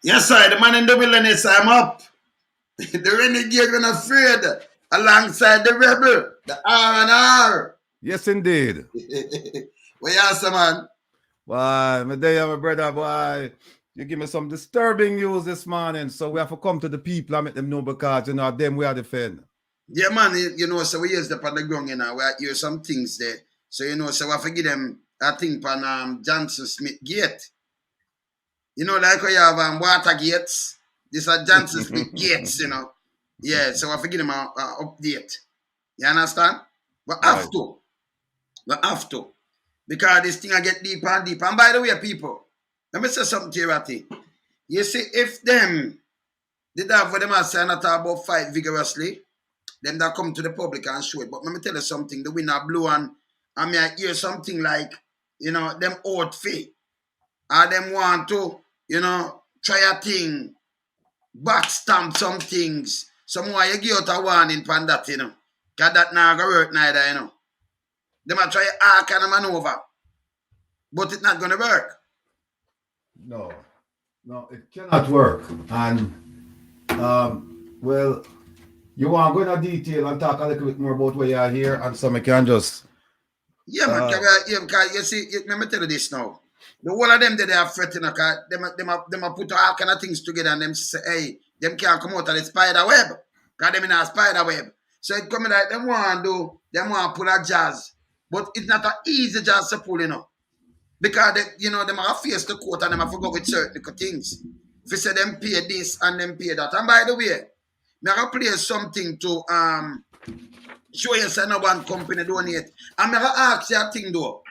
Yes, sir. The man in the wilderness, I'm up. The renegade when afraid. Alongside the rebel, the R&R. Yes, indeed. Where you say, man? Why, my day, my brother, boy. You give me some disturbing news this morning, so we have to come to the people and make them know because, them we are defend. Yeah, man, so we use the on the ground, we hear some things there. So, so we have to give them a thing on Johnson Smith Gate. Like we have water gates. This are Johnson Smith Gates, Yeah, so I have to give them a update. You understand? We have Right. to. We have to. Because this thing I get deeper and deeper. And by the way, people, let me say something to you, Ratty. You see, if them did have what them are saying about fight vigorously, them that come to the public and show it. But let me tell you something, the winner blew and I mean I hear something like, them out fee. Or them want to, try a thing, backstamp some things. Someone you give out a warning from that, Cause that not gonna work neither, Them a try all kind of maneuver. But it's not gonna work. No, no, it cannot work. And, well, you want to go into detail and talk a little bit more about where you are here, and so I can just. Yeah, man, because you see, let me tell you this now. The whole of them that they are fretting, okay, them a put all kind of things together and them say, hey, them can't come out of the spider web. Because them in a spider web. So it coming like them want to do, them want to pull a jazz. But it's not an easy jazz to pull, Because, them have to face the court and them have to go with certain things. If you say them pay this and them pay that. And by the way, me have to play something to show you say no one company donate. I'm going to ask you a thing though.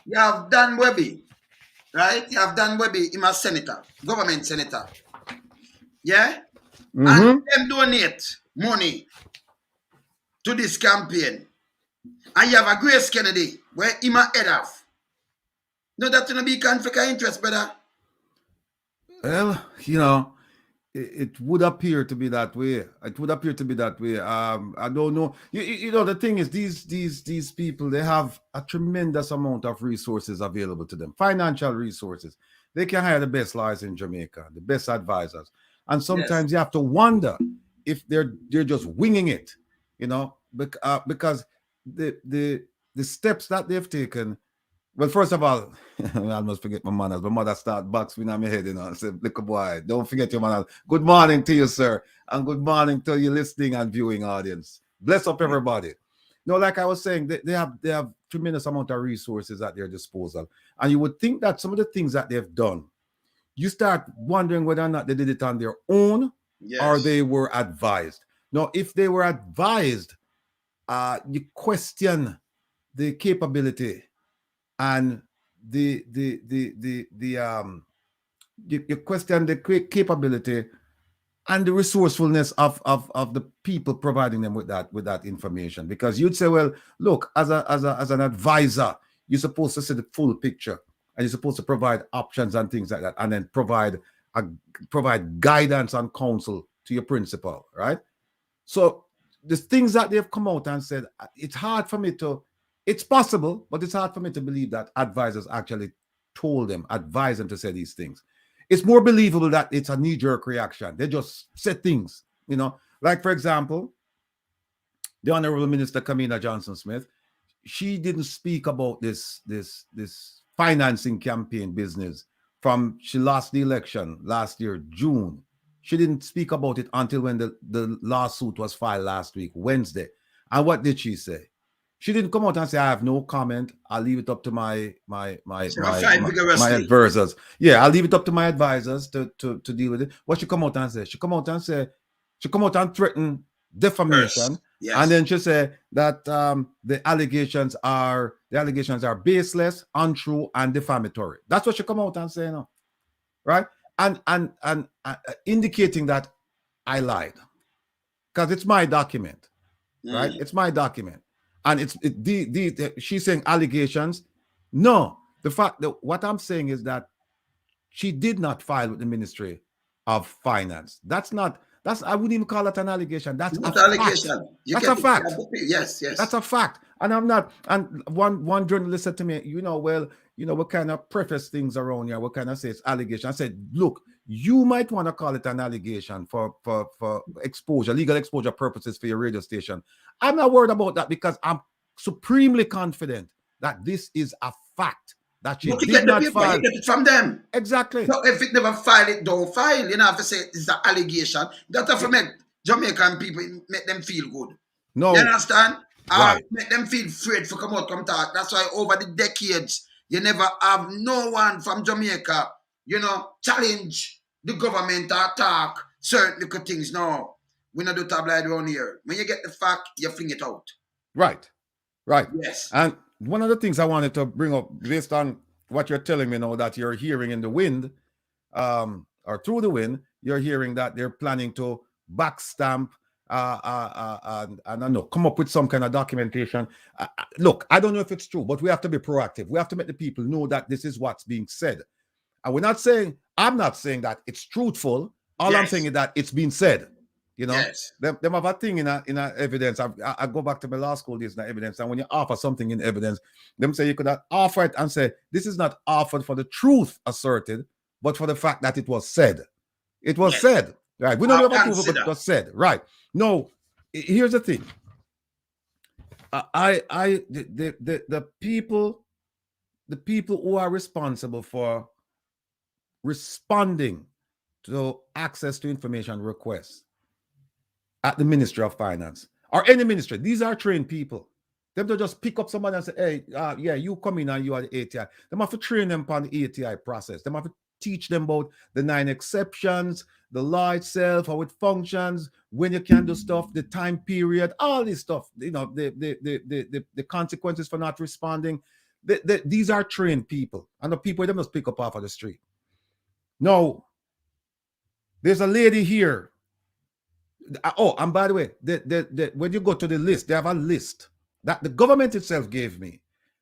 You have Dan Webby, right? You have Dan Webby, him a senator, government senator. Yeah? And them donate money to this campaign. And you have a Grace Kennedy, where him a head off. No, that's going to be conflict of interest, brother. Well, it would appear to be that way. It would appear to be that way. I don't know. The thing is, these people, they have a tremendous amount of resources available to them, financial resources. They can hire the best lawyers in Jamaica, the best advisors, and Yes. sometimes you have to wonder if they're just winging it, because the steps that they've taken. Well, first of all, I almost forget my manners. My mother start boxing on my head, I said, "Little boy, don't forget your manners." Good morning to you, sir, and good morning to you listening and viewing audience. Bless up everybody. No, like I was saying, they have tremendous amount of resources at their disposal, and you would think that some of the things that they've done, you start wondering whether or not they did it on their own or Yes. they were advised. Now, if they were advised, you question the capability and you question the capability and the resourcefulness of the people providing them with that information, because you'd say, well, look, as an advisor, you're supposed to see the full picture, and you're supposed to provide options and things like that, and then provide guidance and counsel to your principal, right? So the things that they've come out and said, it's hard for me to, it's possible, but it's hard for me to believe that advisors actually advised them to say these things. It's more believable that it's a knee-jerk reaction. They just said things, Like, for example, the Honorable Minister Kamina Johnson Smith, she didn't speak about this financing campaign business from she lost the election last year, June. She didn't speak about it until when the lawsuit was filed last week, Wednesday. And what did she say? She didn't come out and say, "I have no comment. I'll leave it up to So I fight my vigorously. advisors." Yeah, I'll leave it up to my advisors to deal with it. What she come out and say? She come out and threaten defamation, First. and Yes. then she said that the allegations are baseless, untrue, and defamatory. That's what she come out and say now, right? And indicating that I lied because it's my document, right? Mm. It's my document, and she's saying allegations. No, the fact that what I'm saying is that she did not file with the Ministry of Finance. I wouldn't even call it an allegation. That's Not a fact. allegation. You That's get a fact. Yes, yes. That's a fact. And I'm not. And one journalist said to me, well, we kind of preface things around here. We kind of say it's allegation. I said, look, you might want to call it an allegation for exposure, legal exposure purposes for your radio station. I'm not worried about that because I'm supremely confident that this is a fact that she But you did get the not paper, file. you get it from them. Exactly. So if it never file it, don't file. You know, have to say it's an allegation. That have to make Jamaican people make them feel good. No. You understand? Right. Make them feel afraid to come out, come talk. That's why over the decades, you never have no one from Jamaica, challenge the government or talk certain little things. No, we not do tabloid around here. When you get the fact, you fling it out. Right. Right. Yes. And one of the things I wanted to bring up based on what you're telling me now that you're hearing in the wind, or through the wind, you're hearing that they're planning to backstamp and I don't know, come up with some kind of documentation. Look, I don't know if it's true, but we have to be proactive. We have to make the people know that this is what's being said. And I'm not saying that it's truthful. All I'm saying is that it's been said. Yes. Them have a thing in a evidence. I go back to my law school days in evidence, and when you offer something in evidence, them say you could offer it and say this is not offered for the truth asserted, but for the fact that it was said. It was said, right? We don't know about proof, but it was said, right? No, here's the thing. The people who are responsible for responding to access to information requests at the Ministry of Finance or any ministry, these are trained people. Them to just pick up somebody and say, hey, you come in and you are the ATI. Them have to train them on the ATI process. Them have to teach them about the 9 exceptions, the law itself, how it functions, when you can do stuff, the time period, all this stuff, the consequences for not responding. These are trained people. And the people them just pick up off of the street. No, there's a lady here. Oh, and by the way, when you go to the list, they have a list that the government itself gave me.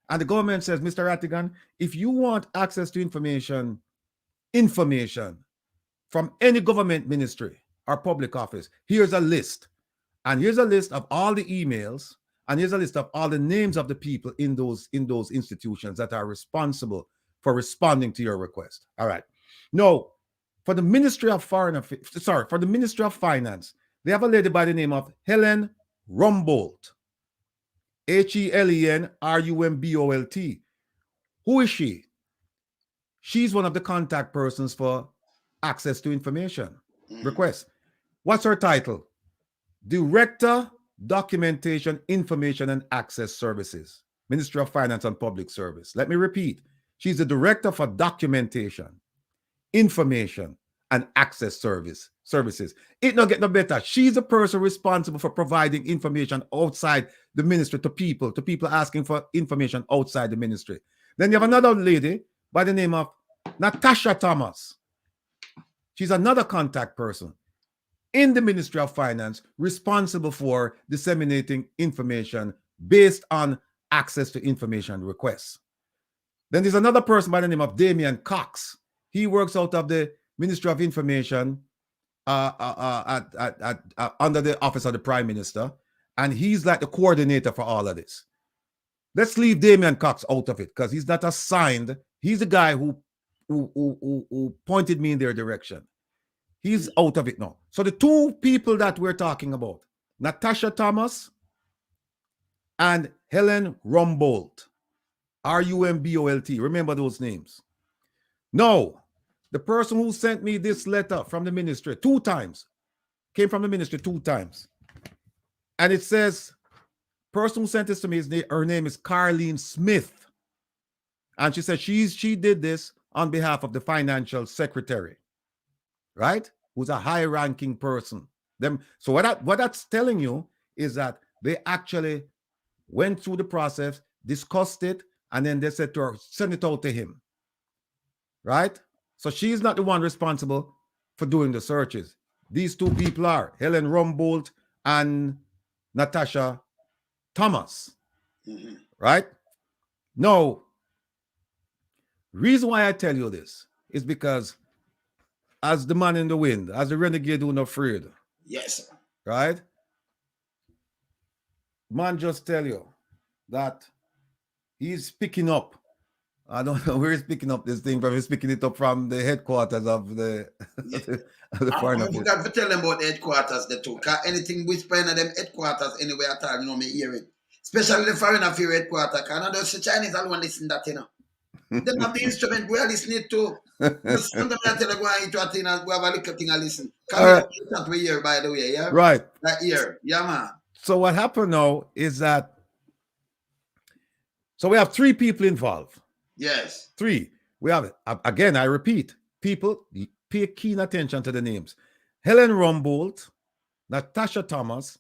And the government says, Mr. Rattigan, if you want access to information from any government ministry or public office, here's a list. And here's a list of all the emails, and here's a list of all the names of the people in those institutions that are responsible for responding to your request. All right. No, for the Ministry of for the Ministry of Finance, they have a lady by the name of Helen Rumbolt. HelenRumbolt. Who is she? She's one of the contact persons for access to information requests. What's her title? Director, Documentation, Information and Access Services, Ministry of Finance and Public Service. Let me repeat. She's the Director for Documentation, Information and Access Services. It not get no better. She's the person responsible for providing information outside the ministry to people asking for information outside the ministry. Then you have another lady by the name of Natasha Thomas. She's another contact person in the Ministry of Finance responsible for disseminating information based on access to information requests. Then there's another person by the name of Damian Cox. He works out of the Ministry of Information under the Office of the Prime Minister, and he's like the coordinator for all of this. Let's leave Damian Cox out of it because he's not assigned. He's the guy who pointed me in their direction. He's out of it now. So the two people that we're talking about, Natasha Thomas and Helen Rumbolt, Rumbolt. Remember those names. No, the person who sent me this letter from the ministry 2 times, came from the ministry 2 times. And it says, person who sent this to me, her name is Carleen Smith. And she said she did this on behalf of the financial secretary, right? Who's a high-ranking person. So what that's telling you is that they actually went through the process, discussed it, and then they said to her, send it out to him, right? So she's not the one responsible for doing the searches. These two people are Helen Rumbolt and Natasha Thomas, right? No. Reason why I tell you this is because as the man in the wind, as the renegade who not afraid, Yes. right? Man, just tell you that he's picking up. I don't know where he's picking up this thing from. He's picking it up from the headquarters of the, Yeah. of the foreign I affairs. forgot to tell them about the headquarters the too. Cause anything whispering at them headquarters anywhere at all, you know me hear it. Especially the foreign affairs headquarters. Cause I know the Chinese alone listen that, you know. Them have the instrument we are listening to. Sometimes I tell you go into a thing and go have a little thing and listen. All right. That we hear, by the way, yeah? Right. That ear. Yeah, man. So what happened now is that, so we have 3 people involved. Yes. 3. We have, again, I repeat, people, pay keen attention to the names. Helen Rumboldt, Natasha Thomas,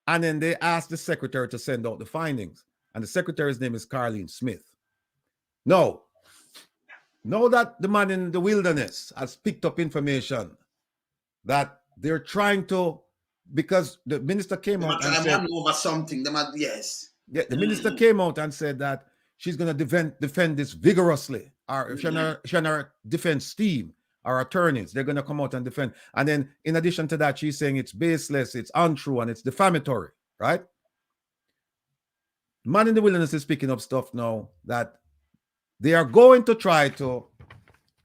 and then they asked the secretary to send out the findings. And the secretary's name is Carleen Smith. Now that the man in the wilderness has picked up information that they're trying to, because the minister came out and said over something. Yes. Yeah, the minister came out and said that she's going to defend this vigorously. Or if she's not defense team, our attorneys, they're going to come out and defend. And then in addition to that, she's saying it's baseless, it's untrue, and it's defamatory, right? Man in the wilderness is picking up stuff now that they are going to try to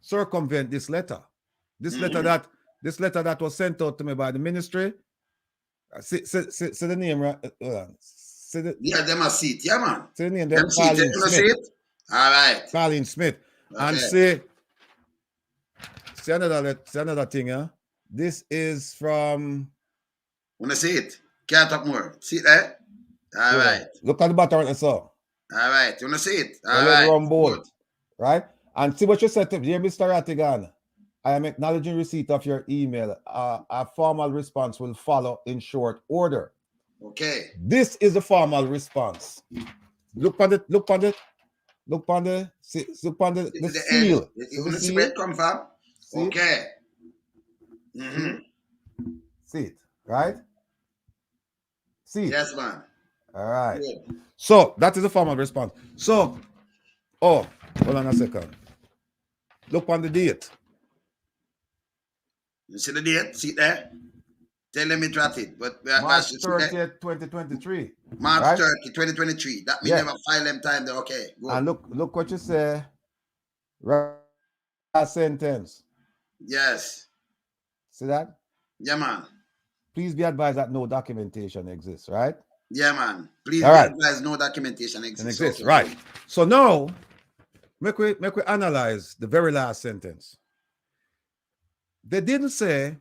circumvent this letter. This letter that was sent out to me by the ministry. See the name, right? Yeah, them a seat. Yeah, man. See the name, them Carleen Smith. All right. Carleen Smith. Okay. And see another thing, yeah? This is from... Wanna see it? Can't talk more. See it there? All right. Look at the bottom right there. All right. You wanna see it? All right. On board. Right? And see what you said to dear Mr. Rattigan. I am acknowledging receipt of your email. A formal response will follow in short order. Okay. This is a formal response. Look on the seal. You want to see where it come from? See okay. See it, right? See it. Yes, man. All right. Good. So that is a formal response. So, hold on a second. Look on the date. You see the date? See it there? Tell them it right it. But March 30th, 2023. March right? 30, 2023. That means never file them time there. Okay. Good. And look what you say. Right sentence. Yes. See that? Yeah, man. Please be advised that no documentation exists, right? Yeah, man. Please be advised no documentation exists. Okay. Right. So now, make we analyze the very last sentence. They didn't say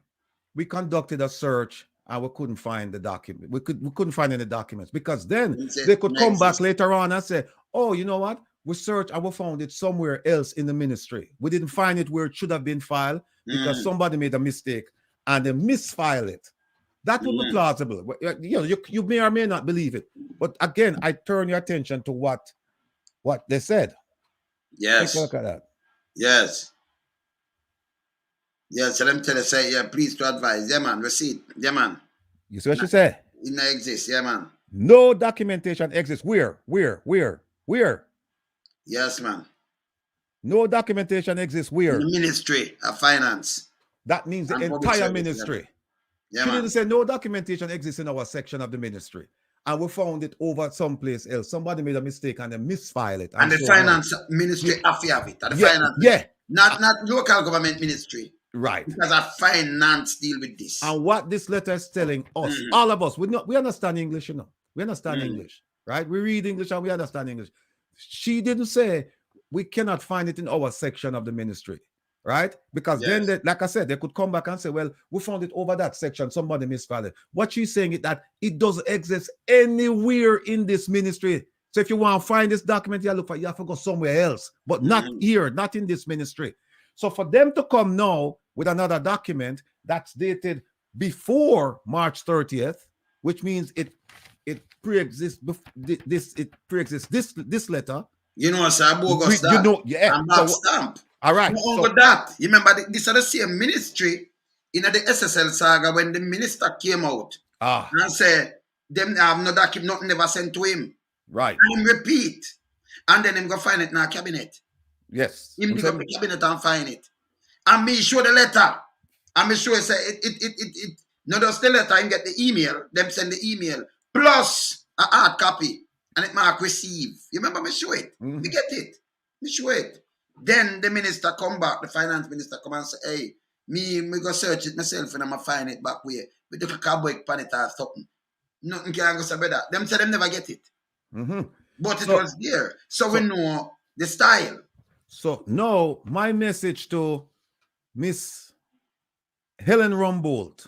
we conducted a search and we couldn't find the document. We couldn't find any documents, because then they could come back later on and say, oh, you know what? We searched and we found it somewhere else in the ministry. We didn't find it where it should have been filed because somebody made a mistake and they misfiled it. That would be plausible. You may or may not believe it. But again, I turn your attention to what they said. Yes. Take a look at that. Yes. Yeah, so them tell us, say, yeah, please to advise. Yeah, man, receipt. Yeah, man. You see what you say? It not exists. Yeah, man. No documentation exists. Where? Yes, man. No documentation exists. Where? In the Ministry of Finance. That means the entire ministry. Yeah, she didn't say no documentation exists in our section of the ministry. And we found it over someplace else. Somebody made a mistake and they misfiled it. And the finance ministry have it. The finance. Not local government ministry. Right. Because our finance deal with this. And what this letter is telling us, all of us, we understand English, you know. We understand English, right? We read English and we understand English. She didn't say we cannot find it in our section of the ministry, right? Because then, like I said, they could come back and say, well, we found it over that section. Somebody misfiled it. What she's saying is that it doesn't exist anywhere in this ministry. So if you want to find this document, you have to go somewhere else, but not here, not in this ministry. So for them to come now with another document that's dated before March 30th, which means it pre-exists this letter. You know, sir, bogus that. You know, yeah. And stamp. All right. So, that. You remember, this is the same ministry in the SSL saga when the minister came out and said, them have no document, nothing never sent to him. Right. And repeat. And then him go find it in our cabinet. Yes. Him dig up the cabinet and find it. And me show the letter. And me show it say No, just the letter and get the email. Them send the email plus a hard copy and it mark receive. You remember me show it? Mhm. Me get it. Me show it. Then the minister come back, the finance minister come and say, hey, me go search it myself and I'ma find it back where. We do a cowboy pan it or something. Nothing can go say better. Them say them never get it. Mhm. But it So- was there. So we know the style. So now my message to Miss Helen Rumbold,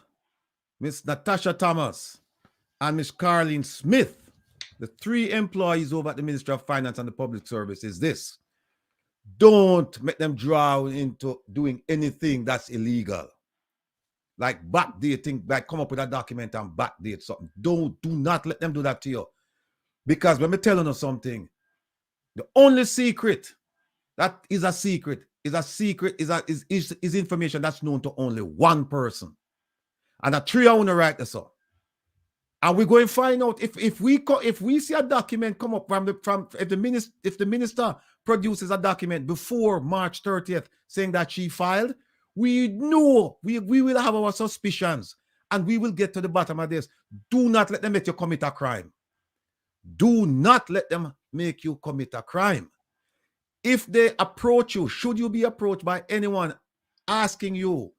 Miss Natasha Thomas, and Miss Caroline Smith, the 3 employees over at the Ministry of Finance and the Public Service, is this: don't make them draw into doing anything that's illegal, like backdating, like come up with a document and backdate something. Do not let them do that to you, because when we're telling you something, the only secret that is a secret is information that's known to only one person, and a 3 I want to write this up. And we're going to find out if we see a document come up if the minister produces a document before March 30th saying that she filed, we know we will have our suspicions and we will get to the bottom of this. Do not let them make you commit a crime. Do not let them make you commit a crime. If they approach you, should you be approached by anyone asking you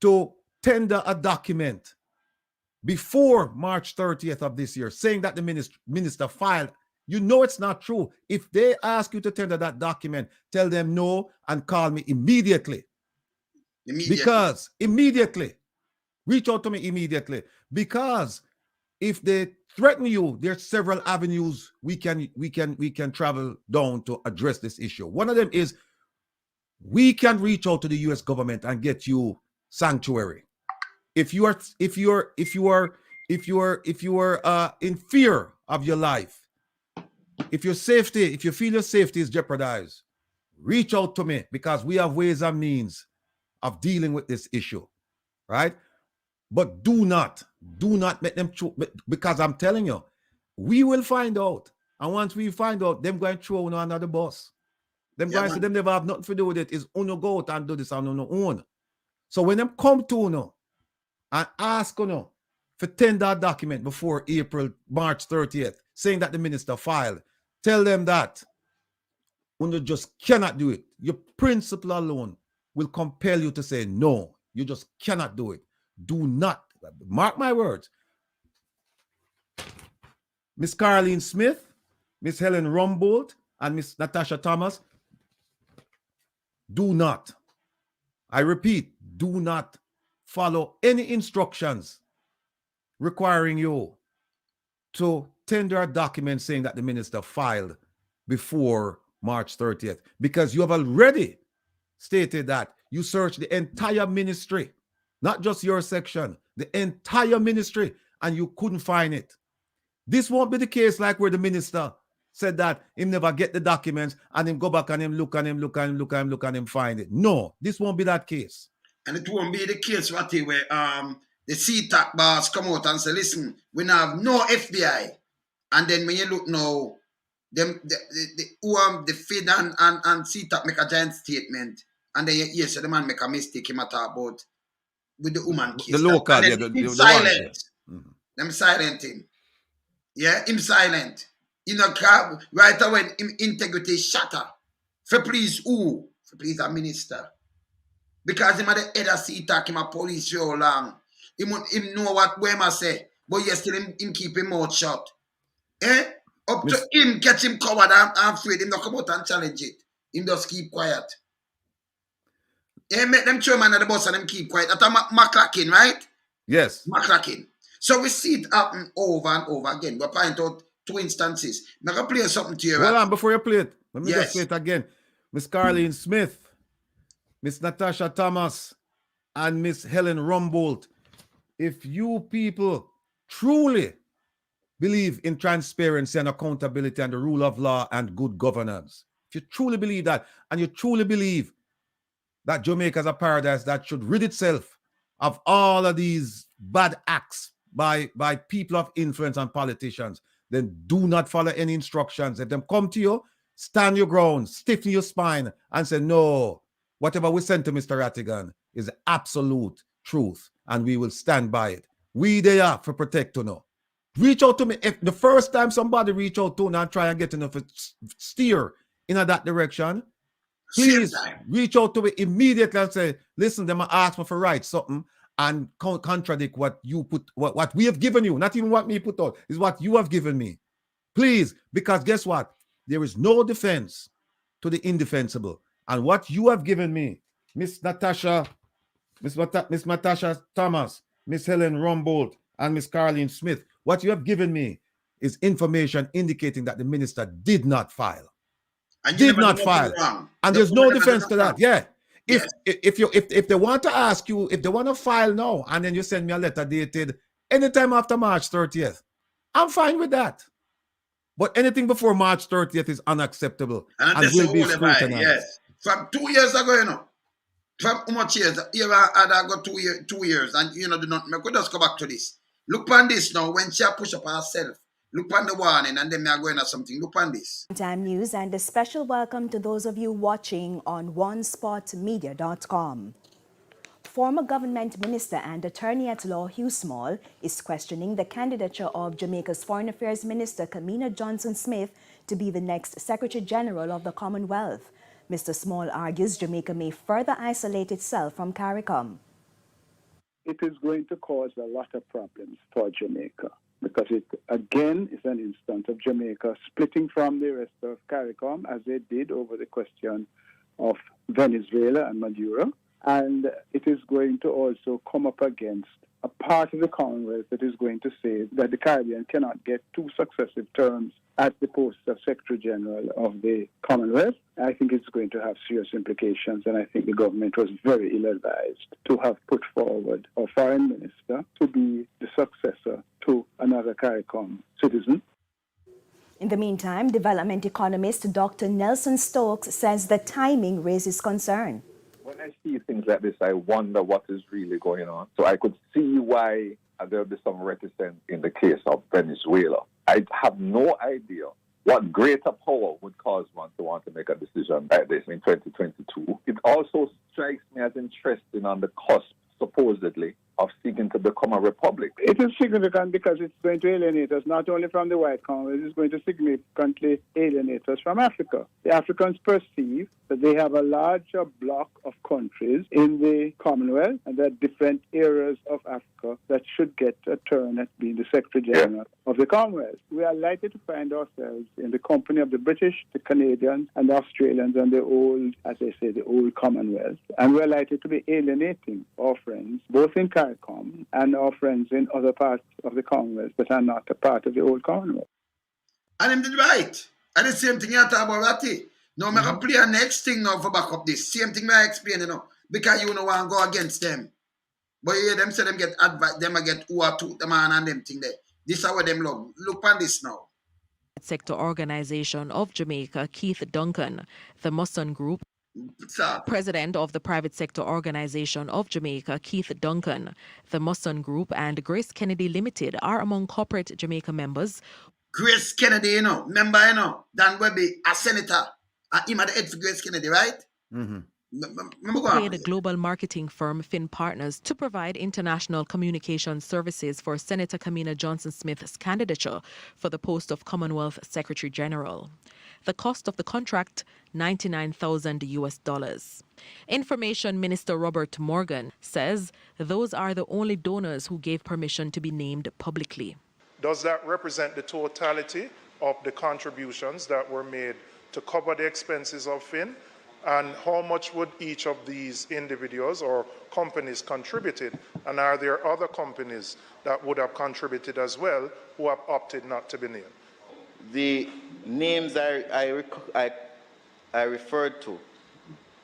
to tender a document before March 30th of this year, saying that the minister filed, you know it's not true. If they ask you to tender that document, tell them no and call me immediately. Because immediately, reach out to me immediately. Because if they threaten you, there's several avenues we can travel down to address this issue. One of them is we can reach out to the U.S. government and get you sanctuary. If you are in fear of your life, if you feel your safety is jeopardized, reach out to me, because we have ways and means of dealing with this issue, right? But do not make them, because I'm telling you, we will find out, and once we find out, them going to throw Uno under the bus. Them going to say them never have nothing to do with it. Is Uno go out and do this on Uno own. So when them come to Uno and ask Uno for tender document before March 30th, saying that the minister filed, tell them that Uno just cannot do it. Your principle alone will compel you to say no. You just cannot do it. Do not, mark my words. Miss Caroline Smith, Miss Helen Rumbold, and Miss Natasha Thomas, do not, I repeat, do not follow any instructions requiring you to tender a document saying that the minister filed before March 30th, because you have already stated that you searched the entire ministry, not just your section, the entire ministry, and you couldn't find it. This won't be the case like where the minister said that him never get the documents and him go back and him look and him look and him look and him look and him find it. No, this won't be that case. And it won't be the case, Ratty, where the CTAC boss come out and say, listen, we now have no FBI. And then when you look now, the Fed and CTAC make a giant statement, and then you hear so the man make a mistake him talk about with the woman case. The local, and yeah, then the silent. Mm-hmm. Them silent him. Yeah, him silent. You know, right away, him integrity shatter. For please who? For please a minister. Because him at the head of CTAC, him a police so long. Him know what Wema say, but yet still him keep him mouth shut. Up to him catch him covered and afraid, him not come out and challenge it. Him just keep quiet. Make them chairman of the bus and them keep quiet. That's McCracken, right? Yes. McCracken. So we see it happen over and over again. We point out 2 instances. I'm going to play something to you. Hold on, before you play it, let me just say it again. Miss Caroline Smith, Miss Natasha Thomas, and Miss Helen Rumbold, if you people truly believe in transparency and accountability and the rule of law and good governance, if you truly believe that, and you truly believe that Jamaica is a paradise that should rid itself of all of these bad acts by people of influence and politicians, then do not follow any instructions. If them come to you, stand your ground, stiffen your spine, and say, no, whatever we sent to Mr. Rattigan is absolute truth. and we will stand by it. We there for protect you now. Reach out to me. If the first time somebody reach out to you and try and get enough steer in that direction, please reach out to me immediately and say, listen, them ask me for write something and contradict what you put, what we have given you, not even what me put out, is what you have given me. Please, because guess what? There is no defense to the indefensible. And what you have given me, Miss Natasha Thomas, Miss Helen Rumbold, and Miss Caroline Smith, what you have given me is information indicating that the minister did not file. And did not file. And there's no defense to that. Yeah. If they want to ask you, if they want to file now, and then you send me a letter dated anytime after March 30th, I'm fine with that. But anything before March 30th is unacceptable and will be scrutinized. Yes. From 2 years ago, you know. From how much years? Here I got 2 years, and you know, do not. I could just go back to this. Look on this now. When she push up herself, look on the warning, and then we are going at something. Look on this. Time news, and a special welcome to those of you watching on OneSpotMedia.com. Former government minister and attorney at law Hugh Small is questioning the candidature of Jamaica's Foreign Affairs Minister Kamina Johnson-Smith to be the next Secretary General of the Commonwealth. Mr. Small argues Jamaica may further isolate itself from CARICOM. It is going to cause a lot of problems for Jamaica because it, again, is an instance of Jamaica splitting from the rest of CARICOM as they did over the question of Venezuela and Maduro. And it is going to also come up against a part of the Commonwealth that is going to say that the Caribbean cannot get 2 successive terms at the post of Secretary General of the Commonwealth. I think it's going to have serious implications, and I think the government was very ill-advised to have put forward a foreign minister to be the successor to another CARICOM citizen. In the meantime, development economist Dr. Nelson Stokes says the timing raises concern. When I see things like this, I wonder what is really going on. So I could see why there will be some reticence in the case of Venezuela. I have no idea what greater power would cause one to want to make a decision like this in 2022. It also strikes me as interesting on the cusp, supposedly, of seeking to become a republic. It is significant because it's going to alienate us not only from the white Commonwealth, it's going to significantly alienate us from Africa. The Africans perceive that they have a larger block of countries in the Commonwealth and there are different areas of Africa that should get a turn at being the Secretary General of the Commonwealth. We are likely to find ourselves in the company of the British, the Canadians, and the Australians and the old, as they say, the old Commonwealth. And we're likely to be alienating our friends, both in CARICOM and our friends in other parts of the Commonwealth that are not a part of the old Commonwealth. And him did right. And the same thing you talk about Ratty. Now, I'm going to play a next thing now for back up this. Same thing I explain, you know, because you don't want to go against them. But you hear them say them get advice, them get who are to the man and them thing there. This is how them love. Look on this now. Sector Organization of Jamaica, Keith Duncan, the Musson Group. President of the Private Sector Organization of Jamaica, Keith Duncan, the Musson Group, and Grace Kennedy Limited are among corporate Jamaica members. Grace Kennedy, you know, member, you know, Dan Webby, a senator. Him at the head for Grace Kennedy, right? Paid a global marketing firm, Finn Partners, to provide international communication services for Senator Kamina Johnson-Smith's candidature for the post of Commonwealth Secretary General. The cost of the contract, $99,000. Information Minister Robert Morgan says those are the only donors who gave permission to be named publicly. Does that represent the totality of the contributions that were made to cover the expenses of Finn? And how much would each of these individuals or companies contributed? And are there other companies that would have contributed as well who have opted not to be named? The names I referred to,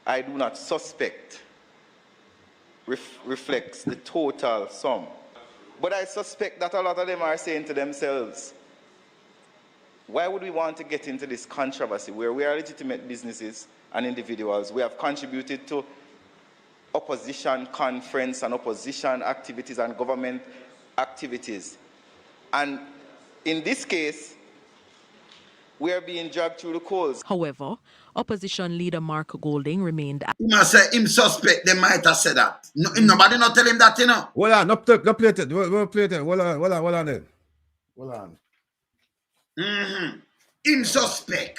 I do not suspect reflects the total sum. But I suspect that a lot of them are saying to themselves, why would we want to get into this controversy where we are legitimate businesses and individuals? We have contributed to opposition conference and opposition activities and government activities. And in this case, we are being dragged through the coals. However, opposition leader Mark Golding remained. He must say him suspect. They might have said that. No, nobody not tell him that, you know. Hold on, no play it. We'll play it. Hold on then. Hold on. Him suspect.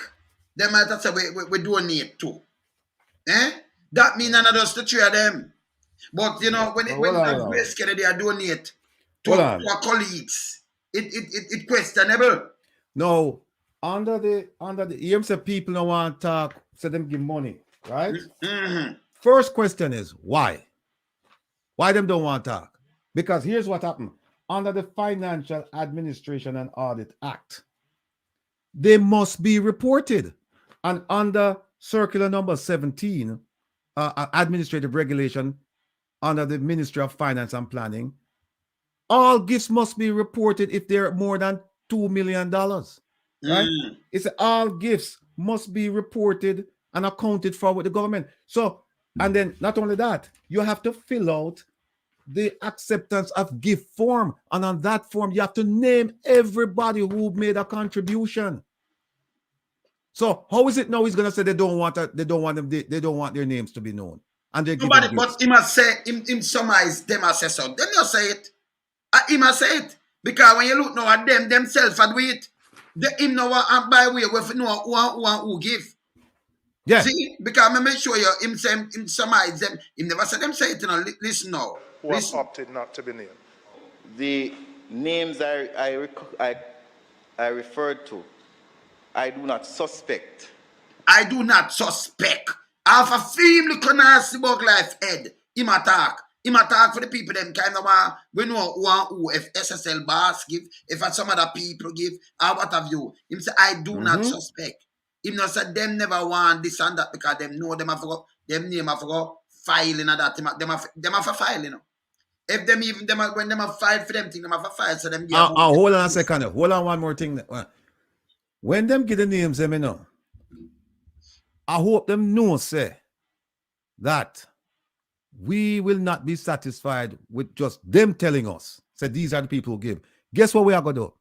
They might have said we donate too. That means none of us the three of them. But you know, when Grace Kennedy donate to our colleagues, it questionable. No, under the EMC people don't want to talk, so them give money, right? First question is why? Why them don't want to talk? Because here's what happened. Under the Financial Administration and Audit Act, they must be reported. And under circular number 17, administrative regulation under the Ministry of Finance and Planning, all gifts must be reported if they're more than $2 million. Right? It's all gifts must be reported and accounted for with the government. So, and then not only that, you have to fill out the acceptance of gift form, and on that form you have to name everybody who made a contribution. So how is it now he's gonna say they don't want their names to be known? And they nobody, but he must say him summarize them as so. Them you say it. He must say it. Because when you look now at them themselves and do it, him know what by way with know who give. Yeah. See, because I make sure you him summarize them. He never said them say it, you know. Listen now. Was opted not to be named. The names I referred to, I do not suspect. I do not suspect. I have a film look on us about life head. Him attack. Him attack for the people them kind of we know who if SSL boss give, if some other people give, or what have you. Him say I do not suspect. Him not say them never want this and that because them know them have forgot them name have forgot filing and that them have a file, you know. If them even when them have filed for them thing, them have a file, so them hold on a second. Hold on one more thing. When them get the names, them you know, I hope them know say that we will not be satisfied with just them telling us. So these are the people who give. Guess what we are going to do?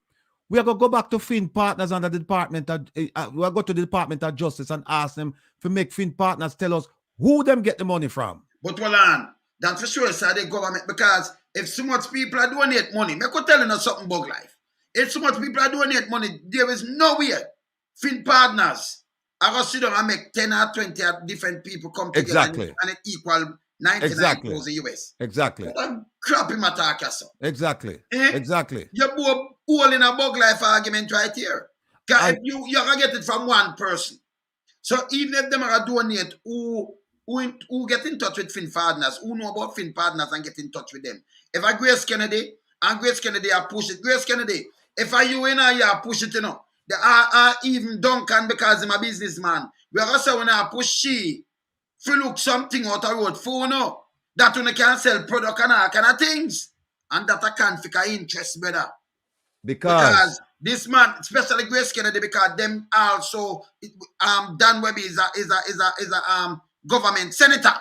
We are going to go back to Fin Partners under the Department of, we are going to the Department of Justice and ask them to make Fin Partners tell us who them get the money from. But hold on, that's for sure, sir, the government, because if so much people are donate money, me could tell you something bug life. If so much people are donate money, there is no way Fin Partners are going to sit down and make 10 or 20 different people come together and it equal 99,000 US. Exactly. What a crappy matter, sir. Exactly. You're all in a bug life argument right here. Because you're going to get it from one person. So even if them are donate, who get in touch with Fin Partners, who know about Fin Partners and get in touch with them. If I Grace Kennedy, and Grace Kennedy are push it. Grace Kennedy, if I you in here push it, you know. They are even Duncan because I'm a businessman. We are also when I push she. If you look something out of road for no, that one can sell product and all kind of things. And that I can't figure interest better. Because this man, especially Grace Kennedy, because them also Dan Webby is a government senator.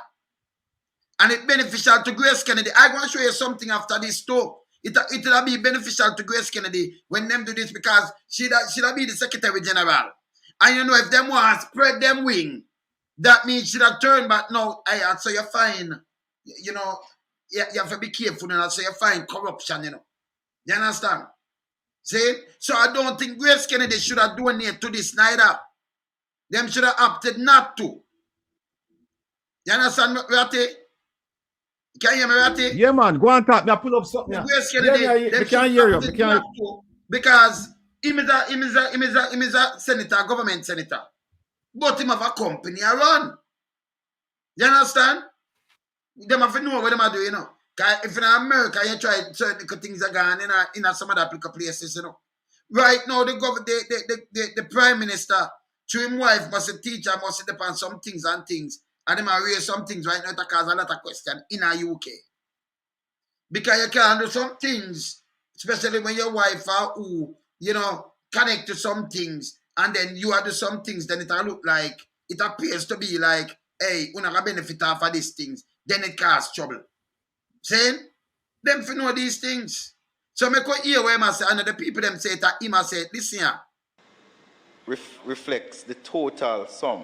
And it's beneficial to Grace Kennedy. I'm going to show you something after this too. It'll be beneficial to Grace Kennedy when them do this because she'll be the Secretary General. And you know, if them want to spread them wing, that means she'll turn back now. So you're fine. You know, you have to be careful now. So you're fine corruption, you know. You understand? See? So I don't think Grace Kennedy should have donated to this neither. Them should have opted not to. You understand, Ratty? Can you hear me, Ratty? Yeah, man. Go on talk. I pull up something. Grace Kennedy, we can't hear you. Because him is a senator, government senator. But him have a company around. You understand? Them have to know what them are doing, you know. If in America you try certain things are gone in some other places, you know. Right now the Prime Minister, through his wife, must teach her, must depend on some things and things. And them are raise some things right now to cause a lot of questions in the UK. Because you can do some things, especially when your wife are who, you know, connect to some things, and then you are do some things, then it look like, it appears to be like, hey, we're not going to benefit off of these things, then it causes trouble. Saying? Them for know these things. So I could hear what I say, and the people them say that him say, listen here. reflects the total sum.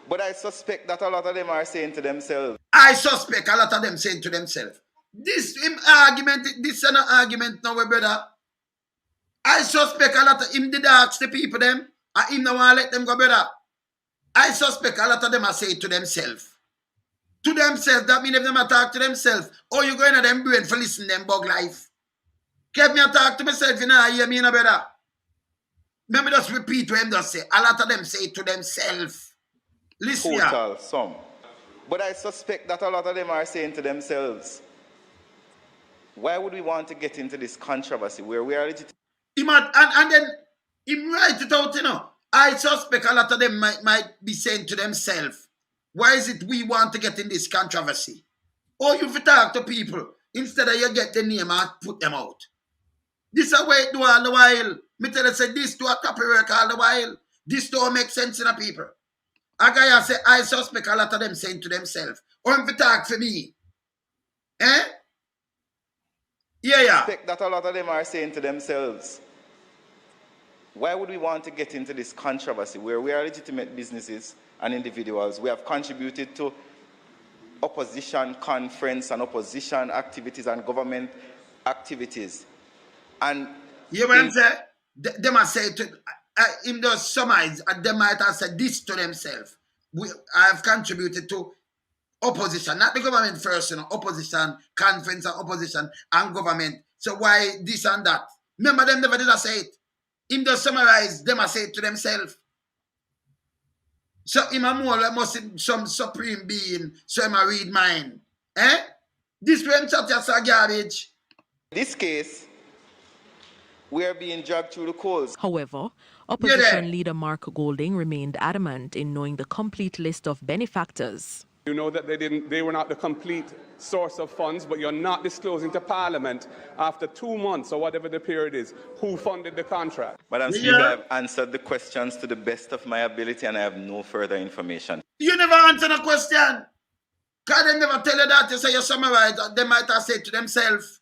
But I suspect that a lot of them are saying to themselves, I suspect a lot of them saying to themselves, this argument, this is an argument now, brother. I suspect a lot of him did ask the people them, and him no want to let them go, brother. I suspect a lot of them are saying to themselves. To themselves, that means if them talk to themselves, oh, you going to them brain for listen to them bug life. Keep me talk to myself, you know, I hear me, you know, brother. Let me just repeat what him just say. A lot of them say to themselves. Listen total sum. But I suspect that a lot of them are saying to themselves, why would we want to get into this controversy where we are legitimate? And then he write it out, you know. I suspect a lot of them might be saying to themselves, why is it we want to get in this controversy? Or you talk to people, instead of you get the name and put them out. This is what it do all the while. Me tell you, say this do a copyright all the while. This don't make sense in the people. A guy say, I suspect a lot of them saying to themselves, or if you talk for me. Eh? Yeah. I suspect that a lot of them are saying to themselves, why would we want to get into this controversy where we are legitimate businesses and individuals? We have contributed to opposition conference and opposition activities and government activities. And you know what I'm saying? They must say to him those summarize, and they might have said this to themselves. I have contributed to opposition, not the government first, you know, opposition, conference and opposition and government. So why this and that? Remember them never did I say it. Him just summarize, they must say it to themselves. So him more like must some supreme being, so him read mine. Eh? This when chat just a garbage. In this case, we are being dragged through the coals. However, opposition leader Mark Golding remained adamant in knowing the complete list of benefactors. You know that they were not the complete source of funds, but you're not disclosing to Parliament after 2 months or whatever the period is who funded the contract. Madam Speaker, I've answered the questions to the best of my ability and I have no further information. You never answer the question. Because they never tell you that. You say you summarize. They might have said to themselves,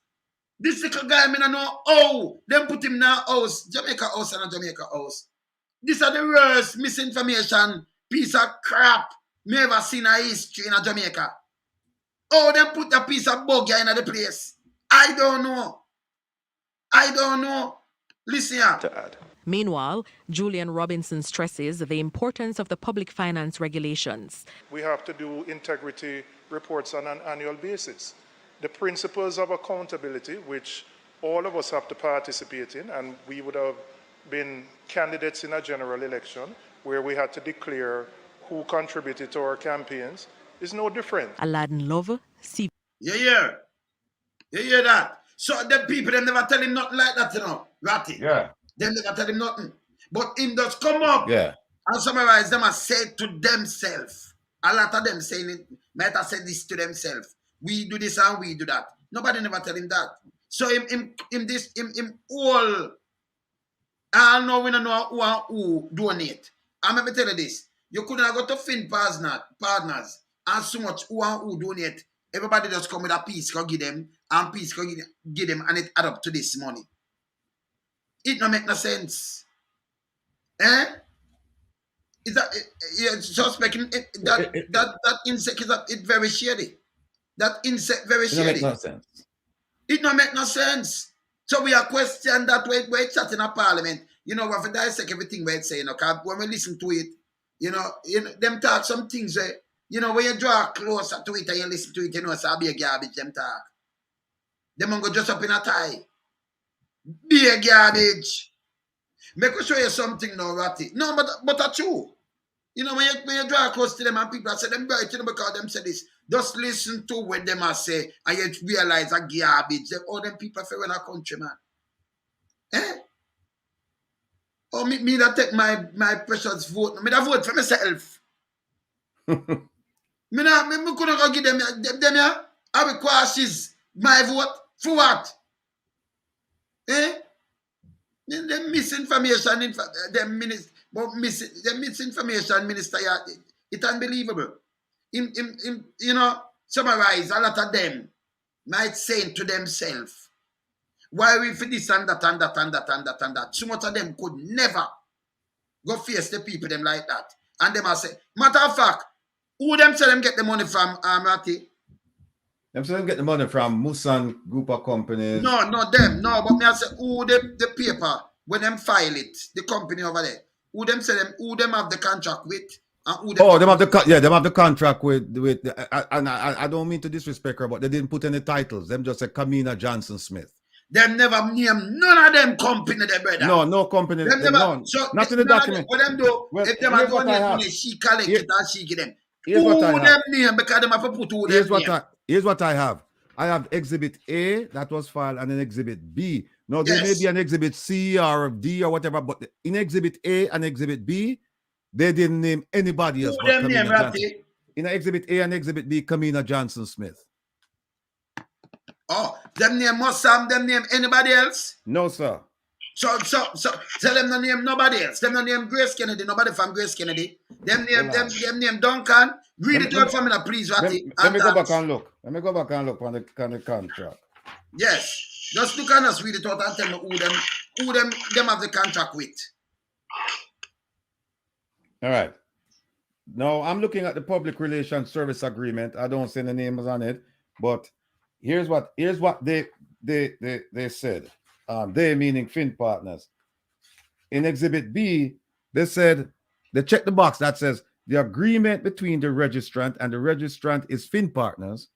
this little guy, I don't know, oh, them put him in a house, Jamaica house and a Jamaica house. These are the worst misinformation, piece of crap me ever seen in history in a Jamaica. Oh, them put a piece of bug in the place. I don't know. Listen here. Meanwhile, Julian Robinson stresses the importance of the public finance regulations. We have to do integrity reports on an annual basis. The principles of accountability, which all of us have to participate in, and we would have been candidates in a general election where we had to declare who contributed to our campaigns, is no different. Aladdin Lover, You hear that? So the people, they never tell him nothing like that, you know, Ratty. Yeah. They never tell him nothing. But him just come up and summarize them and say to themselves. A lot of them saying it, might have said this to themselves. We do this and we do that. Nobody never tell him that. So him all, I know we don't know who donate. I'm going to tell you this. You couldn't have got to Fin partners and so much who donate. Everybody just come with a piece, go give them, and piece go give them, and it add up to this money. It don't make no sense. Eh? Is that suspecting that insect is it very shady? That insect very shady. It don't make no sense. It don't make no sense. So we are questioning that we're chatting in Parliament. You know, we have to dissect everything we're saying. Okay? When we listen to it, you know, them talk some things where, you know, when you draw closer to it and you listen to it, you know, it's a be a garbage, them talk. Them go just up in a tie. Be a garbage. Make me show you something now, Ratty. No, but that's true. You know, when you draw close to them and people say them right, you know, because them say this. Just listen to what them are say and you realize a garbage. All them people feel in a country, man. Eh? Or me that take my precious vote. Me that vote for myself. me couldn't go give them yeah. I will question my vote for what? Eh? The misinformation, the misinformation minister, it's unbelievable. You know, summarize a lot of them might say to themselves, why we for this and that and that and that and that and that. So much of them could never go face the people them like that. And them I say, matter of fact, who them say them get the money from, Ratty? Them say them get the money from Musan group of companies. No, not them. No, but me I say, who the paper, when them file it, the company over there, who them have the contract with? Them have the contract with and I don't mean to disrespect her, but they didn't put any titles. Them just say Kamina Johnson Smith. Them never name none of them company, they brother. No company. Them never. None. So not in the document. What them do? Well, if them are donate money, she collect it and she give them. Here's what I have. Them name because them have to put who them name. Here's what I have. I have Exhibit A that was filed and an Exhibit B. Now there may be an Exhibit C or D or whatever, but in Exhibit A and Exhibit B, they didn't name anybody else. Who them name, Ratty? In Exhibit A and Exhibit B, Kamina Johnson Smith. Oh, them name them name anybody else? No, sir. So tell them no name nobody else. Them no name Grace Kennedy, nobody from Grace Kennedy. Them name Duncan. Read it out for me, please, Ratty. Let me go back and look. Let me go back and look on the contract. Yes. Just look and just read it out and tell me who them have the contract with. All right. Now I'm looking at the public relations service agreement. I don't see the names on it, but here's what they said. They meaning Fin Partners. In Exhibit B, they said they checked the box that says the agreement between the registrant and the registrant is Fin Partners,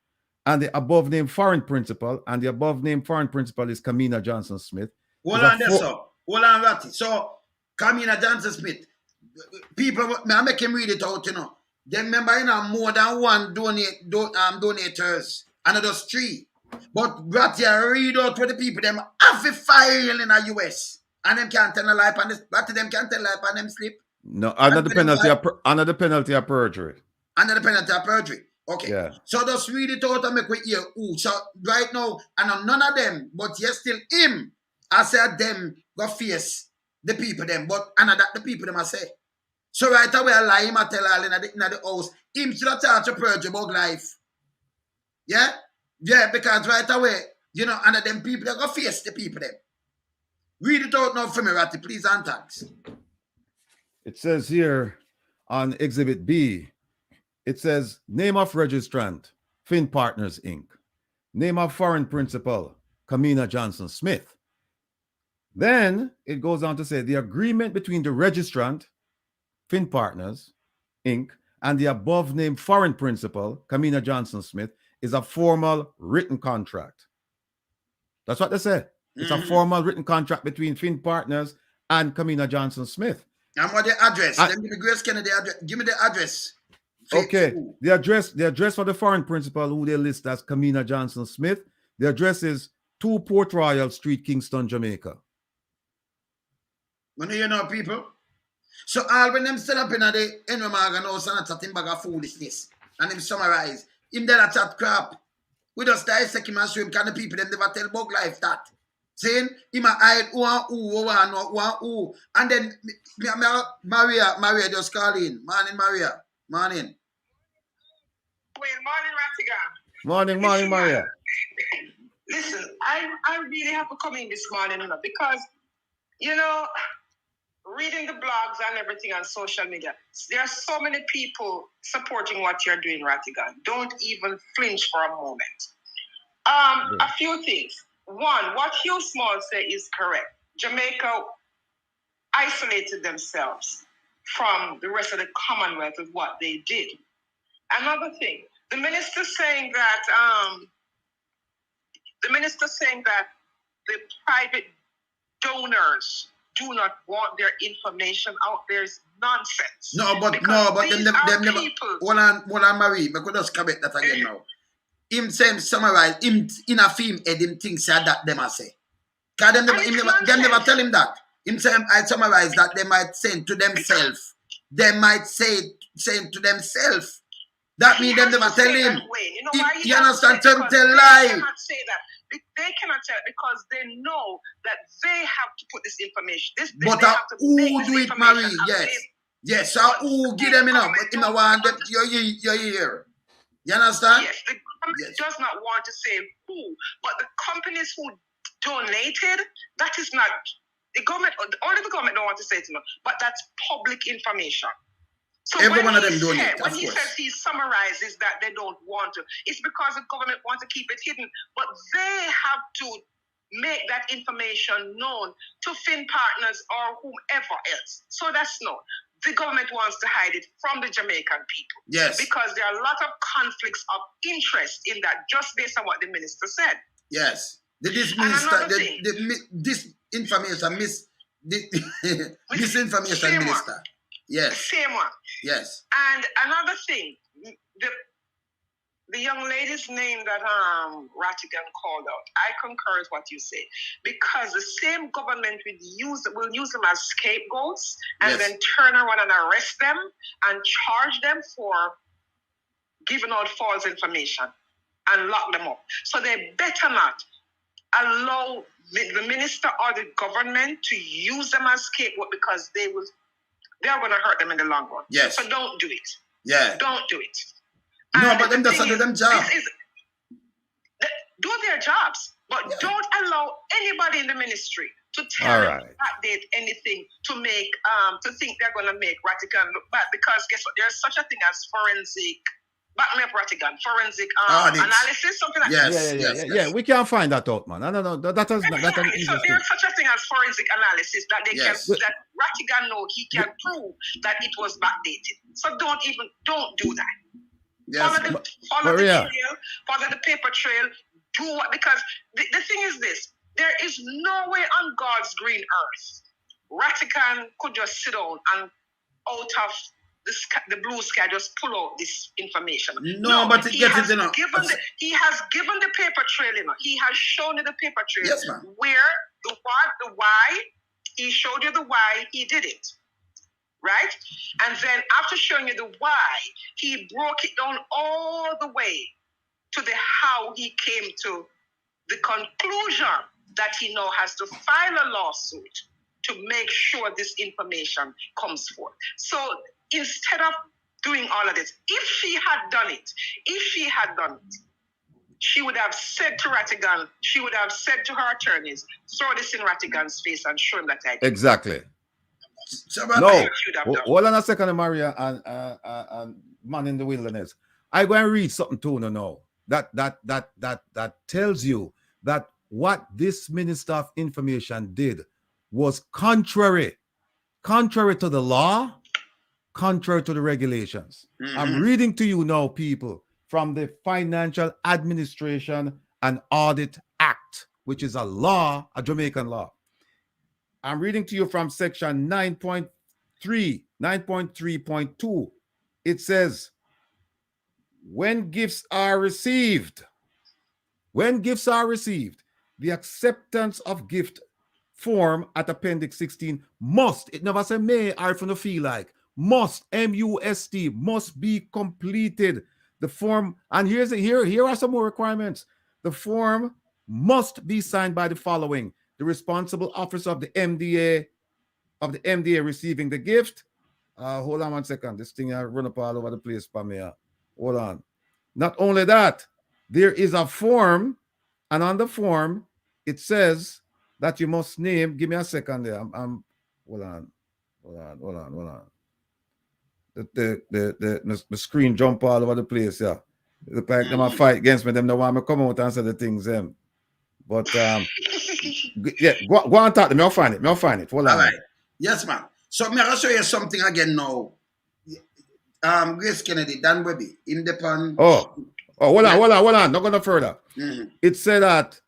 and the above named foreign principal, and the above named foreign principal is Kamina Johnson Smith. Hold on there, sir. Hold on, Ratty. So Kamina Johnson Smith, people, I make him read it out, you know. They remember, you know, more than one donators, and it was 3. But Ratty, I read out for the people, them have a file in the US, and them can't tell a lie on this. Ratty, them can't tell a lie on them sleep. No, under the penalty of perjury. Under the penalty of perjury. Okay. Yeah. So just read it out and make we hear who. So right now, and none of them, but yes, still him. I said them go face the people them, but another the people them I say. So right away, I lie him, I tell all in the house, him should have charged a perjury about life. Yeah? Yeah, because right away, you know, and them people they go face the people them. Read it out now for me, Ratty, please, and thanks. It says here on Exhibit B, it says name of registrant, Fin Partners Inc. Name of foreign principal, Kamina Johnson Smith. Then it goes on to say the agreement between the registrant, Fin Partners Inc., and the above named foreign principal, Kamina Johnson Smith, is a formal written contract. That's what they say. It's a formal written contract between Fin Partners and Kamina Johnson Smith. And what the address? Let me Grace Kennedy address. Give me the address. Okay. The address for the foreign principal who they list as Kamina Johnson Smith, the address is 2 Port Royal Street, Kingston, Jamaica. When you know people. So all when them set up in the Henry Morgan house and a chatting bag of foolishness. And them summarize. Him there a chat crap. We just dissect him and show him can the people them never tell bug life that. Saying him a hide who. And then Maria just call in. Morning, Maria. Morning. Well, morning, Rattigan. Morning, Maria. Listen, I really have to come in this morning, you know, because, you know, reading the blogs and everything on social media, there are so many people supporting what you're doing, Rattigan. Don't even flinch for a moment. A few things. One, what Hugh Small said is correct. Jamaica isolated themselves from the rest of the Commonwealth with what they did. Another thing, the minister saying that the private donors do not want their information out there is nonsense. No, but them never. Hold on, Marie. I could just correct that again now. Him saying summarize him in a film head him thinks that them I say. Cause them never tell him that. Him say I summarize that they might say to themselves. They might say to themselves. That means them never tell him. You know why you understand? Tell lie. They cannot say that. They cannot tell it because they know that they have to put this information. But who do it, Marie? Yes. So who give them enough? But in a one, you're here. You understand? Yes. The government does not want to say who, but the companies who donated, that is not Only the government don't want to say it, but that's public information. So every when one of them doing it, when he says he summarizes that they don't want to, it's because the government wants to keep it hidden, but they have to make that information known to Fin partners or whomever else. So that's no. The government wants to hide it from the Jamaican people. Yes. Because there are a lot of conflicts of interest in that, just based on what the minister said. Yes. This information, disinformation minister. Yes. The same one. Yes. And another thing, the young lady's name that Rattigan called out, I concur with what you say, because the same government will use them as scapegoats and then turn around and arrest them and charge them for giving out false information and lock them up. So they better not allow the minister or the government to use them as scapegoat, because they are going to hurt them in the long run. Yes. So don't do it. Yeah. Don't do it. No, and but them doesn't do them job. Do their jobs, but don't allow anybody in the ministry to tell them to update anything to make to think they're going to make Rattigan look bad, because guess what? There's such a thing as forensic. Back me up, Rattigan. Forensic analysis, something like that. Yeah. We can't find that out, man. No. That is not. So there's such a thing as forensic analysis that they can, that Rattigan know he can prove that it was backdated. So don't do that. Yes. Follow the paper trail. Do what? Because the thing is this: there is no way on God's green earth Rattigan could just sit down and out of the blue sky just pull out this information. No, but he has given the paper trail. He has shown you the paper trail. Yes, ma'am. Where the why. He showed you the why he did it. Right? And then after showing you the why, he broke it down all the way to the how he came to the conclusion that he now has to file a lawsuit to make sure this information comes forth. So instead of doing all of this, if she had done it, she would have said to Rattigan, she would have said to her attorneys, throw this in Rattigan's face and show him that I did. Exactly. No, hold on a second, Maria and Man in the Wilderness. I go and read something to you now. That tells you that what this Minister of Information did was contrary to the law, contrary to the regulations. Mm-hmm. I'm reading to you now, people, from the Financial Administration and Audit Act, which is a law, a Jamaican law. I'm reading to you from section 9.3.2. It says, when gifts are received, the acceptance of gift form at Appendix 16 must, it never say may or if you don't feel like, must, M-U-S-T, must be completed. The form, and here are some more requirements. The form must be signed by the following: the responsible officer of the MDA receiving the gift. Hold on 1 second. This thing I run up all over the place for me. Hold on. Not only that, there is a form, and on the form it says that you must name. Give me a second there. Hold on. The screen jump all over the place. Yeah, look like them a fight against me. Them don't want me come out and say the things. But yeah, go on talk to me. I'll find it. Hold on. All right. Yes, ma'am. So I'll show you something again now. Grace Kennedy, Dan Webby, independent. Oh, hold on. Not going further. Mm-hmm. It said that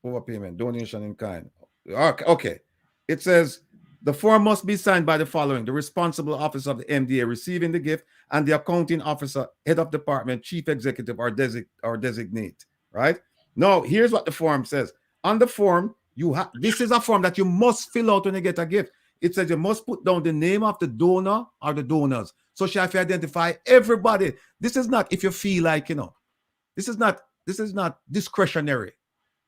overpayment, donation in kind. Okay. It says the form must be signed by the following: the responsible officer of the MDA receiving the gift and the accounting officer, head of department, chief executive, or designate. Right? Now, here's what the form says. On the form, this is a form that you must fill out when you get a gift. It says you must put down the name of the donor or the donors. So she have to identify everybody. This is not if you feel like, this is not discretionary.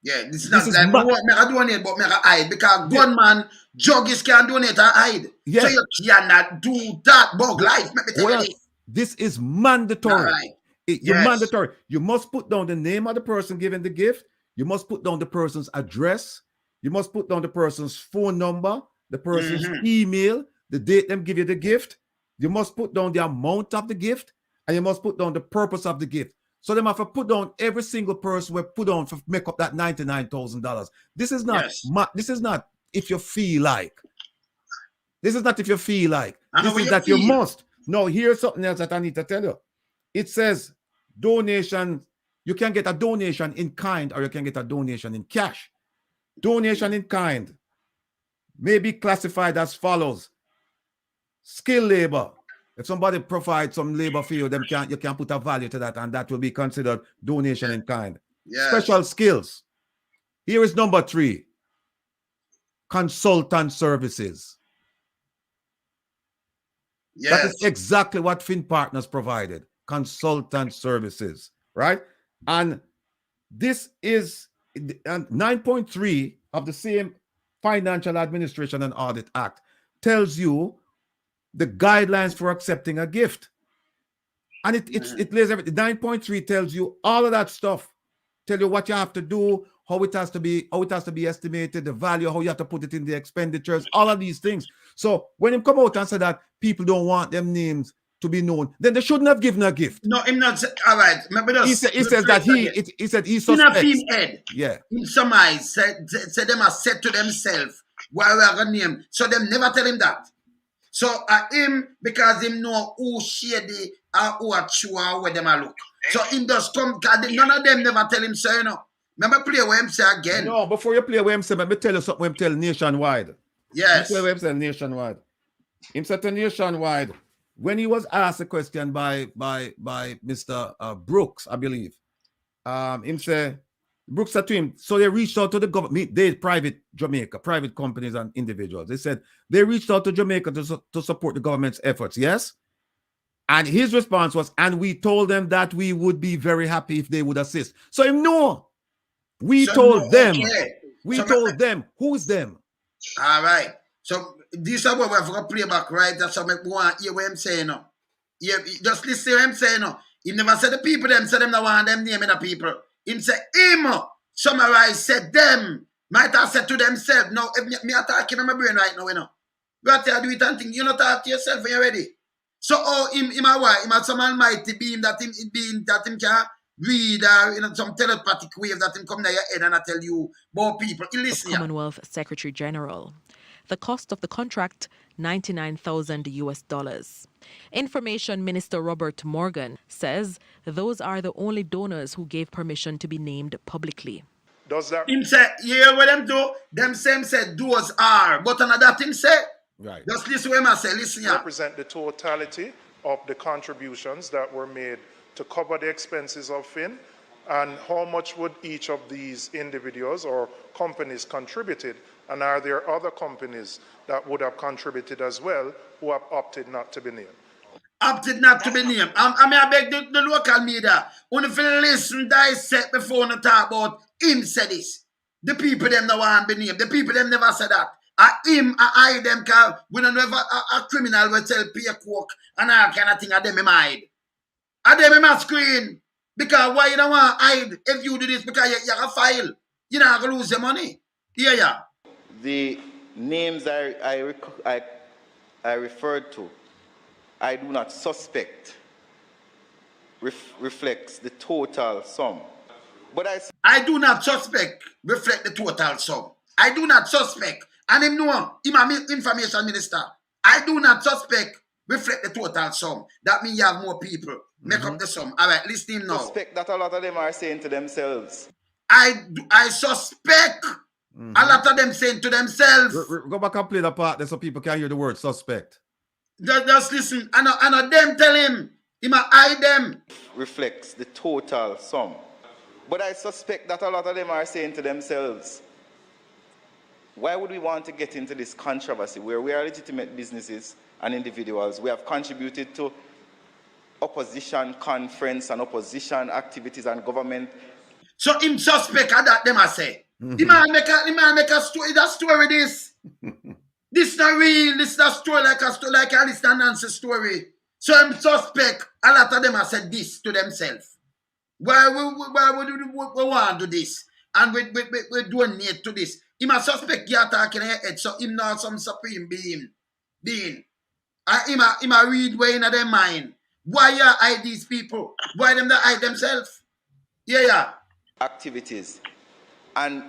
Yeah, this is not like I donate, but I hide, because gunman, juggies can donate and hide. Yes. So you cannot do that, bug life. Let me tell you. This is mandatory. Right. You're mandatory. You must put down the name of the person giving the gift. you must put down the person's address, you must put down the person's phone number, the person's email, the date them give you the gift, you must put down the amount of the gift, and you must put down the purpose of the gift. So they have to put down every single person we put on to make up that $99,000. This is not this is not if you feel like. This is not if you feel like. This is that you must. No, here's something else that I need to tell you. It says donation. You can get a donation in kind or you can get a donation in cash. Donation in kind may be classified as follows. Skill labor. If somebody provides some labor for you, you can put a value to that, and that will be considered donation in kind. Yes. Special skills. Here is number 3. Consultant services. Yes. That is exactly what Fin Partners provided. Consultant services, right? And this is 9.3 of the same Financial Administration and Audit Act tells you the guidelines for accepting a gift. And it lays everything. 9.3 tells you all of that stuff. Tell you what you have to do, how it has to be estimated, the value, how you have to put it in the expenditures, all of these things. So when him come out and say that people don't want them names to be known, then they shouldn't have given a gift. No, him not. All right. He says that he said he suspects. Yeah. In some eyes, said them are said to themselves, why we are going to name. So them never tell him that. So him, because him know who shady or who are true or where them are look. So him just come, none of them never tell him so, you know. Remember play what him say again. No, before you play what him say, let me tell you something him tell Nationwide. Yes. Play what him say Nationwide. Him said to Nationwide, when he was asked a question by Mr. Brooks, I believe, him say, Brooks said to him, so they reached out to the government, they private Jamaica, private companies and individuals. They said they reached out to Jamaica to support the government's efforts, yes? And his response was, and we told them that we would be very happy if they would assist. So him no. We told them. Okay. We told them. Who's them? All right. So this is what we have to play back, right? That's what I want to hear what I'm saying now. Just listen to what I'm saying now. He never said the people, them said them not want them naming the people. Him say him, summarize, said them. Might have said to themselves. Now, if me attacking on my brain right now, you know. You have to do it and think. You not talk to yourself when you're ready. So, him a why? Him a some almighty being that him can read some telepathic wave that him come to your head and I tell you more people. Listen, Commonwealth Secretary General. The cost of the contract, $99,000 US. Information Minister Robert Morgan says those are the only donors who gave permission to be named publicly. Does that him say, yeah, what them do? Them same said those are, but another thing say, right. Just listen what I say, listen here. Represent the totality of the contributions that were made to cover the expenses of Fin, and how much would each of these individuals or companies contributed, and are there other companies that would have contributed as well who have opted not to be named? Opted not to be named. I beg the local media, when you listen, dissect before you talk about him said this. The people them no want to be named. The people them never said that. Him, I them, cause we don't know if a criminal will tell pay coke and all kind of thing of them in hide. Them in my screen. Because why you don't want to hide if you do this? Because you're a file. You're not going to lose your money. Yeah. The names I referred to, I do not suspect reflects the total sum. But I do not suspect reflect the total sum. I do not suspect. And him know, him a information minister. I do not suspect reflect the total sum. That means you have more people. Make up the sum. All right, listen him now. I suspect that a lot of them are saying to themselves. I suspect a lot of them saying to themselves. Go back and play the part there so people can hear the word suspect. Just listen. And them tell him a hide them. Reflects the total sum. But I suspect that a lot of them are saying to themselves, why would we want to get into this controversy where we are legitimate businesses and individuals? We have contributed to opposition conference and opposition activities and government. So him suspect of that, them I say. He man make a story, that story this. This not real, this not story like a Alistair Nancy story. So him suspect, a lot of them I said this to themselves. Why would we want to do this? and we donate to this. He must suspect you attacking your head, so him not some supreme being. And him a read way in their mind. Why you hide these people? Why them that hide themselves? Yeah. Activities. And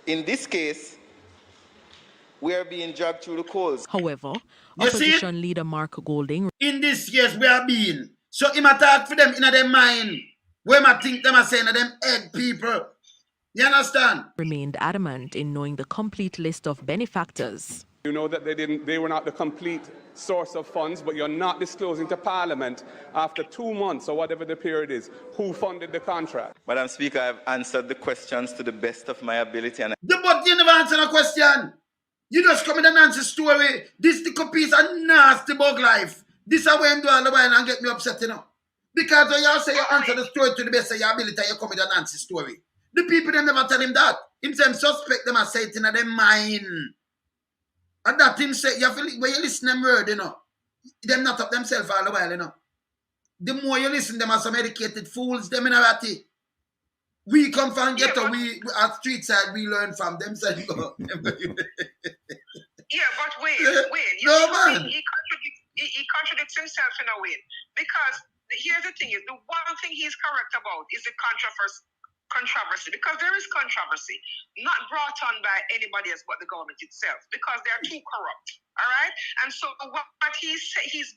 in this case, we are being dragged through the coals. However, You opposition see? leader Mark Golding In this case, we are being. So him attack for them in their mind. Where I think them are saying them head people. You understand? remained adamant in knowing the complete list of benefactors. You know that they were not the complete source of funds, but you're not disclosing to Parliament after 2 months or whatever the period is who funded the contract. Madam Speaker, I've answered the questions to the best of my ability. But you never answer the question. You just come in and answer story. This the piece of nasty bug life. This is why I'm doing all the while and get me upset, you know. Because when you say you answer the story to the best of your ability, you come with an answer story. The people them never tell him that. Him say him suspect them as say it in their mind. And that him say, you feel when you listen to them word, you know, them not up themselves all the while, you know. The more you listen, them are some educated fools, them in a ratty. We come from ghetto, we at street side, we learn from them. So Yeah, but wait. No, man. He contradicts himself in a way. Because here's the thing, is the one thing he's correct about is the controversy, because there is controversy, not brought on by anybody else but the government itself, because they are too corrupt. All right? And so what he's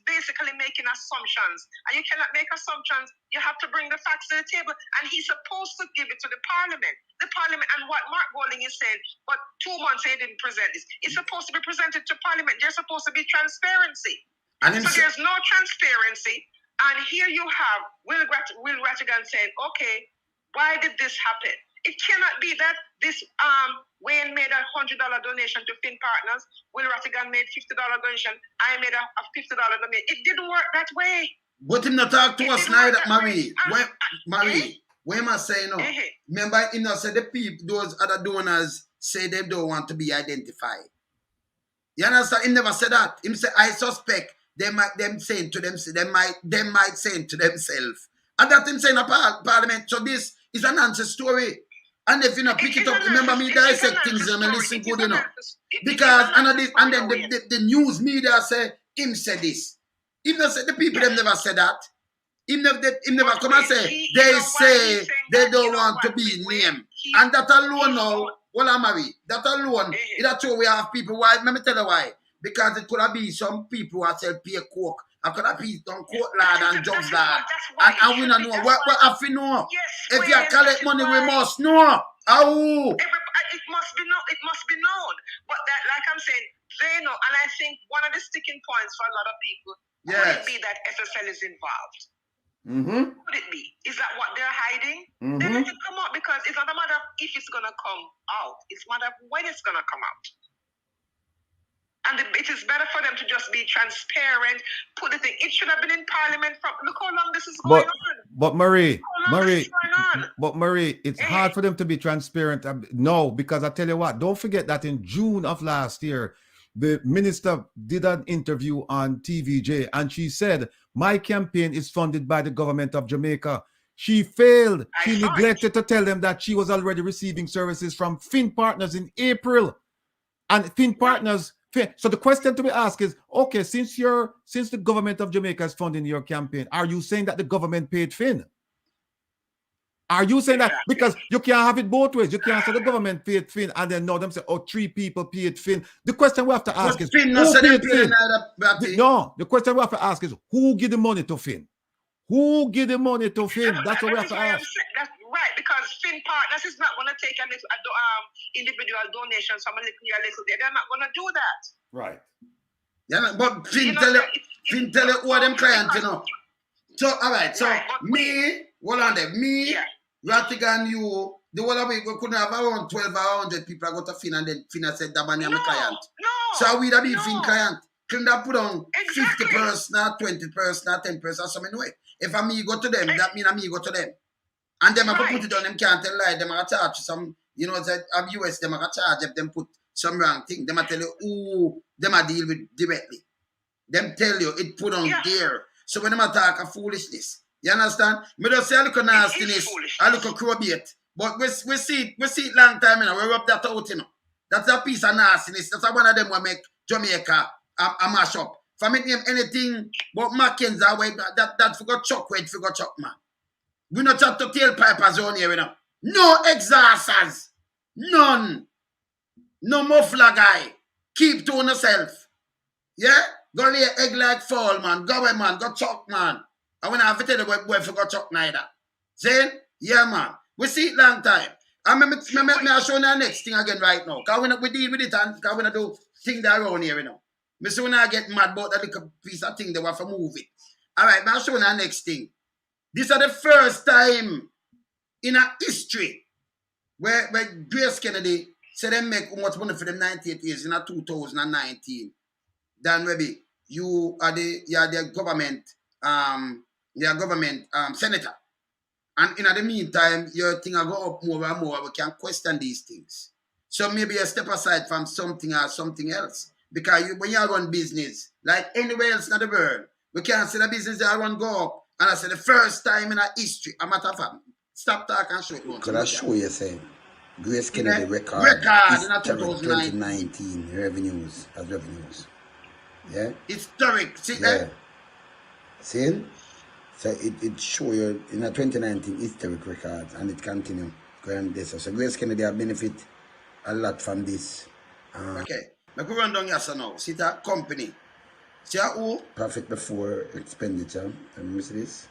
basically making assumptions, and you cannot make assumptions. You have to bring the facts to the table, and he's supposed to give it to the parliament. And what Mark Golding is saying, but 2 months he didn't present this. It's supposed to be presented to parliament. There's supposed to be transparency. So there's no transparency, and here you have Wil Rattigan saying, okay, why did this happen? It cannot be that this Wayne made a $100 donation to Finn Partners, Wil Rattigan made $50 donation, I made a $50 donation. It didn't work that way. But him not talk to us now, Marie. When am I saying no? Remember, him not say the people, those other donors say they don't want to be identified. You understand? Him never said that. Him say, I suspect they might say to themselves. And that him saying in parliament. So this is an answer story. And if you not pick it up, remember me dissect things and listen good enough. Because and then the news media say him said this. Him not say the people them never said that. Him never come and say they say they don't want to be named. And that alone now, well I'm married. That alone, that's why we have people. Why? Let me tell you why. Because it could have been some people who sell pay coke. I could have been on court lad and jobs lad. And we don't know. What have we know? If you collect money, we must know. How? It must be known. But that, like I'm saying, they know. And I think one of the sticking points for a lot of people could it be that FFL is involved. Could it be? Is that what they're hiding? They let it come out, because it's not a matter of if it's going to come out. It's a matter of when it's going to come out. And it is better for them to just be transparent, put the thing. It should have been in parliament from, look how long this is going on. But Marie, it's hard for them to be transparent. No, because I tell you what, don't forget that in June of last year, the minister did an interview on TVJ and she said, my campaign is funded by the government of Jamaica. She failed. She neglected to tell them that she was already receiving services from Finn Partners in April. And Finn Partners... So the question to be asked is, okay, since the government of Jamaica is funding your campaign, are you saying that the government paid Finn? Are you saying that? Because you can't have it both ways. You can't say the government paid Finn and then know them say, oh, 3 people paid Finn. The question we have to ask is, who paid Finn? No, the question we have to ask is, who give the money to Finn? Who give the money to Finn? That's what we have to ask. That's right, because Finn Partners is not going to take a little individual donations from a little here, a little there. They're not going to do that. Right. Yeah, but Finn tell you who are them clients, you know. So, all right, so me, Rattigan, you, the whole of we couldn't have around 1,200 people I go to Finn, and then Finn said that money I'm a client. So we'd have been Finn client. Couldn't have put on 50 person, 20 person, 10 person, something way. If I me go to them, that mean I me go to them. And them have to put it on them, can't tell lie, them are charge some, you know, that US, them are charge if them put some wrong thing. Them are tell you, ooh, them are deal with directly. Them tell you, it put on there. So when them attack a foolishness, you understand? Me just say I look at nastiness, I look at crowbait, But we see it long time, you know. We rub that out, you know. That's a piece of nastiness. That's one of them will make Jamaica a mash up. For me name anything but Mackenzie, that forgot chuck wait, forgot chuck, man. We not chat to tailpipers on here, you know. No exhausters. None. No muffler guy. Keep to yourself. Yeah? Go lay egg like fall, man. Go away, man. Go chuck, man. I want to have to tell you boy forgot chuck neither. See? Yeah, man. We see it long time. And me show you the next thing again right now. Because we deal with it and because we don't do things that around here, you know. Me see when I get mad about that little piece of thing they want to move it. Alright, I'll show you the next thing. This is the first time in a history where Grace Kennedy said they make much money for them 98 years in 2019. Then maybe you are the government senator. And in the meantime, your thing will go up more and more. We can question these things. So maybe you step aside from something or something else. Because when you run business, like anywhere else in the world, we can't see the business that run go up. And I said the first time in our history, a matter of fact, stop talking and show it. Could I show you, say, Grace Kennedy record in 2019 revenues. Yeah? Historic. See yeah. that? See? So it show you in a 2019 historic records and it continue going this. So Grace Kennedy will benefit a lot from this. Okay. Let me run down here so now. See that company. See who? Profit before expenditure. Let me see this.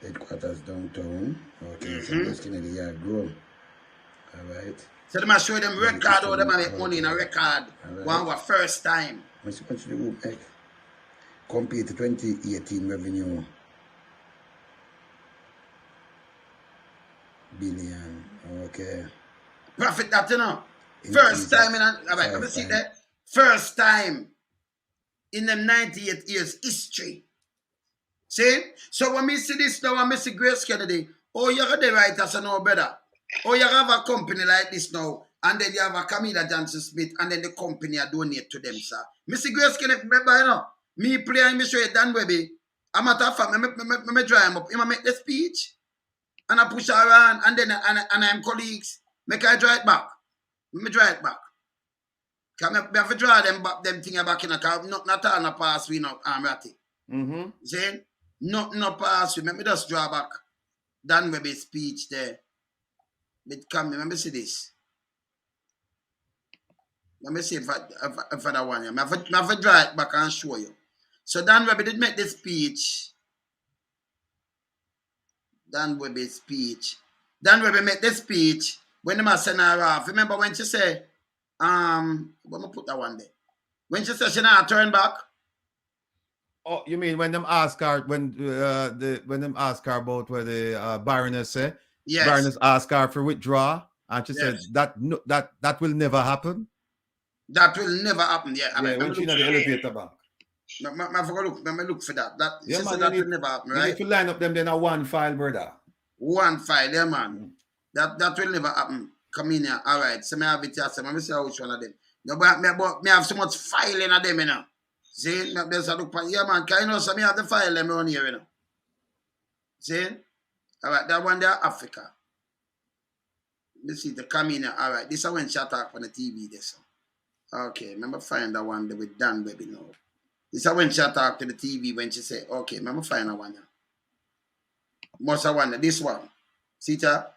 Headquarters downtown. Okay, so Grace Kennedy, yeah, grow. Alright. So they must show them record or they make money in a record. Right. One first time. Let's go to the group, compare to 2018 revenue. Billion. Okay. Profit that, you know. First time in let me see that. First time in them 98 years history. See? So when we see this now, when we see Grace Kennedy, oh, you have the writers and know better. Oh, you have a company like this now, and then you have a Kamina Johnson Smith, and then the company are donate to them, sir. Mr. Grace Kennedy, remember, you know, me play and me show you Dan Webby. I'm matter of fact, me dry him up. He make the speech, and I push her around, and then and I'm colleagues, make I draw it back. Me draw it back. Because I have to draw them thing back in a car. Not all no pass we no Ratty. See? No pass we. Let me just draw back Dan Webby's speech there. But come, let me see this. Let me see if I want you. I have to draw it back and show you. So Dan Webby did make this speech. Dan Webby's speech. Dan Webby made this speech when they must send her off. Remember when she said, let me put that one there. When she said she not turn back. Oh, you mean when them ask her when them ask her about where the Baroness say? Yes. Baroness asked her for withdraw, and she said that will never happen. That will never happen. Yeah, I mean, when she in the elevator back. Let me look for that. Yeah, she man, said that will never happen, right? You need to line up them then a one file, brother. One file, yeah, man. That will never happen. Come in here. All right. So I have it here. So let me see which one of them. No, but me have so much filing of them, you know. See? There's a look. Yeah, man. Can you know so me have the file them around here, you know. See? All right. That one there, Africa. Let's see the Kamina. All right. This is when she talk on the TV, this one. Okay. Remember find that one there with Dan Baby now. This is when she talk to the TV when she say, okay, remember find that one now. Must have one. This one. See that?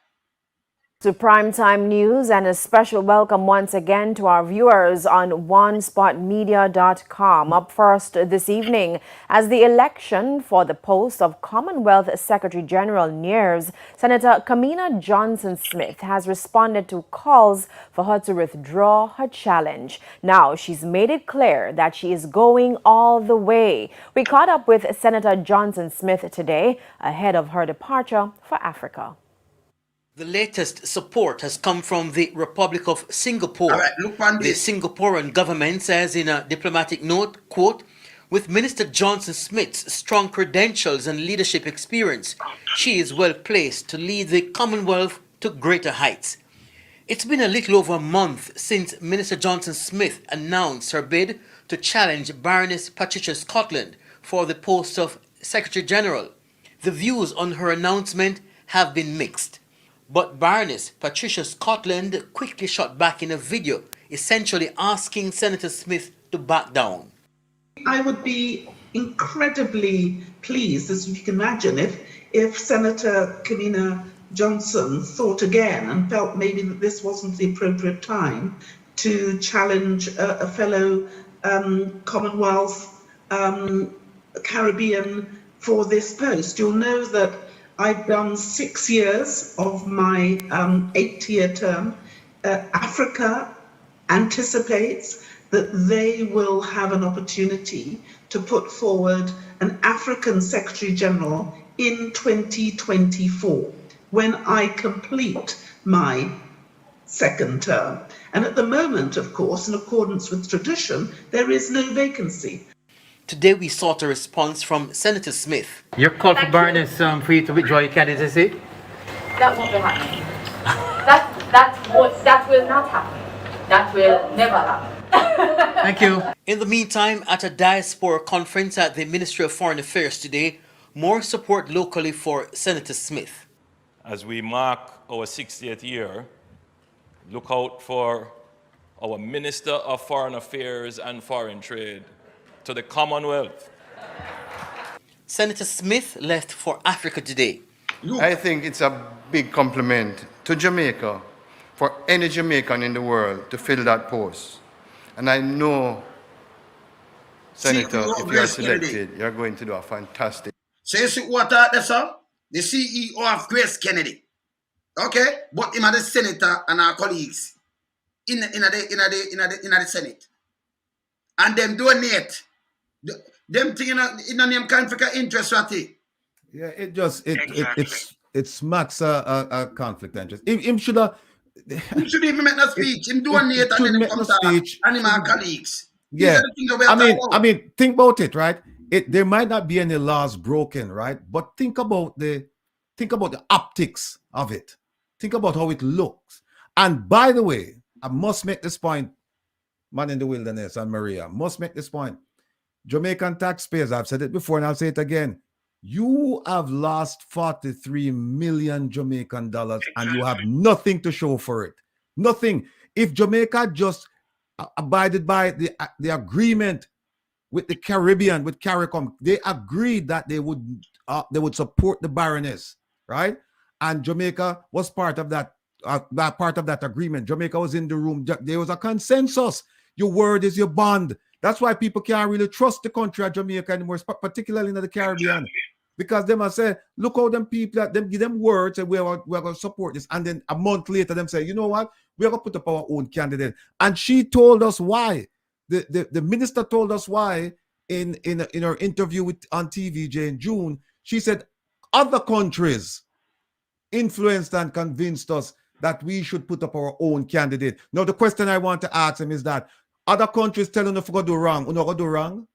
To Primetime News, and a special welcome once again to our viewers on onespotmedia.com. Up first this evening, as the election for the post of Commonwealth Secretary General nears, Senator Kamina Johnson Smith has responded to calls for her to withdraw her challenge. Now, she's made it clear that she is going all the way. We caught up with Senator Johnson Smith today ahead of her departure for Africa. The latest support has come from the Republic of Singapore. All right, look on this. The Singaporean government says in a diplomatic note, quote, with Minister Johnson Smith's strong credentials and leadership experience, she is well placed to lead the Commonwealth to greater heights. It's been a little over a month since Minister Johnson Smith announced her bid to challenge Baroness Patricia Scotland for the post of Secretary General. The views on her announcement have been mixed. But Baroness Patricia Scotland quickly shot back in a video, essentially asking Senator Smith to back down. I would be incredibly pleased, as you can imagine, if Senator Kamina Johnson thought again and felt maybe that this wasn't the appropriate time to challenge a fellow Commonwealth Caribbean for this post. You'll know that I've done 6 years of my 8-year term. Africa anticipates that they will have an opportunity to put forward an African Secretary General in 2024, when I complete my second term. And at the moment, of course, in accordance with tradition, there is no vacancy. Today we sought a response from Senator Smith. Your call for Baroness for you to withdraw your candidacy? That won't be happening. That will not happen. That will never happen. Thank you. In the meantime, at a diaspora conference at the Ministry of Foreign Affairs today, more support locally for Senator Smith. As we mark our 60th year, look out for our Minister of Foreign Affairs and Foreign Trade to the Commonwealth. Senator Smith left for Africa today. I think it's a big compliment to Jamaica for any Jamaican in the world to fill that post. And I know, Senator, if you are selected, you're going to do a fantastic. So you see what that's all? The CEO of Grace Kennedy. Okay? But him are the senator and our colleagues in the Senate. And them donate. Them thing in a name conflict of interest, Ratty. Yeah, it smacks a conflict of interest. Him should have. He should even make no speech. Him donate and then him come to and him our colleagues. Yeah, I mean, think about it, right? There might not be any laws broken, right? But think about the optics of it. Think about how it looks. And by the way, I must make this point, Man in the Wilderness and Maria, must make this point. Jamaican taxpayers, I've said it before and I'll say it again. You have lost 43 million Jamaican dollars and you have nothing to show for it. Nothing. If Jamaica just abided by the agreement with the Caribbean, with CARICOM, they agreed that they would support the Baroness, right? And Jamaica was part of that agreement. Jamaica was in the room. There was a consensus. Your word is your bond. That's why people can't really trust the country of Jamaica anymore, particularly in the Caribbean. Because they must say, look how them people, them give them words and we're going to support this. And then a month later, them say, you know what? We're going to put up our own candidate. And she told us why. The minister told us why in her interview on TVJ in June. She said other countries influenced and convinced us that we should put up our own candidate. Now, the question I want to ask him is that other countries telling us to do wrong, we're not going to do wrong.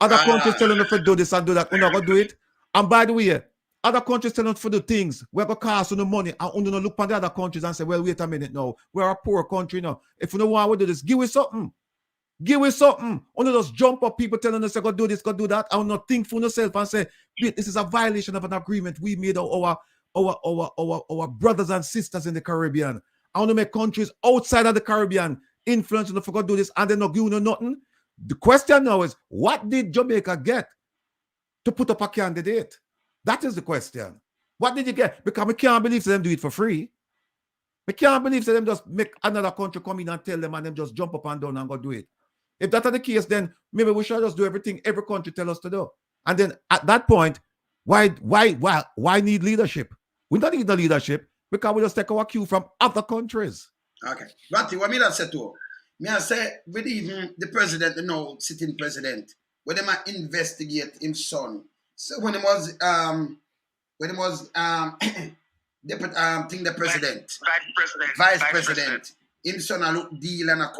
Other countries telling us to do this and do that, we're not going to do it. And by the way, other countries telling us to do things, we're going to cost on the money, and we're going to look at the other countries and say, well, wait a minute now, we're a poor country now. If we don't want to do this, give us something. Give us something. Only just jump up people telling us, go do this, go do that, and not think for yourself and say, this is a violation of an agreement we made our brothers and sisters in the Caribbean. I want to make countries outside of the Caribbean influence and forgot do this, and they're not giving you nothing. The question now is, what did Jamaica get to put up a candidate? That is the question. What did you get? Because we can't believe them do it for free. We can't believe them just make another country come in and tell them and them just jump up and down and go do it. If that's the case, then maybe we should just do everything every country tell us to do. And then at that point, why need leadership? We don't need the leadership because we just take our cue from other countries. Okay. Ratty, what me that say to? Me I say, with even the president, sitting president, when they might investigate his son. So when he was the president, vice president, his son a look deal and a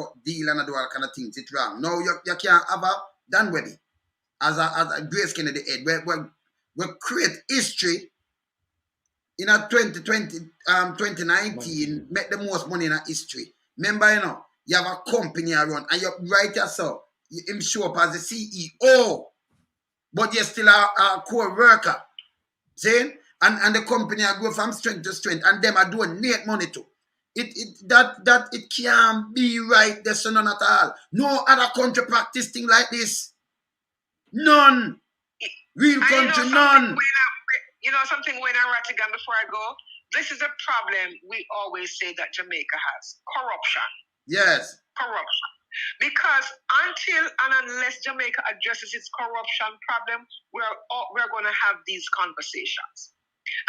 do all kind of things. It's wrong. No, you can't have a Dan Webby as a Grace Kennedy head. We create history in a 2019, make the most money in a history. Remember, you have a company around and you write yourself, him show up as the CEO, but you're still a core worker. See? and the company are go from strength to strength, and them are donate money to. It can't be right. There's none at all. No other country practice thing like this. None. Real country, none. You know something, Wil Rattigan, before I go? This is a problem we always say that Jamaica has. Corruption. Yes. Corruption. Because until and unless Jamaica addresses its corruption problem, we're going to have these conversations.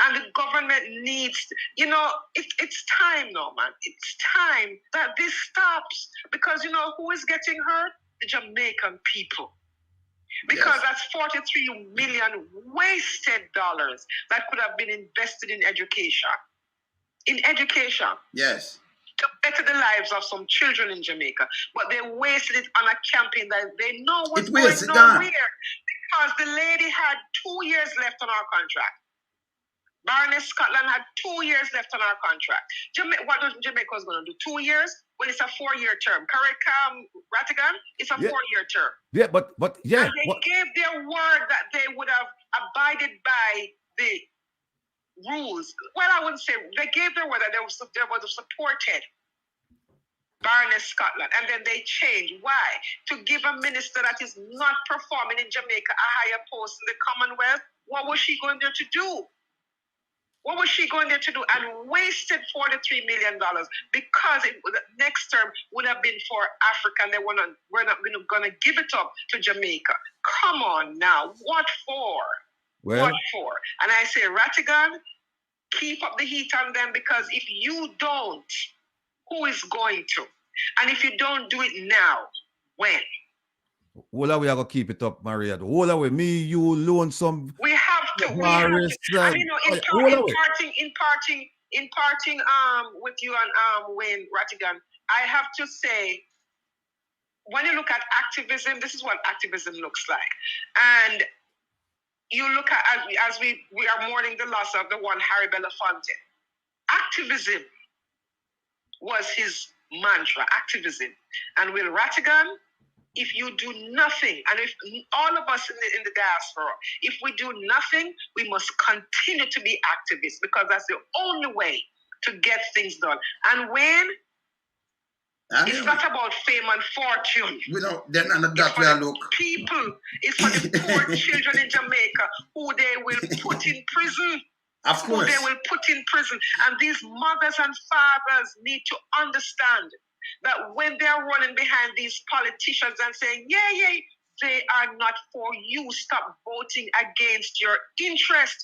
And the government needs, it's time now, man. It's time that this stops. Because, who is getting hurt? The Jamaican people. Because that's 43 million wasted dollars that could have been invested in education. In education. Yes. To better the lives of some children in Jamaica. But they wasted it on a campaign that they know was going nowhere. Because the lady had 2 years left on our contract. Baroness Scotland had 2 years left on our contract. What does Jamaica was going to do? 2 years? Well, it's a 4-year term. Correct, Rattigan? It's a 4-year term. Yeah, but yeah. And they gave their word that they would have abided by the rules. Well, I wouldn't say they gave their word that they would have supported Baroness Scotland, and then they changed. Why? To give a minister that is not performing in Jamaica a higher post in the Commonwealth. What was she going there to do? What was she going there to do? And wasted $43 million because the next term would have been for Africa, and we're not going to give it up to Jamaica. Come on now. What for? Well, what for? And I say, Rattigan, keep up the heat on them, because if you don't, who is going to? And if you don't do it now, when? Whole we are gonna keep it up, Maria. Whole away, me, you, lonesome. We have to. We have to. And imparting with you and Wil Rattigan, I have to say, when you look at activism, this is what activism looks like. And you look at, as we are mourning the loss of the one Harry Belafonte. Activism was his mantra, activism. And Wil Rattigan, if you do nothing, and if all of us in the diaspora, if we do nothing, we must continue to be activists, because that's the only way to get things done. And when it's not about fame and fortune. Then that way I look. People, it's for the poor children in Jamaica who they will put in prison. Of course. Who they will put in prison. And these mothers and fathers need to understand that when they're running behind these politicians and saying, yeah, they are not for you, stop voting against your interest.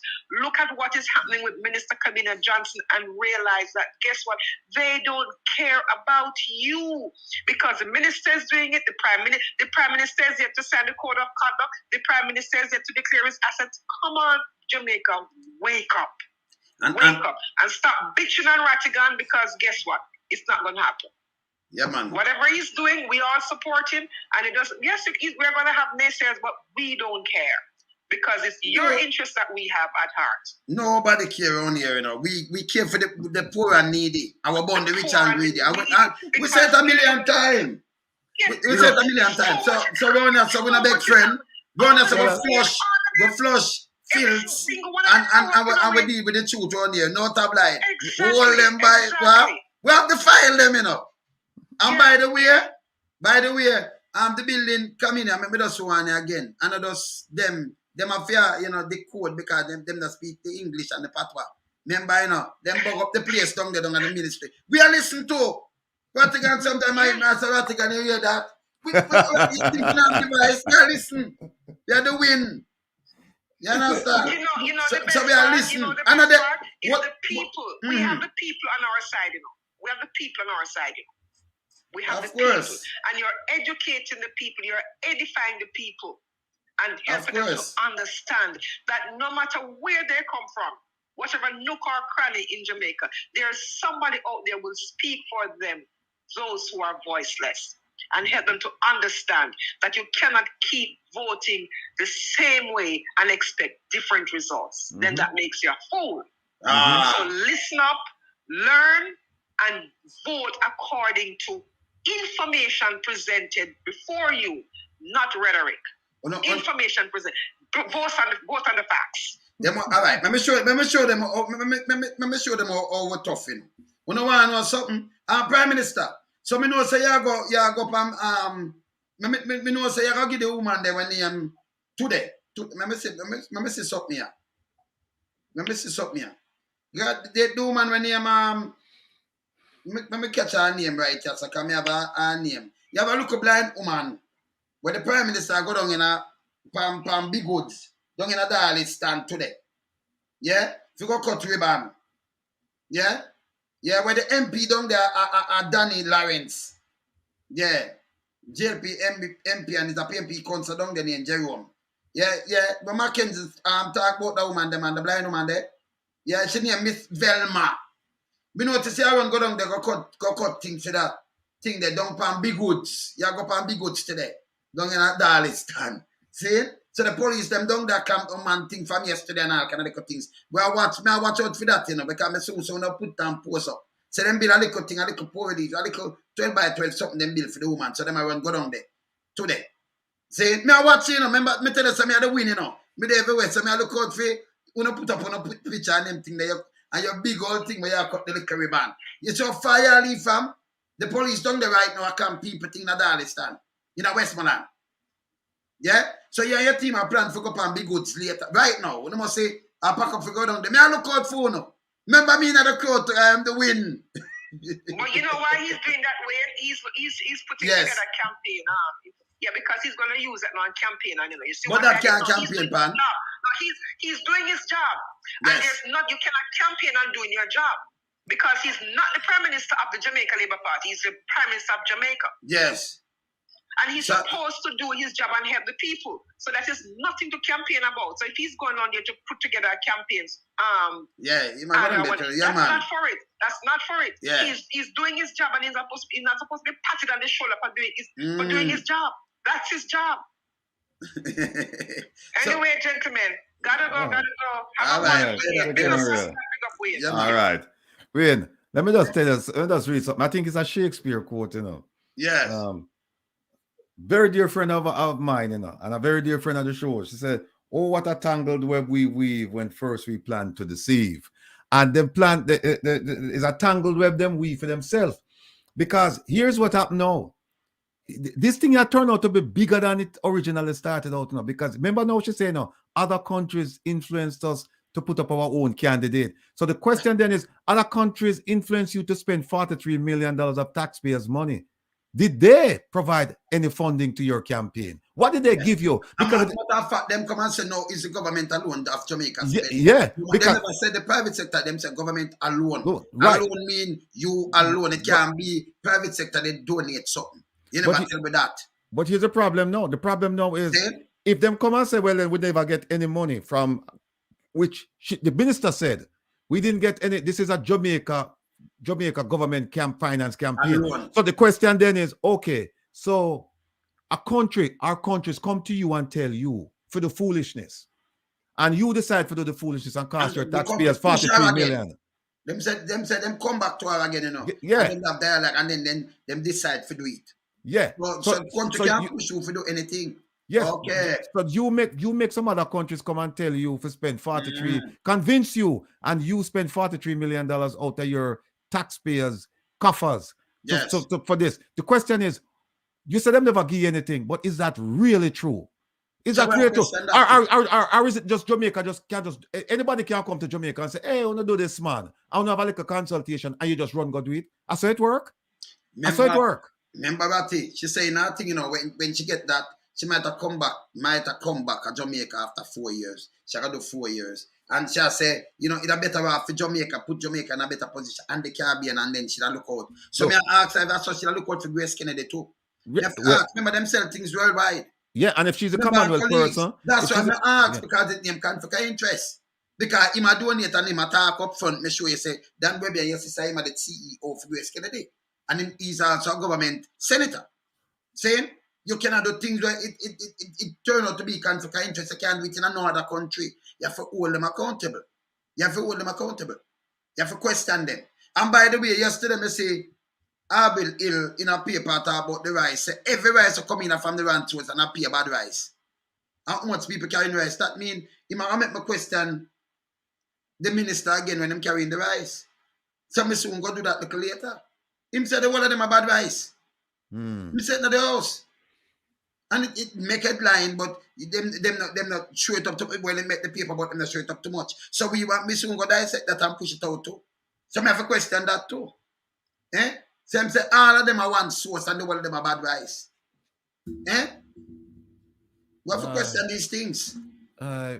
Look at what is happening with Minister Kamina Johnson and realize that, guess what? They don't care about you, because the minister is doing it. The prime minister is yet to sign the code of conduct. The prime minister is yet to declare his assets. Come on, Jamaica, wake up. Wake up and stop bitching on Rattigan, because guess what? It's not going to happen. Yeah, man. Whatever he's doing, we all support him. And it doesn't. Yes, we're going to have naysayers, but we don't care, because it's your interest that we have at heart. Nobody care around here, We care for the poor and needy. Our bond the rich and greedy. We said it a million times. Yeah. We said it a million times. So we're not a big friend. We're not we flush fields and we deal with the truth on here. No tabloid. Hold them by we have to file them, And by the way, the building Kamina, me just one again. And I just them have fear, the code, because them that speak the English and the patois. Remember, them bug up the place down there, down in the ministry. We are listening to Rattigan. Sometimes I say, Rattigan, you hear that? We are listening. We are the win. You understand? So we are listening. The people. We have the people on our side, We have the people on our side, We have the people, and you're educating the people, you're edifying the people, and helping them to understand that no matter where they come from, whatever nook or cranny in Jamaica, there's somebody out there will speak for them, those who are voiceless, and help them to understand that you cannot keep voting the same way and expect different results. Then that makes you a fool. So listen up, learn, and vote according to information presented before you, not rhetoric. Information presented. Vote on the facts. All right, let me show them how we're tough in. You know want to know something? Prime Minister. So me know say you go me know say you go give the woman there when today. Let me see something here. Let me see something here. You got the woman when let me catch her name right here, so can me have her name. You have a look blind woman where the Prime Minister go down in a pam big goods down in a dolly stand today. Yeah? If you go cut ribbon. Yeah? Yeah, where the MP down there are Danny Lawrence. Yeah. JLP MP and it's a PMP concert down there in Jerome. Yeah. But Mackenzie talk about the woman them and the blind woman there. Yeah, she named Miss Velma. Me notice you go down there go cut things for that. Thing there down pan big goods. You go pan big goods today. Down in a dolly stand. See? So the police them down there camp on man thing from yesterday and all kind of little things. But I watch out for that, because I soon put down post up. So them build a little thing, a little poverty, a little 12 by 12 something them build for the woman. So them I run go down there today. See, me I watch, remember me tell you some of the win, Me there everywhere, so me I look out for put up on a picture and them thing there, and your big old thing where you cut the little ribbon. You saw fire leave fam. The police down there right now I can't people thing in Darlistan, in a Westmoreland. Yeah? So your team are plan for go up and big goods later. Right now, you must say, I pack up for go down there. Me I look out for no. Remember me in the crowd the win. But you know why he's doing that way? He's putting together a campaign. Yeah, because he's going to use it on campaign. You see but that can't campaign, Pan. No, he's doing his job. Yes. And you cannot campaign on doing your job. Because he's not the Prime Minister of the Jamaica Labour Party. He's the Prime Minister of Jamaica. Yes. And he's supposed to do his job and help the people. So that is nothing to campaign about. So if he's going on there to put together campaigns, he might that's not for it. That's not for it. Yeah. He's doing his job and he's not supposed to be patted on the shoulder for doing his job. That's his job. Anyway, gentlemen, gotta go. Have a wonderful All right. Wayne, let me just tell you, let me just read something. I think it's a Shakespeare quote, Yes. Very dear friend of mine, and a very dear friend of the show. She said, "Oh, what a tangled web we weave when first we plan to deceive." And them plan is a tangled web them weave for themselves. Because here's what happened now. This thing had turned out to be bigger than it originally started out now. Because remember now she said other countries influenced us to put up our own candidate. So the question then is, other countries influence you to spend $43 million of taxpayers' money. Did they provide any funding to your campaign? What did they give you? Because matter of fact, them come and say no, it's the government alone of Jamaica. Yeah. Because they never said the private sector, them say government alone. Right. Alone mean you alone. It can be private sector, they donate something. You never tell me that. But here's the problem now. The problem now is if them come and say, well, then we never get any money from which the minister said, we didn't get any, this is a Jamaica government finance campaign. So the question then is, okay, so our countries come to you and tell you for the foolishness, and you decide to do the foolishness and cost your taxpayers $43 million. Them said them come back to her again, Yeah. And them have dialogue, and then them decide to do it. Yeah. So country can't push you to do anything. Yes. Okay. So you make some other countries come and tell you to spend 43, convince you, and you spend $43 million out of your taxpayers' coffers. Yes. So for this. The question is, you said them never give you anything, but is that really true? Is that really true? Or is it just Jamaica anybody can come to Jamaica and say, hey, I want to do this, man. I want to have a little consultation, and you just run go do it? I saw it work. Remember Ratty, she say nothing, when she get that, she might have come back to Jamaica after 4 years. She got to do 4 years. And she'll say, it's a better off for Jamaica, put Jamaica in a better position, and the Caribbean, and then she'll look out. So me ask her if that's what she'll look out for Grace Kennedy too. Remember them sell things worldwide. Yeah, and if she's a Commonwealth person. That's why I ask, because it name conflict of interest. Because he might donate and he might talk up front, make sure you say, Dan Webber, your sister, he might the CEO for Grace Kennedy. And he's also a government senator. Saying, you cannot do things where it turn out to be conflict of interest. You can't do it in another country. You have to hold them accountable. You have to question them. And by the way, yesterday I say, Abel Hill in a paper talk about the rice. Say every rice will come in from the ranchers and appear bad rice. And how much people carrying rice? That means I make my question the minister again when I'm carrying the rice. So me soon go do that little later. Him said the whole of them are bad rice. Me said in the house. And it make headline, but them not show it up too much. Well, they make the paper, but them not show it up too much. So we want me soon go dissect that and push it out too. So I have a question that too. So I'm say all of them are one source and the whole of them are bad rice. We have to question these things.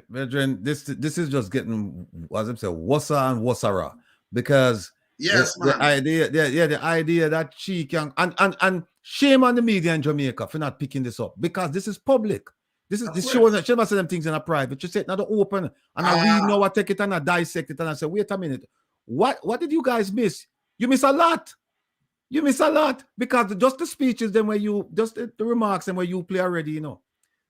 Brethren, this is just getting, as I say, wassa and wassara, because the idea that she can and shame on the media in Jamaica for not picking this up, because this is public. This she must say them things in a private. She said not open, and I read now, I take it and I dissect it and I say, wait a minute, what did you guys miss? You miss a lot. You miss a lot, because just the speeches, then where you just the remarks and where you play already, you know.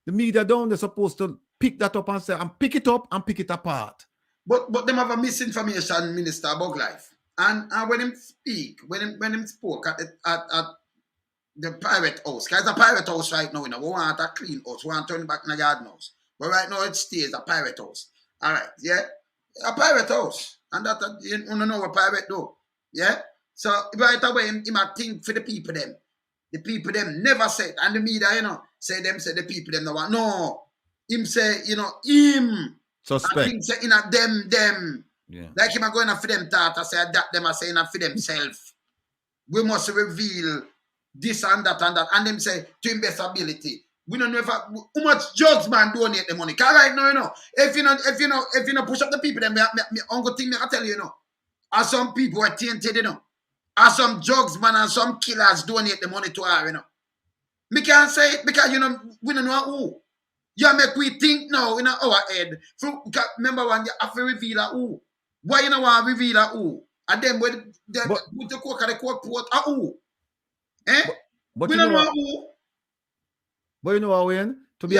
The media they're supposed to pick that up and say, and pick it up and pick it apart. But them have a misinformation minister about life. And when him speak, when him spoke at the pirate house, because it's a pirate house right now, you know, we want a clean house, we want to turn back in the garden house. But right now it stays a pirate house. All right, yeah? A pirate house. And that, you don't know what pirate do. Yeah? So right away, him a think for the people them. The people them never said, and the media, you know, say the people them no want. No. Him say, you know, him. Suspect. And him say, you know, them. Yeah. Like him a going for them thought, I say that them are saying for themselves. We must reveal this and that and that. And them say to him best ability. We don't know if how much drugs man donate the money. Cause right now, you know, if you know push up the people, then me uncle thing me I tell you, you know. As some people are tainted, you know. As some drugs man and some killers donate the money to her, you know. Me can't say it because, you know, we don't know who. You make we think now in our head. Remember when you have to reveal a who. Why you don't want to reveal a who? And then with the coke and the coke pot a who. But we you don't know know who. But you know what, Wayne? To be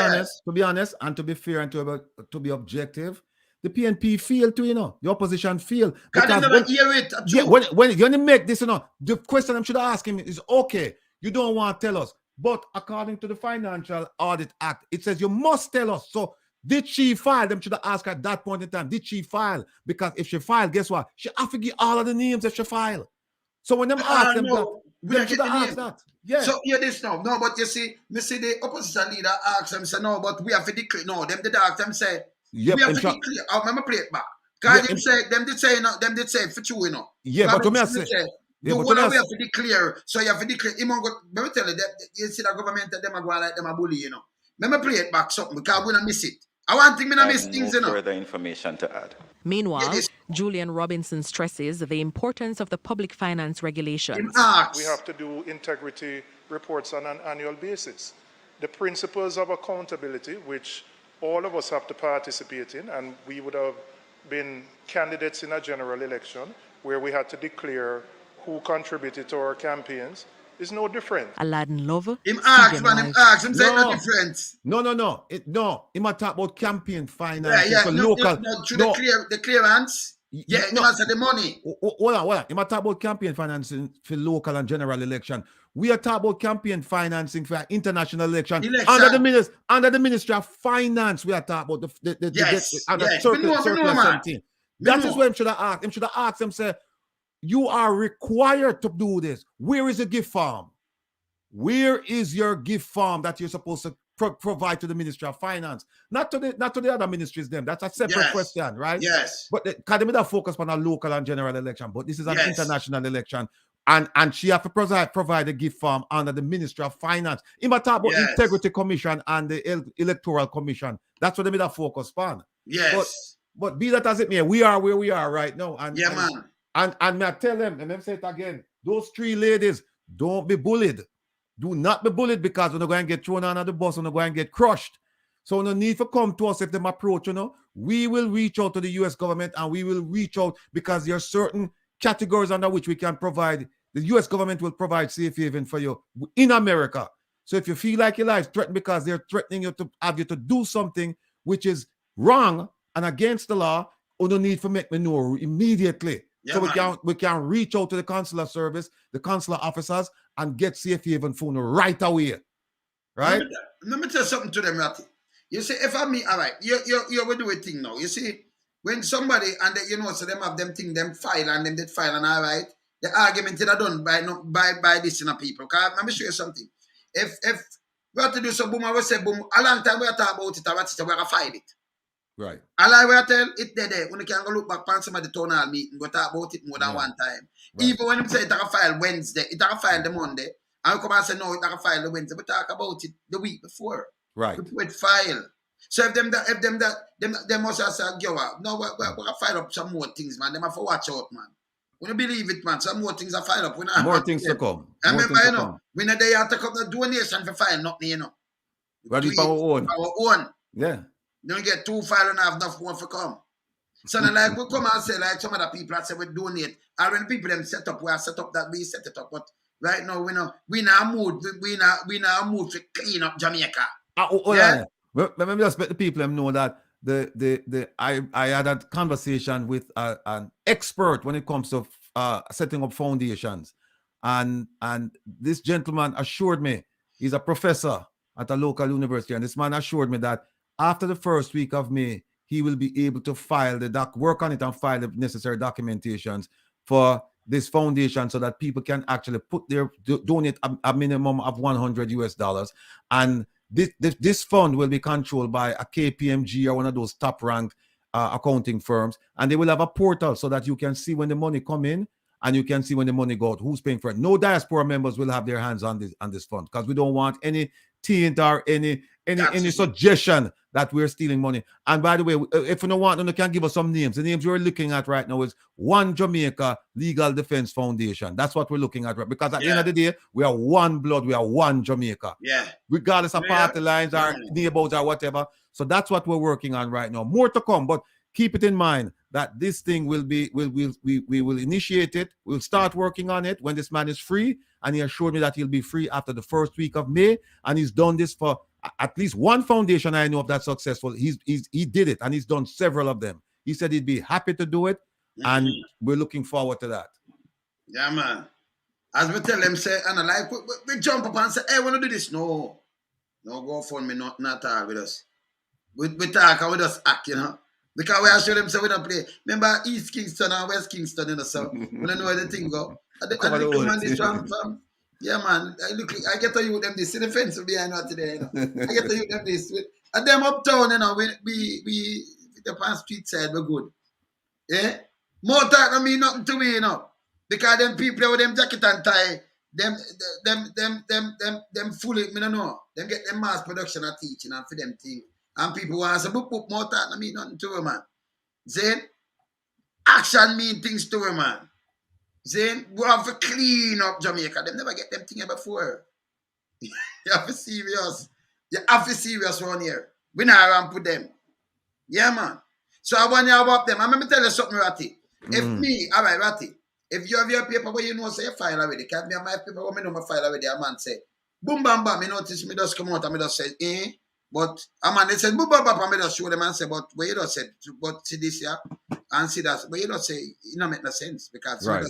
honest, and to be fair and to be objective, the PNP feel too, you know. The opposition feel. Because when, hear it. Yeah, when you make this, you know, the question I should ask him is, okay, you don't want to tell us. But according to the Financial Audit Act, it says you must tell us. So did she file? Them should have asked at that point in time, did she file? Because if she filed, guess what? She have to give all of the names if she file. So when them ask them that, they should have asked that. Yeah. So hear this now. No, but you see, me see the opposition leader ask them, say, no, but we have to declare. No, them did ask them, say, yep, we have to declare. I'll remember play it back. Because them did say for true, you know. Yeah, but to me I say, the one we have to declare, so you have to declare. Let me tell you, you see the government that them are going like them a bully, you know. Let me play it back something because we don't miss it. I want to miss things, you know. Further information to add. Meanwhile, Julian Robinson stresses the importance of the public finance regulations. We have to do integrity reports on an annual basis. The principles of accountability, which all of us have to participate in, and we would have been candidates in a general election where we had to declare who contributed to our campaigns, is no different. Aladdin Lover. Him say no difference. No. Him a talk about campaign finance. Yeah. Local. The clearance. Yeah, no. Answer the money. Hold on. Him a talk about campaign financing for local and general election. We are talking about campaign financing for international election. Under the Ministry of Finance, we are talking about the Circle 17. That is what him should have asked. Him should have asked him, say, you are required to do this. Where is the gift form? Where is your gift form that you're supposed to provide to the Ministry of Finance? Not to the other ministries, them. That's a separate question, right? Yes. But because they focus on a local and general election, but this is an international election. And she have to provide a gift form under the Ministry of Finance. In talk about Integrity Commission and the Electoral Commission. That's what they focus on. Yes. But be that as it may, we are where we are right now. Man. And may I tell them, and them say it again, those three ladies, don't be bullied. Do not be bullied, because we're not going to get thrown under the bus, we're not going to get crushed. So no need for come to us if them approach, you know. We will reach out to the U.S. government, and we will reach out because there are certain categories under which we can provide. The U.S. government will provide safe haven for you in America. So if you feel like your life threatened because they're threatening you to have you to do something which is wrong and against the law, or no need for make me know immediately. Yeah, so we can reach out to the consular service, the consular officers, and get safe haven phone right away. Right? Let me tell you something to them, Ratty. You see, if I mean, all right, you will do a thing now. You see, when somebody, and they, you know, so them have them thing, them file, and them did file, and all right, the argument is done by this in a people. Because let me show you something. If we have to do some boom, I will say boom, a long time we are talking about it, I will we're going to file it. Right. All I will tell it there. When you can go look back on some of the town hall meeting, go talk about it more than one time. Right. Even when you say it a file Wednesday, it a file the Monday, and you come and say no, it a file the Wednesday. We talk about it the week before. Right. With file. So if them must have said, yo, no, we're file up some more things, man. Them have to watch out, man. When you believe it, man, some more things are filed up. More things to come. I remember, you know, when they have to come the donation for file, nothing, you know. But it's our own. Our own. Yeah. Don't get 2 file and have enough one for come. So now, like we come and say, like some other people that say we donate. And when people them set up, we have set up that we set it up. But right now, we not mood. We not mood to clean up Jamaica. Yeah. Let me just let the people them know that I had a conversation with an expert when it comes to setting up foundations, and this gentleman assured me, he's a professor at a local university, and this man assured me that after the first week of May, he will be able to file work on it and file the necessary documentations for this foundation so that people can actually donate a minimum of $100 US. And this fund will be controlled by a KPMG or one of those top-ranked accounting firms, and they will have a portal so that you can see when the money come in and you can see when the money go out, who's paying for it. No diaspora members will have their hands on this fund, because we don't want any taint or any suggestion that we're stealing money. And by the way, if you don't want, you can give us some names. The names we're looking at right now is One Jamaica Legal Defense Foundation. That's what we're looking at, right? Because at the end of the day, we are one blood, we are one Jamaica. Yeah. Regardless of party lines or neighbors or whatever. So that's what we're working on right now. More to come, but keep it in mind that this thing we will initiate it. We'll start working on it when this man is free. And he assured me that he'll be free after the first week of May. And he's done this for at least one foundation I know of that's successful. He did it, and he's done several of them. He said he'd be happy to do it, and we're looking forward to that. Yeah, man. As we tell them, say, and like we jump up and say, hey, we don't do this. No, go for me, not talk with us. We talk and we just act, you know. Because we assure them, say we don't play. Remember East Kingston and West Kingston, you know, so we don't know where the thing go. Yeah, man. I get to you with them this. See the fence behind us today, you know. I get to you with them this. And them uptown, you know, we the past street side, we're good. Yeah? More talk than me, nothing to me, you know. Because them people with them jacket and tie, them fully, me don't know. Them get them mass production and teaching and for them thing. And people want to say, boop, more talk than me, nothing to them, man. Then, action mean things to them, man. Then we have to clean up Jamaica. They never get them things before. You have to serious. You have to serious one here. We not around put them. Yeah, man. So I want you about them. I'm going to tell you something, Ratty. If me, all right, Ratty, if you have your paper where you know say you file already, can me have my paper where I know my file already, a man say, boom, bam, bam, me notice me just come out and me just say, But a man, they said, boom, bam, bam, and me just show them and say, but where you just said, but see this here, and see that, but you don't say, it don't make no sense, because right.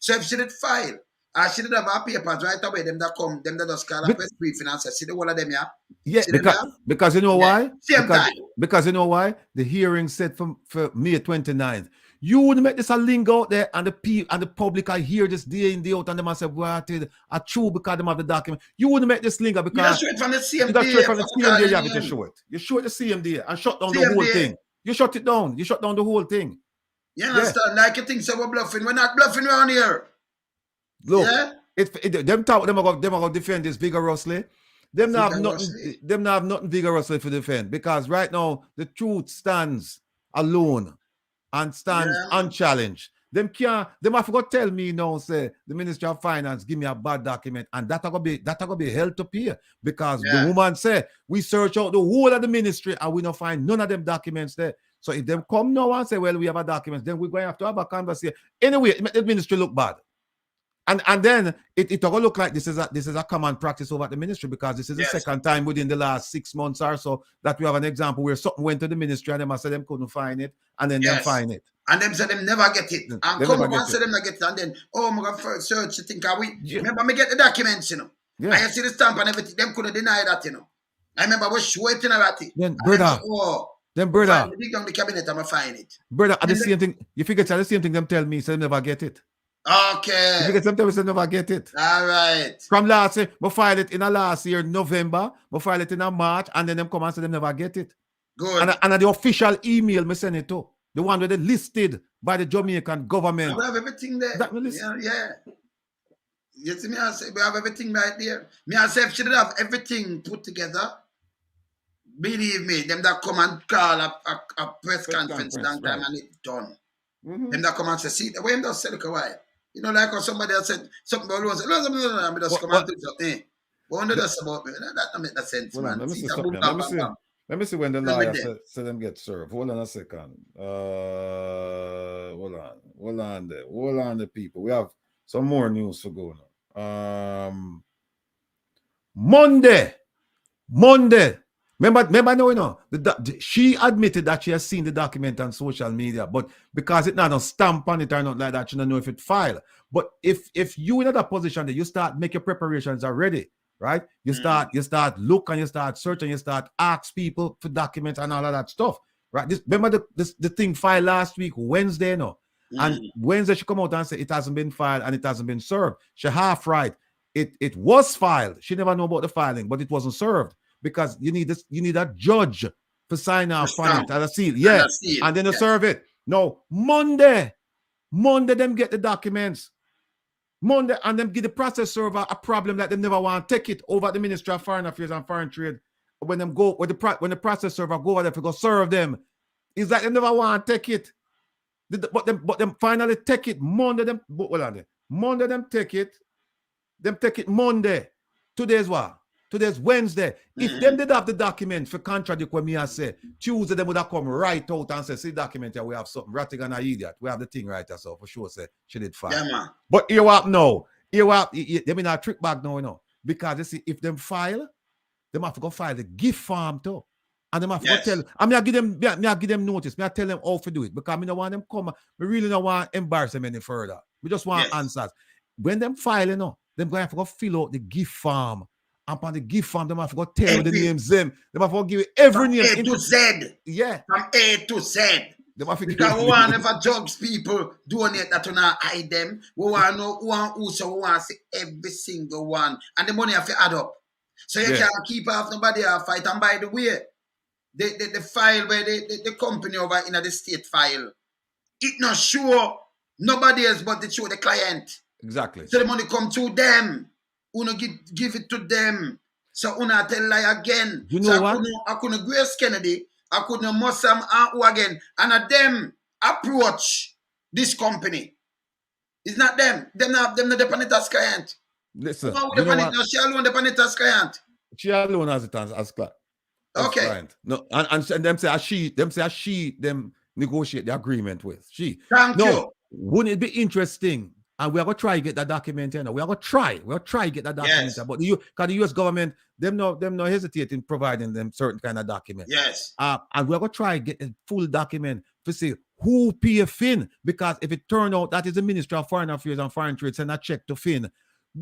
So if she did file, and she did have her papers right away, them that come, them that just call a press briefing and say, see the whole of them here? Yeah, because you know why? Because you know why? The hearing set for May 29th. You would make this a link out there, and the public I hear this day in day out, and them I say, what is a true because them have the document. You wouldn't make this link because you from the same day. You have to show it. You show it the same day and shut down the whole thing. You shut it down. You shut down the whole thing. You understand? Like you think so we're bluffing. We're not bluffing around here. Look, them talk. Them are going to defend this vigorously. Them have nothing vigorously to defend, because right now the truth stands alone and stands unchallenged. Them have to tell me now, say the Ministry of Finance give me a bad document, and that gonna be held to pay, because the woman said we search out the whole of the ministry and we don't find none of them documents there. So if them come now and say, well, we have a document, then we're going to have a conversation. Anyway, it make the ministry look bad. And then it will look like this is a common practice over at the ministry, because this is the second time within the last 6 months or so that we have an example where something went to the ministry and them said them couldn't find it, and then them find it. And them said them never get it. And come up and say them not get it. And then, my God, first search, you think, remember me get the documents, you know. Yeah. And you see the stamp and everything, them couldn't deny that, you know. I remember I was sweating about it. Then, brother. Then, brother. Dig down the cabinet, I'm going to find it. Brother, at the same thing, you figure it's the same thing them tell me, so they never get it. Okay. You figure sometimes they never get it. All right. From last year, we filed it in a last year, November, we filed it in a March, and then them come and say they never get it. Good. And the official email me send it to, the one where they listed by the Jamaican government. We have everything there. That yeah. You see me, I say we have everything right there. Me, I say if she did have everything put together, believe me, them that come and call a press conference long time and it's done. Them that come and say, see, the way them just say, look a while. You know, like how somebody else said something about Rose. I just come and do something. But when they just about me, that don't make that sense, man. Let me see when the lawyer said them get served. Hold on a second. Hold on there, people. We have some more news to go now. Monday. Remember now, you know, she admitted that she has seen the document on social media, but because it not a stamp on it or not like that, she don't know if it filed. But if you in that position, that you start make your preparations already, right? You start look and you start search and you start ask people for documents and all of that stuff, right? Remember the thing filed last week, Wednesday, no? And Wednesday she come out and say it hasn't been filed and it hasn't been served. She half right. It was filed. She never know about the filing, but it wasn't served. Because you need a judge to sign off on it and a seal. Yeah. And then you serve it. No, Monday them get the documents. Monday, and them give the process server a problem that they never want to take it over the Ministry of Foreign Affairs and Foreign Trade. When the process server go over there to go serve them, it's like they never want to take it. But them finally take it Monday. Monday them take it. Them take it Monday. Today's what? Today's Wednesday. If them did have the document for contradict what me I say, Tuesday them would have come right out and say, see document here, we have something. Rattigan an idiot. We have the thing right so for sure say she did file. Yeah, man. But here what now? Here what they mean a trick back now, you know. Because you see, if them file, they have to go file the gift form too. And they have to go tell. I mean, I give them notice. I tell them how to do it. Because I don't want them come. We really don't want to embarrass them any further. We just want answers. When them file, you know, them going to have to go fill out the gift form. And on the gift form, they have to go tell the names them. They have to give you every name. A to Z. Yeah. From A to Z. Because we want if drugs people donate that to not hide them. We want to know who and who, so we want to see every single one. And the money have to add up. So you can't keep off nobody a fight. And by the way, the file where the company over in the state file, it not sure nobody else but it show the client. Exactly. So the money come to them. Uno give it to them. So Una tell lie again. You know what? I couldn't Grace Kennedy, I couldn't Mossam and who again. And them approach this company. It's not them. Them not the Panitas client. Listen. You know what? She alone the Panitas client. She alone has it as client. Okay. Client. No, and them say she negotiate the agreement with. Thank you. Wouldn't it be interesting? And we are going to try to get that document in. We are going to try to get that document. Yes. But because the US government, them no hesitate in providing them certain kind of document. Yes. And we are going to try to get a full document to see who pay Finn. Because if it turns out that is the Ministry of Foreign Affairs and Foreign Trade send a check to Finn,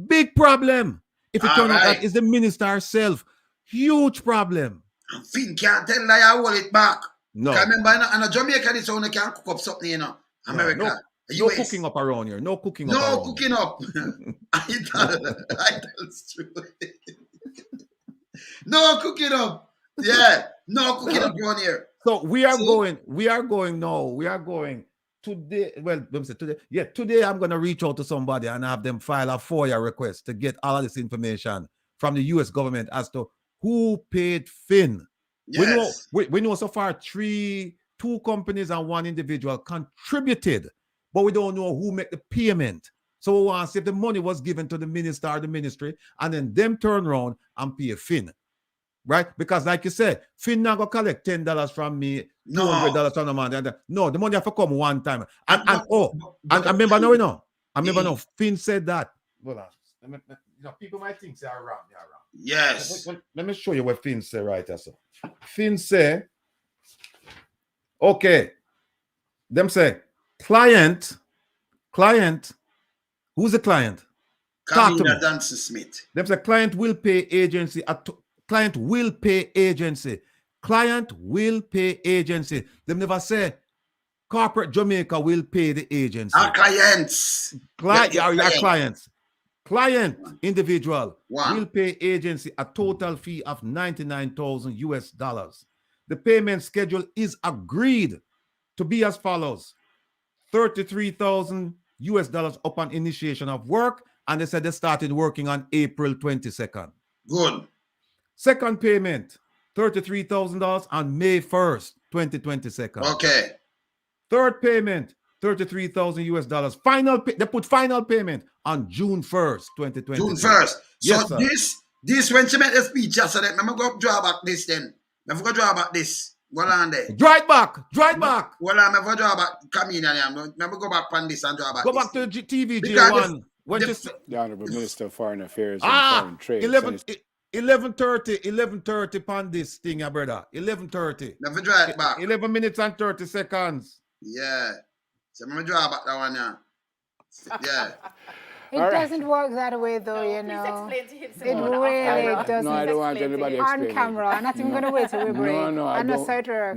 big problem. If it turns out that is the minister herself, huge problem. And Finn can't tell lie I hold it back. No. I remember in Jamaica, this one can't cook up something, you know. America. No cooking up around here. No cooking up. No cooking up. I tell true. No cooking up. Yeah. No cooking up around here. So we are going today. Well, let me say today. Yeah, today I'm gonna reach out to somebody and have them file a FOIA request to get all of this information from the US government as to who paid Finn. Yes. We know so far two companies and one individual contributed. But we don't know who make the payment. So we want to see if the money was given to the minister or the ministry, and then them turn around and pay Finn. Right? Because like you said, Finn not going to collect $10 from me, $200 from the man. No, the money have to come one time. And remember now, Finn said that. Hold on. People might think they are wrong. Yes. Let me show you what Finn said right there. So Finn say, okay, them say, client, who's the client? Kamina Smith. Them say client will pay agency. client will pay agency. Client will pay agency. Them never say corporate Jamaica will pay the agency. Our clients. Our clients. Client, individual, will pay agency a total fee of $99,000 US. The payment schedule is agreed to be as follows: $33,000 US upon initiation of work, and they said they started working on April 22nd. Good. Second payment, $33,000 on May 1st, 2022. Okay. Third payment, $33,000 US. They put final payment on June 1st, 2020. June 1st. So yes, this when she made the speech yesterday, I'm going to draw back this then. I'm going to draw back this. Go on there. Draw it back. Well, I'm going to draw back Kamina. I'm going to go back on this and draw back Go this back to TVJ1. The Honorable Minister of Foreign Affairs and Foreign Trade. 11:30 on this thing, your brother. 11:30. Never draw it back. 11 minutes and 30 seconds. Yeah. So I'm going to draw back that one now. Yeah. It doesn't work that way, though, you know. It really doesn't. No, I don't want anybody explaining. On camera. I'm not even going to wait till we break. No, I don't.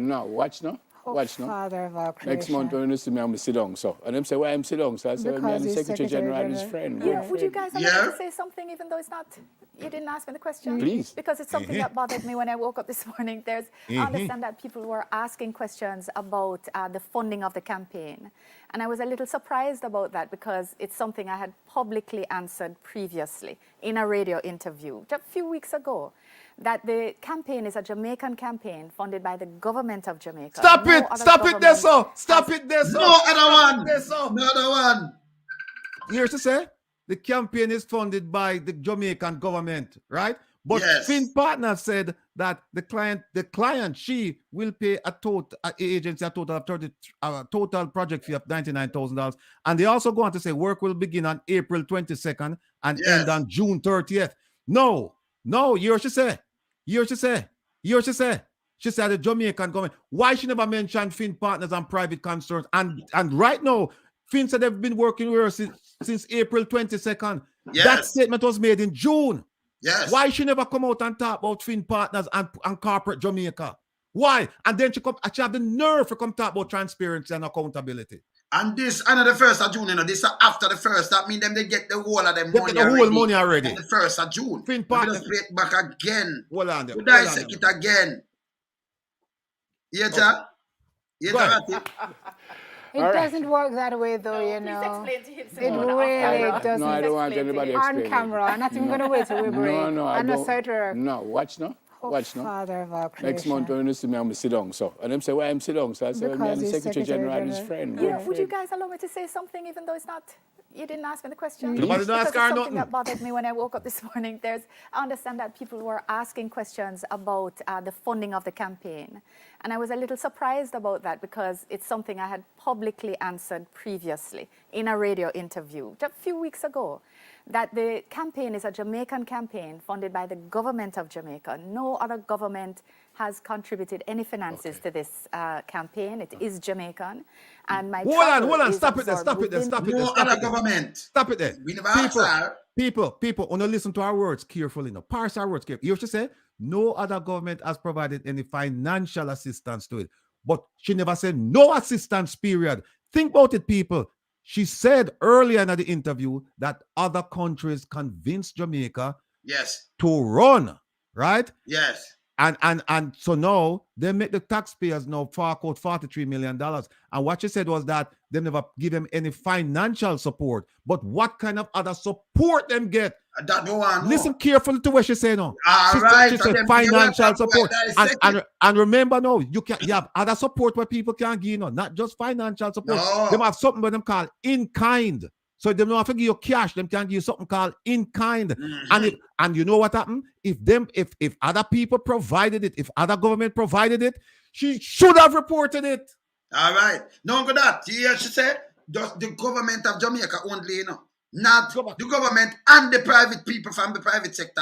No, watch now. Watch now. Father of our creation. Next month when you see me, I'm going to sit down. So, and them say, why I'm sit down? So I say, I'm the Secretary General and his friend. Would you guys allow me to say something, even though it's not, you didn't ask me the question? Please. Because it's something that bothered me when I woke up this morning. I understand that people were asking questions about the funding of the campaign. And I was a little surprised about that because it's something I had publicly answered previously in a radio interview just a few weeks ago. That the campaign is a Jamaican campaign funded by the government of Jamaica. Stop it there, sir. Stop it there, sir. No other one. No other one. Here's to say, the campaign is funded by the Jamaican government, right? But Finn Partner said that the client, she will pay a total project fee of $99,000. And they also go on to say work will begin on April 22nd and end on June 30th. No, here's to say. She said the Jamaican government. Why she never mentioned Finn Partners and private concerns? And right now, Finn said they've been working with her since April 22nd. Yes. That statement was made in June. Yes. Why she never come out and talk about Finn Partners and corporate Jamaica? Why? And then she have the nerve to come talk about transparency and accountability. And this, another 1st of June, you know, this after the 1st, that means them they get the whole of them money the whole money already. The 1st of June. Finn Partners. Just pay it back again. Hold on there. We dissect it again. Yeah, Jack? Yeah, Jack? It doesn't work that way, though, you know. Please explain to him. It really doesn't. No, I don't want anybody explaining. On camera. I'm not even going to wait till we break. No, I don't. No, watch now. Watch now. Father of our creation. Next month when you see me, I'm going to sit down. So, and them say, why I'm sit down? So I say, I'm the Secretary General and his friend. Would you guys allow me to say something, even though it's not, you didn't ask me the question? Nobody don't ask her something nothing. that bothered me when I woke up this morning. I understand that people were asking questions about the funding of the campaign. And I was a little surprised about that because it's something I had publicly answered previously in a radio interview just a few weeks ago. That the campaign is a Jamaican campaign funded by the government of Jamaica. No other government has contributed any finances to this campaign. It is Jamaican. And my hold on, stop it there. No other government. Stop it there. We never asked her. People, want to listen to our words carefully now. Parse our words carefully. You have to say, no other government has provided any financial assistance to it. But she never said no assistance, period. Think about it, people. She said earlier in the interview that other countries convinced Jamaica to run, right? Yes. And so now they make the taxpayers now fork out $43 million. And what she said was that they never give them any financial support. But what kind of other support them get? That no one. Listen carefully to what she said now. She said financial support. And remember now, you have other support where people can give, not just financial support. No. They have something where them called in kind. So they don't have to give you cash, them can give you something called in kind. Mm-hmm. And you know what happened? If other people provided it, if other government provided it, she should have reported it. All right. No good that. Yeah, she said the government of Jamaica only, not the government and the private people from the private sector.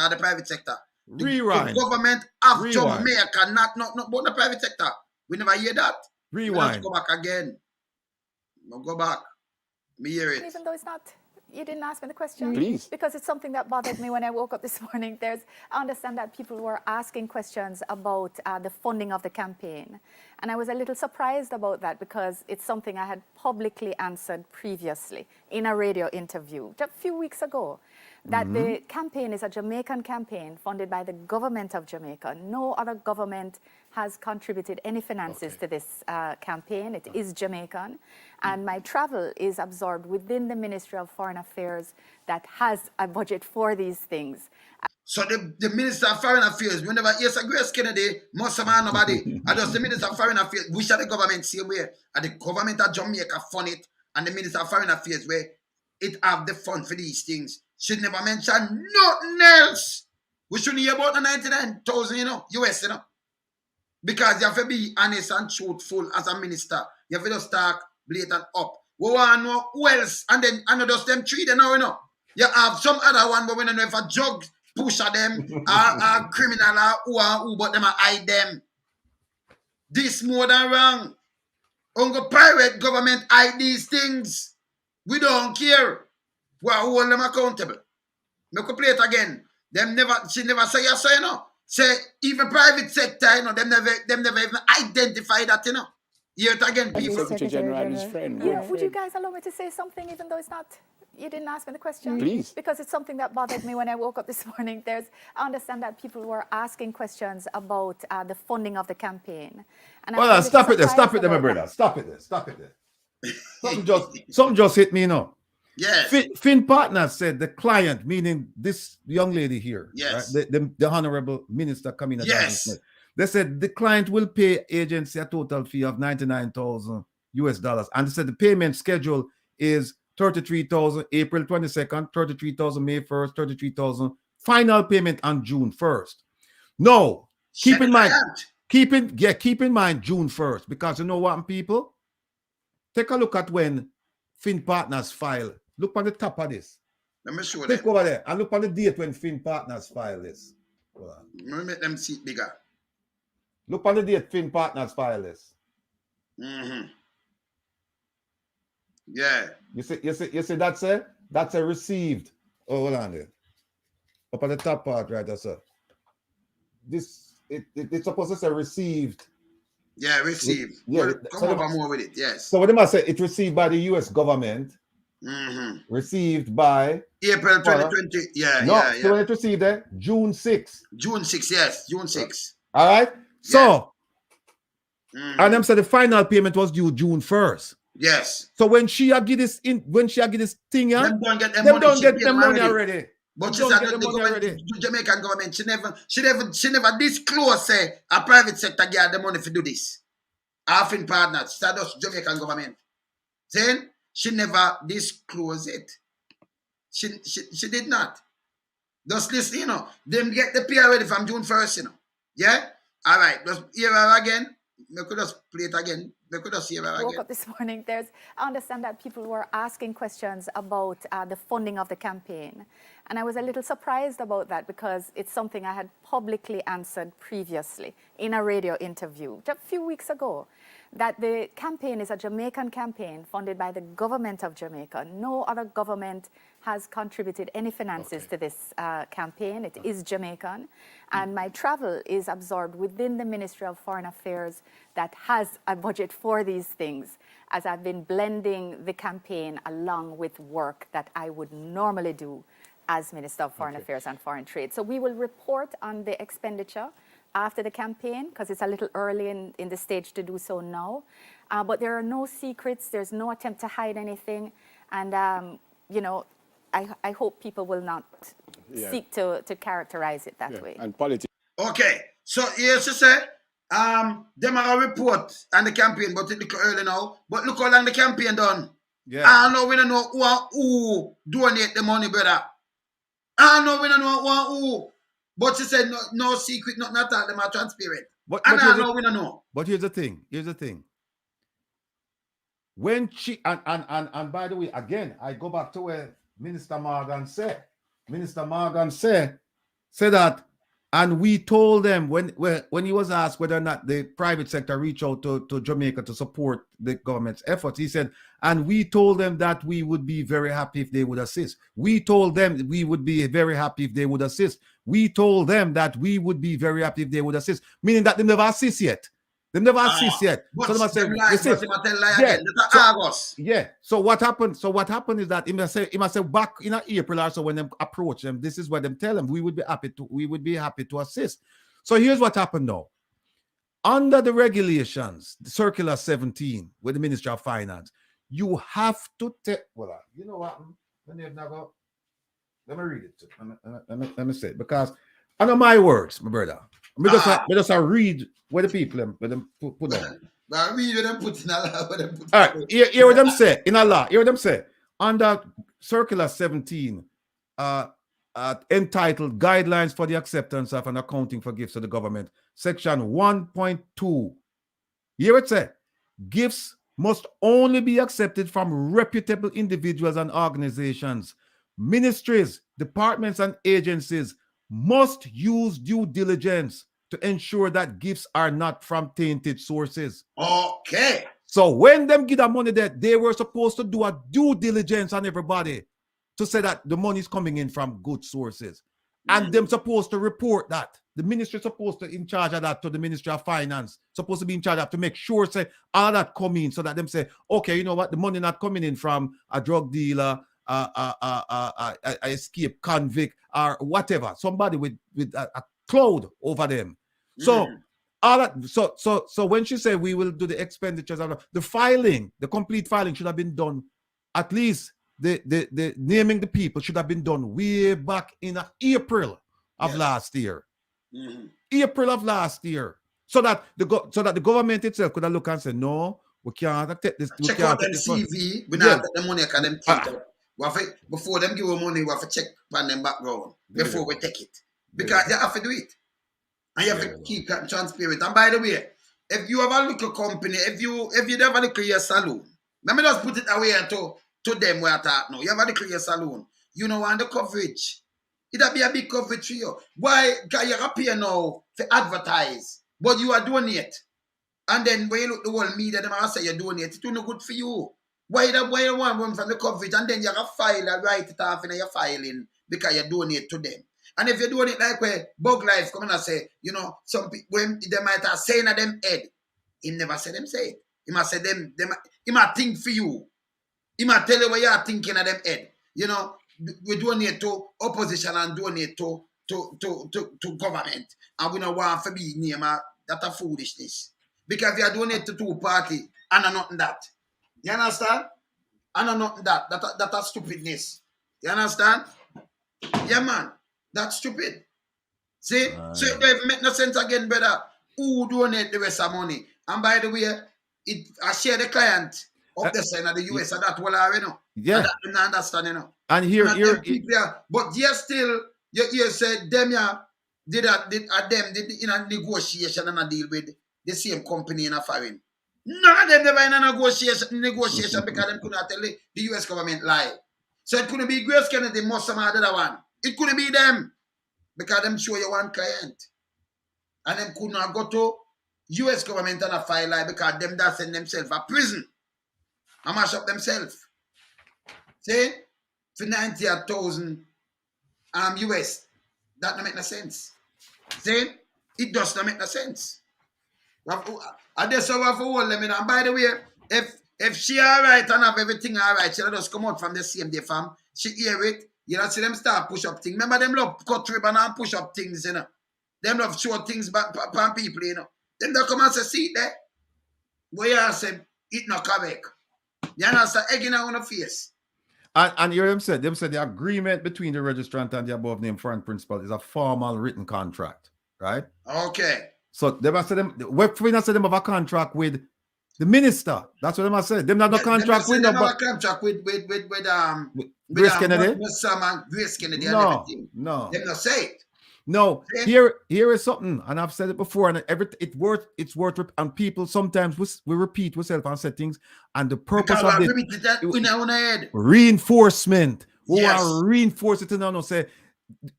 Rewind. The government of Jamaica, not the private sector. We never hear that. Rewind. Go back again. No, go back. Me hear it. Even though it's not, You didn't ask me the question? Please. Because it's something that bothered me when I woke up this morning. I understand that people were asking questions about the funding of the campaign. And I was a little surprised about that because it's something I had publicly answered previously in a radio interview just a few weeks ago. That the campaign is a Jamaican campaign funded by the government of Jamaica. No other government has contributed any finances to this campaign. It is Jamaican. And my travel is absorbed within the Ministry of Foreign Affairs that has a budget for these things. So the Minister of Foreign Affairs, whenever yes, Grace Kennedy, most of nobody, I just the Minister of Foreign Affairs, we shall the government same way. And the government of Jamaica fund it, and the Minister of Foreign Affairs where it have the fund for these things. Should never mention nothing else. We shouldn't hear about the 99,000, US, Because you have to be honest and truthful as a minister. You have to just talk blatant up. We want to know who else, and then I know just them three, they know, You have some other one, but we don't know if a drug pusher them, or criminal, or who, but them hide them. This more than wrong. Uncle private government hide these things. We don't care. We hold them accountable. We could play it again. She never say yes, Say even private sector, them never even identify that, Hear it again, people. Secretary General is friend. Would you guys allow me to say something, even though it's not? You didn't ask me the question? Please. Because it's something that bothered me when I woke up this morning. I understand that people were asking questions about the funding of the campaign. And well, stop it there, my brother. Stop it there. Something just hit me, Yes. Finn Partners said the client, meaning this young lady here, yes, right? the Honorable Minister Kamina Johnson Smith. They said the client will pay agency a total fee of $99,000 US, and they said the payment schedule is $33,000 April 22nd, $33,000 May 1st, $33,000 final payment on June 1st. No, keep in mind June 1st, because you know what, people? Take a look at when Finn Partners file. Look on the top of this. Let me show them. Click over there and look on the date when Finn Partners file this. Let me make them see it bigger. Look on the date Finn Partners file this. Yeah. You see that's a received. Oh, hold on there. Up on the top part right there, sir. It's supposed to say received. Yeah, received. Yeah, come over more with it, yes. So what am I say? It's received by the US government. Received by April 2020. Yeah, no, yeah. So when it received there, June 6. June 6, yes. June 6. All right. So and them said the final payment was due June 1st. Yes. So when she give this thing, them don't get their money already. But she said the Jamaican government, she never disclose say a private sector get the money to do this. Finn Partners, that was Jamaican government. Then she never disclose it. She did not. Just listen, them get the pay already from June 1st, Yeah? All right, just hear her again. We could just play it again. We could just hear her again. Woke up this morning. I understand that people were asking questions about the funding of the campaign. And I was a little surprised about that because it's something I had publicly answered previously in a radio interview just a few weeks ago. That the campaign is a Jamaican campaign funded by the government of Jamaica. No other government has contributed any finances to this campaign. It is Jamaican. And my travel is absorbed within the Ministry of Foreign Affairs that has a budget for these things, as I've been blending the campaign along with work that I would normally do as Minister of Foreign Affairs and Foreign Trade. So we will report on the expenditure after the campaign, because it's a little early in the stage to do so now. But there are no secrets. There's no attempt to hide anything. And, I hope people will not seek to characterize it that way. And politics. Okay. So, yes, you say, them are a report on the campaign, but it's early now. But look how long the campaign done. Yeah. I know we don't know who donate the money, brother. I know we don't know who. But she said no secret, not that them are transparent. But I know we don't know. But here's the thing. When she and by the way, again, I go back to where Minister Morgan said. Minister Morgan said that And we told them when he was asked whether or not the private sector reach out to Jamaica to support the government's efforts, he said, and we told them that we would be very happy if they would assist. We told them we would be very happy if they would assist. We told them that we would be very happy if they would assist, meaning that they never assist yet. They never assist yet. But So they must say, yeah. So what happened? So what happened is that he must say back in April or so when they approach them, this is what them tell them. We would be happy to assist. So here's what happened now. Under the regulations, the Circular 17 with the Ministry of Finance, you have to take. Well, you know what? Let me read it. Let me say it, because I know my words, my brother. Me just read what the people put down. I read what them put in a law. All right, hear what them say in a law. Hear what them say under Circular 17, entitled "Guidelines for the Acceptance of and Accounting for Gifts to the Government," Section 1.2. Here it says, gifts must only be accepted from reputable individuals and organizations. Ministries, departments, and agencies must use due diligence to ensure that gifts are not from tainted sources. Okay. So when them give the money that they were supposed to do a due diligence on everybody to say that the money is coming in from good sources. And them supposed to report that. The ministry is supposed to in charge of that to the Ministry of Finance. Supposed to be in charge of to make sure say all that come in so that them say, okay, you know what, the money not coming in from a drug dealer, a escaped convict, or whatever. Somebody with a cloud over them. So all that, so when she said we will do the expenditures, the filing, the complete filing should have been done, at least the naming the people should have been done way back in April of last year. April of last year. So that the government itself could have looked and said, no, we can't take this. Check out them CV. We not get the money because them think before them give money, we have to check on them background before we take it. Because you have to do it. And you have to keep that transparent. And by the way, if you have a little company, if you have a little your saloon, let me just put it away to them where I talk now. You have a little your saloon. You know, want the coverage. It'll be a big coverage for you. Why? Because you're up here now to advertise, but you are doing it. And then when you look the whole media, them are say you're doing it. It's not good for you. Why you want one from the coverage and then you have a file and write it off in your filing because you donate to them. And if you're doing it like where Bug Life come and say, you know, some people, when they might have saying at them head, he never say them say it. He must say them he might think for you. He might tell you what you are thinking at them head. You know, we donate to opposition and donate to government. And we don't want to be near that a foolishness. Because if you donate to two parties, and nothing that. You understand? And nothing that. That a stupidness. You understand? Yeah, man. That's stupid. See? So it don't make no sense again, brother. Who donate the rest of money? And by the way, I share the client up the side of the US and that well already know. Yeah. And that you not understand, you know. And here but yes, still you said them did in a negotiation and a deal with the same company in a foreign. None of them never in a negotiation because them could not tell the US government lie. So it couldn't be Grace Kennedy, most of the other one. It couldn't be them because them show you one client. And them could not go to US government and a file lie because them that send themselves a prison and mash up themselves. See? For 90,000 US. That don't make no sense. See? It does not make no sense. And that's how I have to hold them in. And by the way, if she alright and have everything alright, she'll just come out from the same day, fam. She hear it. You know, see them start push up things. Remember them love cut ribbon and push up things, you know. Them love show things back on people, you know. Them don't come and say, see it there. Where you say, it not correct. You understand? Egging on the face. And you hear them said the agreement between the registrant and the above named foreign principal is a formal written contract, right? Okay. So they must say them have a contract with the minister. That's what they must say. Them not no contract with them have a contract with Grace Kennedy. Grace Kennedy no, and everything. No. Them not say it. No, here is something, and I've said it before, and it's worth, and people sometimes we repeat ourselves and say things, and the purpose of it reinforcement. We want to reinforce it and say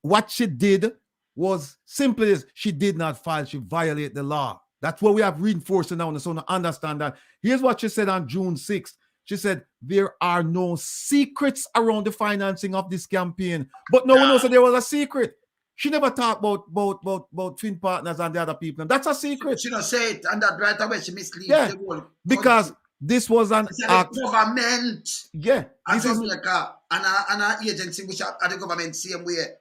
what she did was simply this: she did not file, she violated the law. That's what we have reinforced now, so to understand that. Here's what she said on June 6th. She said, there are no secrets around the financing of this campaign. But no one knows that there was a secret. She never talked about Finn Partners and the other people. That's a secret. She don't say it, and that right away she misleads the whole because country. This was an act. Government. Yeah. This is Jamaica and an agency which are the government same way.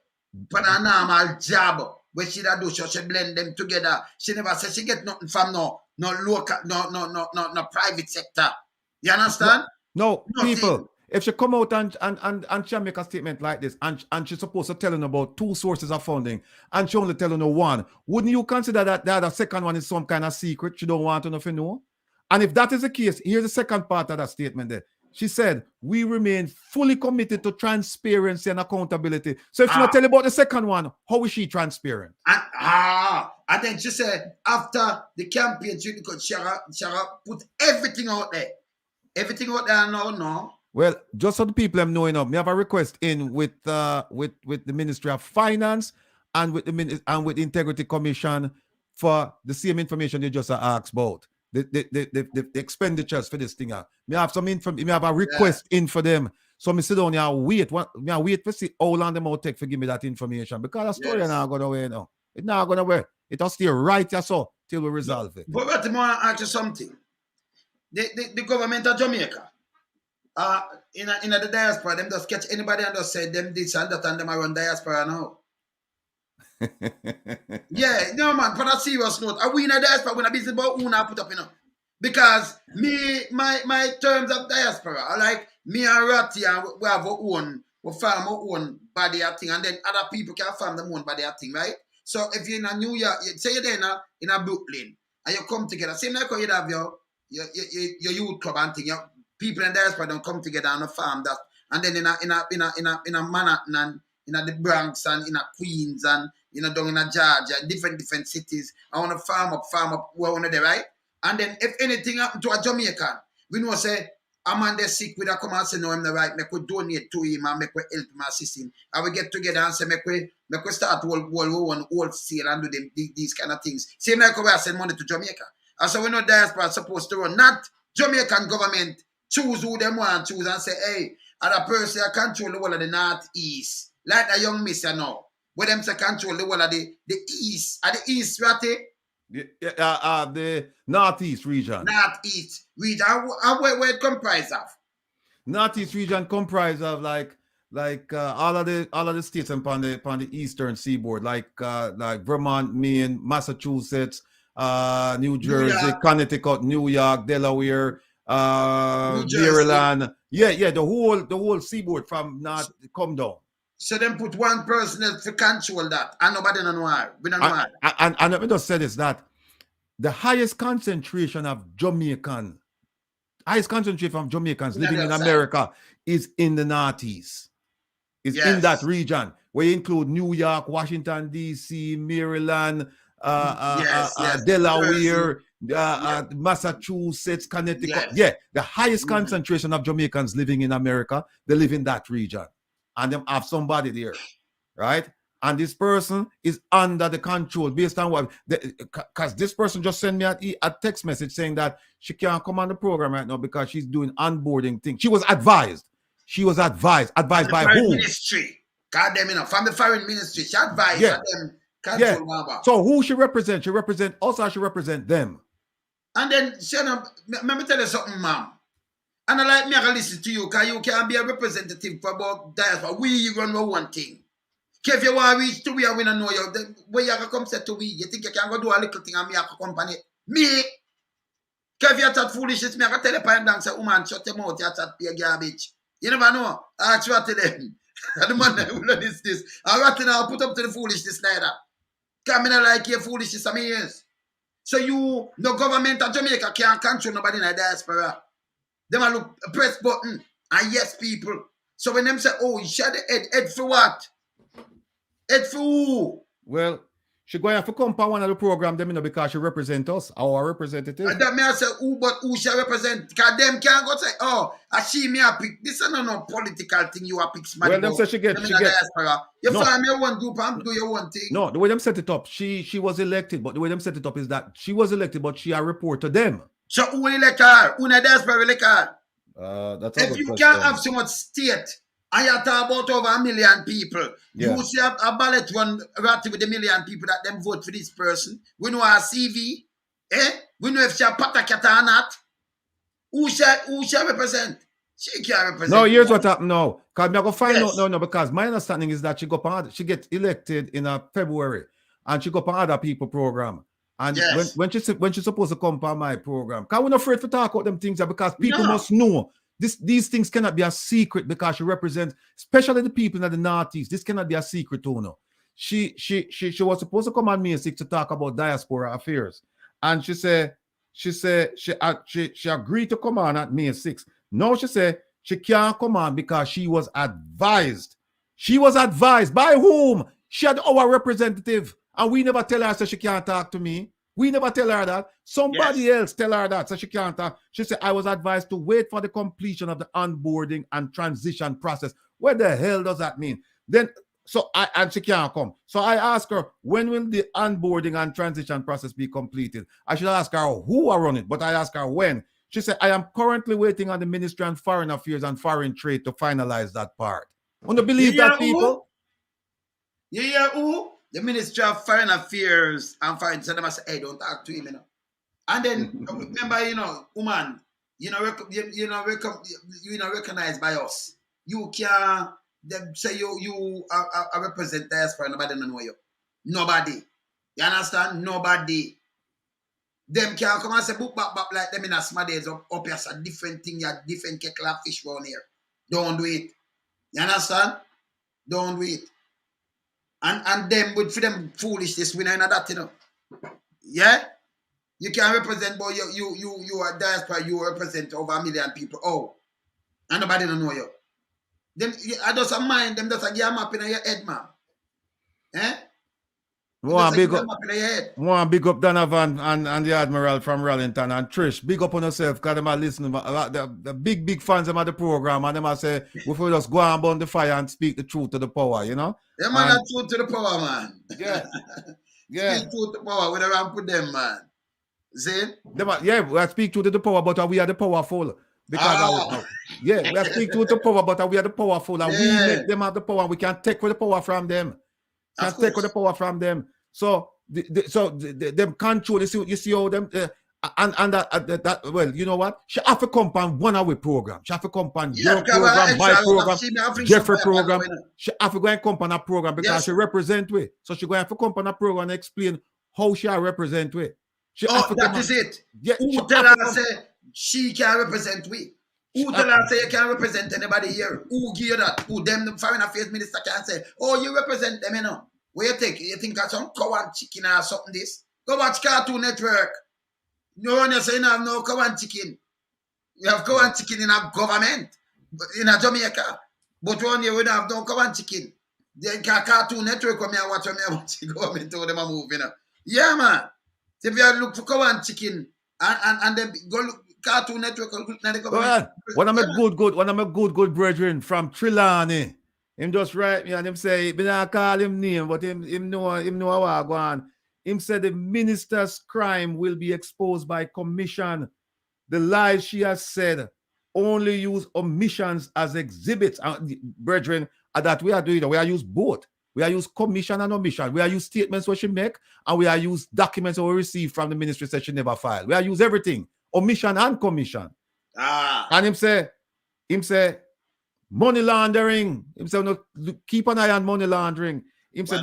But a normal job where she do, she blend them together. She never said she get nothing from no local, no private sector. You understand? No, people. If she come out and she make a statement like this, and she's supposed to tell you about 2 sources of funding, and she only tell you 1, wouldn't you consider that the other second one is some kind of secret she don't want to know? And if that is the case, here's the second part of that statement there. She said, we remain fully committed to transparency and accountability. So if she not tell you about the second one, how is she transparent? And then she said, after the campaign, she put everything out there. Everything out there now, no. Well, just so the people know enough, we have a request in with the Ministry of Finance and with the Integrity Commission for the same information they just asked about. The expenditures for this thing. Me have some information. Me have a request in for them. So me sit down here and wait. Me wait to see how long them will take to give me that information, because the story is not going away now. It's not going away. It'll stay right here so till we resolve it. But I want to ask you something. The government of Jamaica, in the diaspora, them just catch anybody and just say them this and that, and them around diaspora now. Yeah, no man, for a serious note, are we in a diaspora when a business about who now put up, because my terms of diaspora are like me and Rattigan, we have our own, we farm our own body of thing, and then other people can farm their own body of thing, right? So if you're in a New York, say you're there in a Brooklyn, and you come together, same like how you have your youth club and thing, your people in diaspora don't come together on a farm that, and then in a Manhattan and in the Bronx and in a Queens and down in a Georgia, different cities. I want to farm up, we want to there, right? And then if anything happen to a Jamaican, we know say a man there sick, we come and say no, I'm the right, make we donate to him and make we help him, assist him. And we get together and say make we start wholesale and do these kind of things. Same like we send money to Jamaica. And so we know diaspora is supposed to run, not Jamaican government choose who them want to choose and say, hey, other person control the whole of the northeast. Like the young miss now. Where them say control the whole of the east. At the east, Ratty? The northeast region. Northeast region. Where it comprise of? Northeast region comprise of like all of the states upon the eastern seaboard, like Vermont, Maine, Massachusetts, New Jersey, Connecticut, New York, Delaware, Maryland. Yeah, the whole seaboard from north come down. So then put one person to control that, and nobody know why. We don't know why. And let me just say this, that the highest concentration of Jamaicans living in America is in the Northeast. Is in that region, where you include New York, Washington, D.C., Maryland, Delaware, Massachusetts, Connecticut. Yeah, the highest concentration of Jamaicans living in America, they live in that region. And them have somebody there, right? And this person is under the control based on what, because this person just sent me a text message saying that she can't come on the program right now because she's doing onboarding things. She was advised. Advised by who? Ministry. God damn, from the foreign ministry. She advised them. So who she represent? She represent us or she represent them? And then, let me tell you something, ma'am. And I like me to listen to you, because you can be a representative for about diaspora. We run one thing. If you want to reach to we, we don't know you. Where you can come say to we, you think you can go do a little thing and me accompany me? If you chat foolishness, me I can tell you point down, say, woman, shut your mouth, you chat pay garbage. You never know. I try to them. And the man that will learn this. I rather now put up to the foolishness neither. Kamina like your foolishness of me years. So you, no government of Jamaica can't control nobody in the diaspora. Them a look press button and yes people. So when them say, oh, you shut the head for what? Head for who? Well, She going to have to come on one of the program them, because she represent us, our representative. And that may I say, who shall represent? Because them can't go say, oh, she me a pick. This is not no political thing you a pick somebody. Well, them say she get. You find your one group and do your one thing. No, the way them set it up, she was elected, but the way them set it up is that she was elected, but she a report to them. So who elect her? Who na diaspora elect her? That's a if good you question. can't have so much state, and you talk about over 1 million people, you see a ballot run right with the 1 million people that them vote for this person. We know her CV, we know if she a patakata or not. Who shall represent? She can't represent. No, here's what happened now. Because I'm going to find out now, because my understanding is that she get elected in February, and she go on other people program. And when she's supposed to come on my program, because we're not afraid to talk about them things, because people must know these things cannot be a secret, because she represents, especially the people in the Northeast. This cannot be a secret to her. She was supposed to come on May 6 to talk about diaspora affairs, and she agreed to come on at May 6. Now she said she can't come on because she was advised. She was advised by whom? She had our representative. And we never tell her so she can't talk to me. We never tell her that. Somebody else tell her that so she can't talk. She said, I was advised to wait for the completion of the onboarding and transition process. What the hell does that mean? Then, and she can't come. So I asked her, when will the onboarding and transition process be completed? I should ask her who are on it, but I asked her when. She said, I am currently waiting on the Ministry of Foreign Affairs and Foreign Trade to finalize that part. Want to believe that, people? You hear who? The Ministry of Foreign Affairs and Foreign Trade. So they must say, hey, don't talk to him, And then remember, woman, recognized by us. You can't say you are represent diaspora. Nobody know you. Nobody. You understand? Nobody. Them can't come and say book back like them in a small days up here. A different thing, you different kettle of fish around here. Don't do it. You understand? Don't do it. And them with for them foolishness, we know that, Yeah? You can represent, but you are diaspora, you represent over 1 million people. Oh. And nobody don't know you. Them I just mind them just a give a map in your head, man. One big up Donovan and the Admiral from Rallington and Trish. Big up on yourself because them are listening. The big fans of the program, and them are say we will just go and burn the fire and speak the truth to the power, Yeah, man, the truth to the power, man. Yeah. Speak truth to the power, whatever I put them, man. See? We speak truth to the power, but we are the powerful. Because we are speak truth to the power, but we are the powerful, and we make them have the power. We can take the power from them. So them control. You see how them that well, you know what? She have to come on one away program. She have to come on your program, my program, Jeffrey program. She have to go and come on a program because she represent we. So she going to have to come on a program and explain how she represent we. That is it. Yeah, who tell her say she can represent we? Who tell her say you can't represent anybody here? Who give you that? Who them the foreign affairs minister can say, oh, you represent them, Where you think? You think that's some cow and chicken or something this? Go watch Cartoon Network. No one you say you have no cow and chicken. You have cow and chicken in a government, in a Jamaica. But one year we don't have no cow and chicken. Then Cartoon Network come here watch the government to them move, Yeah, man. So if you look for cow and chicken and then go look Cartoon Network and look at the government. One of my good brethren from Trelawney. Him just write me and him say, me not call him name, but him know how I go on. Him said the minister's crime will be exposed by commission. The lies she has said only use omissions as exhibits. Brethren, that we are doing, we are use both. We are use commission and omission. We are use statements what she make, and we are use documents that we receive from the ministry that she never filed. We are use everything, omission and commission. And him say, money laundering. Him say, no, keep an eye on money laundering. Him say,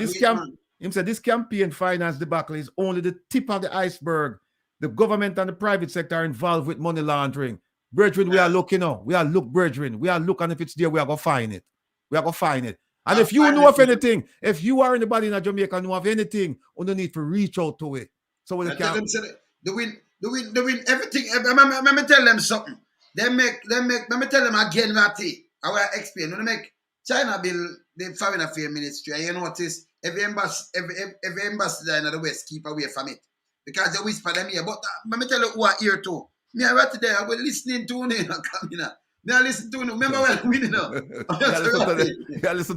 this campaign finance debacle is only the tip of the iceberg. The government and the private sector are involved with money laundering. Brethren, we are looking now. Brethren. We are looking. If it's there, we are going to find it. And if you know of anything, if you are anybody in Jamaica know of anything, you need to reach out to it. So we can. They win everything. Let me tell them something. Let me tell them again, Ratty. I will explain. When they make China bill the foreign affairs ministry, and you notice every ambassador in the West keep away from it. Because they whisper them here. But let me tell you who are here too. Me I right there, I was listening to you, Kamina. Me I listen to you. Remember when we you know? Listen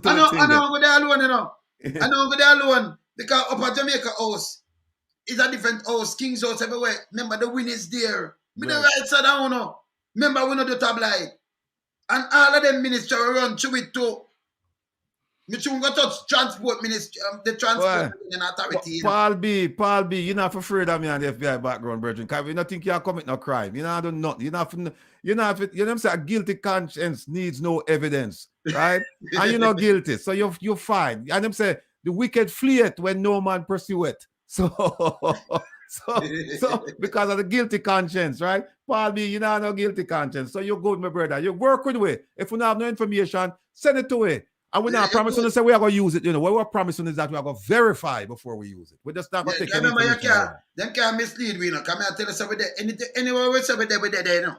to I the thing. know go there alone, you know. I know go there alone. Because up at Jamaica House is a different house, King's House everywhere. Remember the win is there. Me the right side down, you know. Remember we know the tabloid. And all of them ministers run through it too. Me too go touch transport ministry, the transport authority. Paul B, you're not afraid of me and the FBI background, Virgin. Because you don't think you commit no crime. You know, do nothing. You know what I'm saying? A guilty conscience needs no evidence, right? And you're not guilty, so you're fine. And them say the wicked fleeth when no man pursue it. So because of the guilty conscience, right? Paul B, you know no guilty conscience. So you're good, my brother. You work with it. If we don't have no information, send it to it. And we're not promising to say we are going to use it. You know, what we're promising is that we are going to verify before we use it. We're just not going to take any information. Them can't mislead we, you know. Come here, tell us over there. Anywhere we say we're there, you know.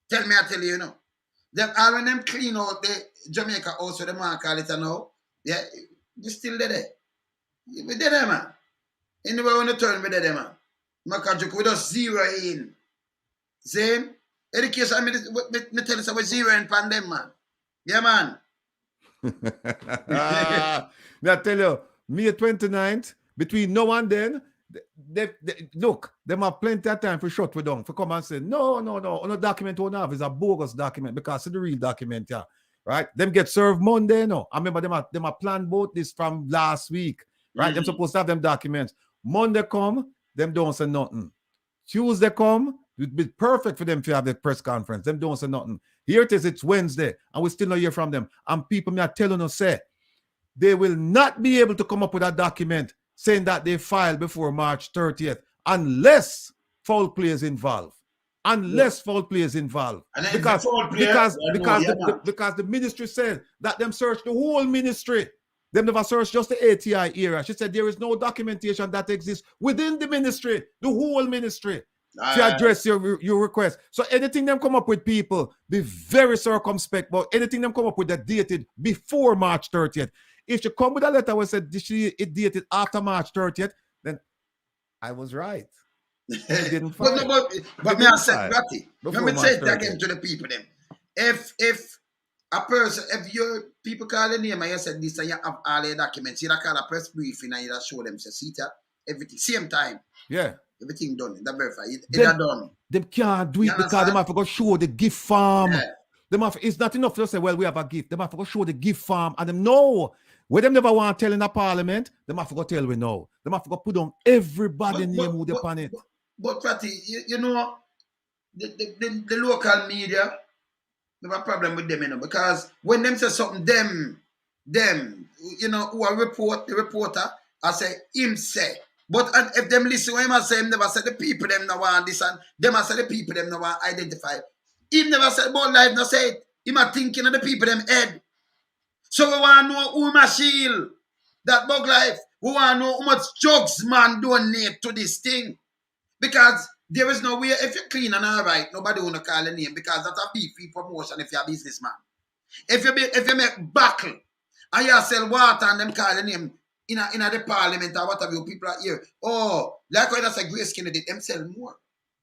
Tell me, I tell you, you know. Them all when them clean out the Jamaica also, the man call it now. Yeah, you still there. We're there, man. Anywhere we turn, we're there, man. Makajuk, we just zero in. Same? Education, me tell us we're zero in pan them, man. Yeah, man. I tell you, May 29th, between now and then, they look, them have plenty of time for shut we down, for come and say, no, document we don't have is a bogus document because it's the real document, yeah. Right? Them get served Monday, no. I remember them have planned both this from last week, right? Them supposed to have them documents. Monday come, them don't say nothing. Tuesday come, it'd be perfect for them to have the press conference. Them don't say nothing. Here it is, it's Wednesday, and we still not hear from them. And people me are telling us, say, they will not be able to come up with a document saying that they filed before March 30th unless foul play is involved. Unless foul play is involved. Because the ministry said that them searched the whole ministry. Them never searched just the ATI area. She said there is no documentation that exists within the ministry, the whole ministry, to address your request. So anything them come up with, people, be very circumspect about anything them come up with that dated before March 30th. If you come with a letter where said it dated after March 30th, then I was right. Didn't but me I said, Ratty, let me say it again to the people them. If a person, if your people call the name and you said this and you have all your documents, you call a press briefing and you show them, say, see that, everything, same time. Yeah. Everything done, that verify. It's done. They can't do it because they have to go show the gift farm. Yeah. It's not enough to say, well, we have a gift. They have to go show the gift farm and them know. Where them never want to tell in the parliament, they have to go tell we know. They have to go put on everybody name who upon it. But Ratty, you know, the local media, they have a problem with them, you know, because when them say something, them, you know, who are the reporter, I say, him say. But and if them listen to him, I say, him never say the people them no want this and them I say the people them no want identify. Him never said about life, no say it. Him a thinking of the people them head. So we want to know who my shield that bug life. We want to know how much drugs man donate to this thing. Because there is no way, if you're clean and all right, nobody want to call a name because that's a free promotion if you're a businessman. If you make buckle and you sell water and them call a name in the parliament or whatever, people are here. Oh, like when I say Grace Kennedy, them sell more.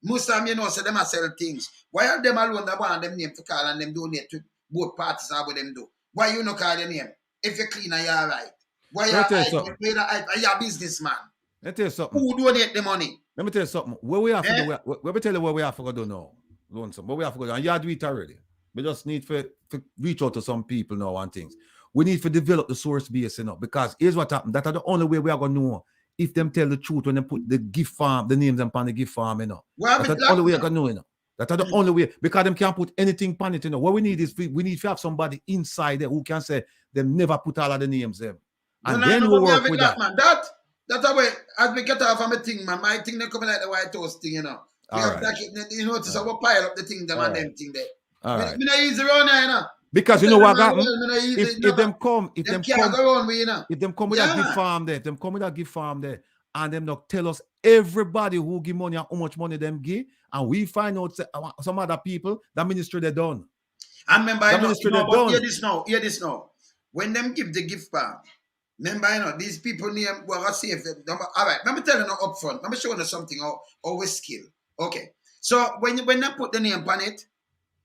Most of them, you know, say them a sell things. Why are them alone that want them name to call and them donate to both parties or what them do? Why you not call your name? If you're clean and you're all right. Why you're a businessman? Let me tell you something. Who donate the money? Let me tell you something. Where we have to do, let me tell you where we have to go do now. Where we have to go do. And you do it already. We just need to reach out to some people now and things. We need to develop the source base, you know, because here's what happened. That's the only way we are going to know if them tell the truth when they put the gift farm, the names upon the gift farm, you know. That's the only way we're going to know, you know. That's the only way, because them can't put anything on it, you know. What we need is we need to have somebody inside there who can say them never put all of the names there. And then we work with that. Man. That's the way, as we get off of my thing, man, my thing they coming like the White House thing, you know. You notice I will pile up the thing, them and them thing there. All right. It's not easy around here, you know. Because you know what happened? If them come with a gift farm there, and them not tell us everybody who give money and how much money them give, and we find out some other people, the ministry they done. I remember, hear this now. When them give the gift farm, Remember, you know, these people name, we're going to save them. All right, let me tell you now up front. Let me show you something, how we skill. Okay. So when they put the name on it,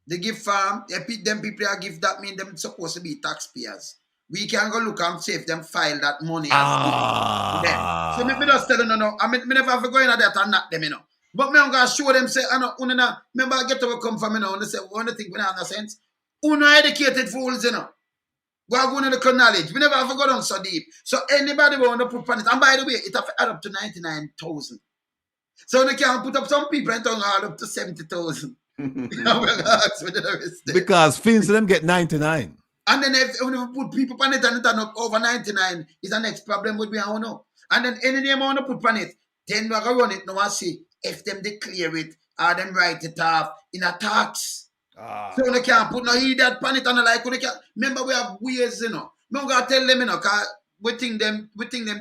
they give farm, them people that give, that mean them supposed to be taxpayers. We can go look and see if them file that money as them. So me just tell you no. I mean, me never have to go in that and knock them, you know. But me I'm going to show them, say, I know, remember I get to come from, you know, and they say, one of the things we have no sense. Uno educated fools, you know. We are going to the knowledge. We never have to go down so deep. So anybody want to put on it, and by the way, it have to add up to 99,000. So they can put up some people and add up to 70,000. Because fins them get 99. And then if we put people on it and it up over 99, is the next problem would be I don't know. And then any name I want to put on it, then we're going to run it now and see if them declare it or them write it off in a tax. So they can't put no idiot on it and like when they can. Remember we have ways, you know. I'm gonna tell them, you know, cause we think them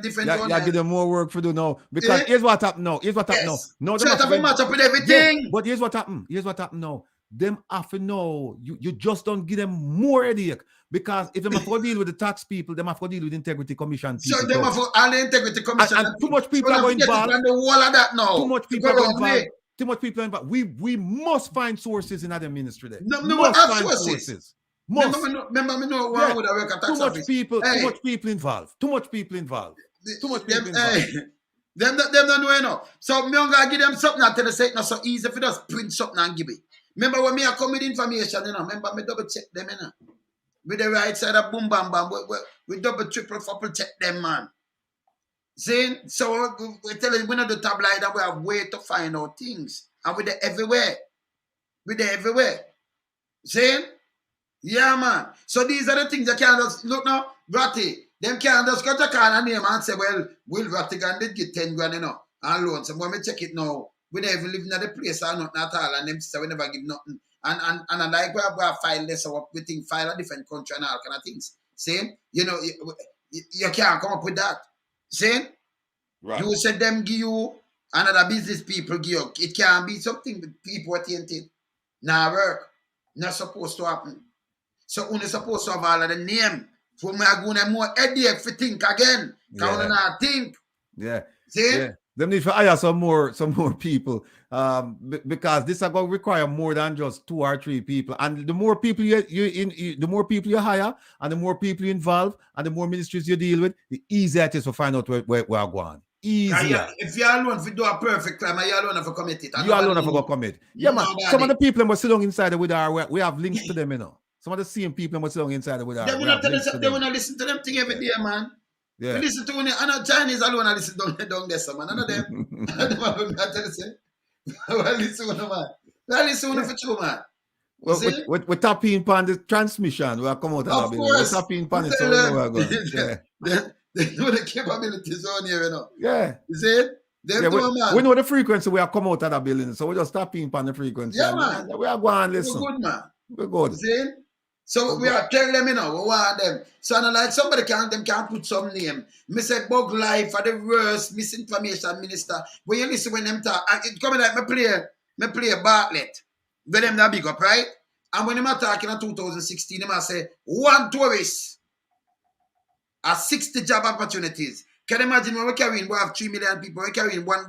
different. Yeah, give them more work for do now. Because here's what happened now. Here's what happened now. No, so have a match up with everything. Yeah, but here's what happened. Here's what happened now. Them have to know you just don't give them more headache. Because if them have to deal with the tax people, them have to deal with integrity commission people. So them have all the integrity commission. And too much people are going involved. And the wall of that now. Too much people are going involved. Too much people involved. We must find sources in other ministry there. No, must find sources. Must. Remember me know one would have worked at tax office. Too much people involved. Too much people involved. Them don't know, you know. So me gonna give them something and tell them say it's not so easy if you just print something and give it. Remember when me I come with information, you know. Remember me double check them, you know. With the right side of boom bam bam, we double triple check them, man. See, so we tell you we know the tabloid and we have way to find out things, and we're there everywhere. See, yeah, man. So these are the things that can't just look now, Ratty. Them can't just go to a name and say, well, Wil Rattigan did get 10 grand, you know, and loan. So when we check it now, we never live in the place or nothing at all, and them say we never give nothing. And like we have file this or we think file a different country and all kind of things. See, you know, you can't come up with that. See? Right. You said them give you, another business people give you. It can't be something with people tainted. Nah, work. Not supposed to happen. So only supposed to have all of the name. For me, I'm going to more headache for think again. Because I not think. Yeah. See? Yeah. Them need to hire some more people. Because this is going to require more than just 2 or 3 people. And the more people the more people you hire, and the more people you involve, and the more ministries you deal with, the easier it is to find out where we're going. Easier. If you're alone, if you do a perfect crime, you're alone if you commit it. You're alone if you go commit. Yeah, man. Some of the people must sit down inside with our, we have links to them, you know. Some of the same people must sit down inside with our. They will not listen to them thing every day, man. Yeah. We listen to I know Chinese alone and listen down there, man. I know them. I listen to them, man. I listen to for true, man. Well, we're tapping on the transmission. We'll come out of course. We're tapping on it, so we know where we're going. Yeah. They know the capabilities on here, you know. Yeah. You see it? Man. We know the frequency we are come out of the building, so we just tapping on the frequency. Yeah, man. We are going to listen. We're good, man. We're good. You see? So we are telling them, you know, we want them. So like somebody can't put some name. Me say bug life for the worst misinformation minister. When you listen when them talk, it coming like me play Bartlett. When them that big up, right? And when them are talking in 2016, them say 1 tourist has 60 job opportunities. Can you imagine when we have 3 million people, we're carrying 1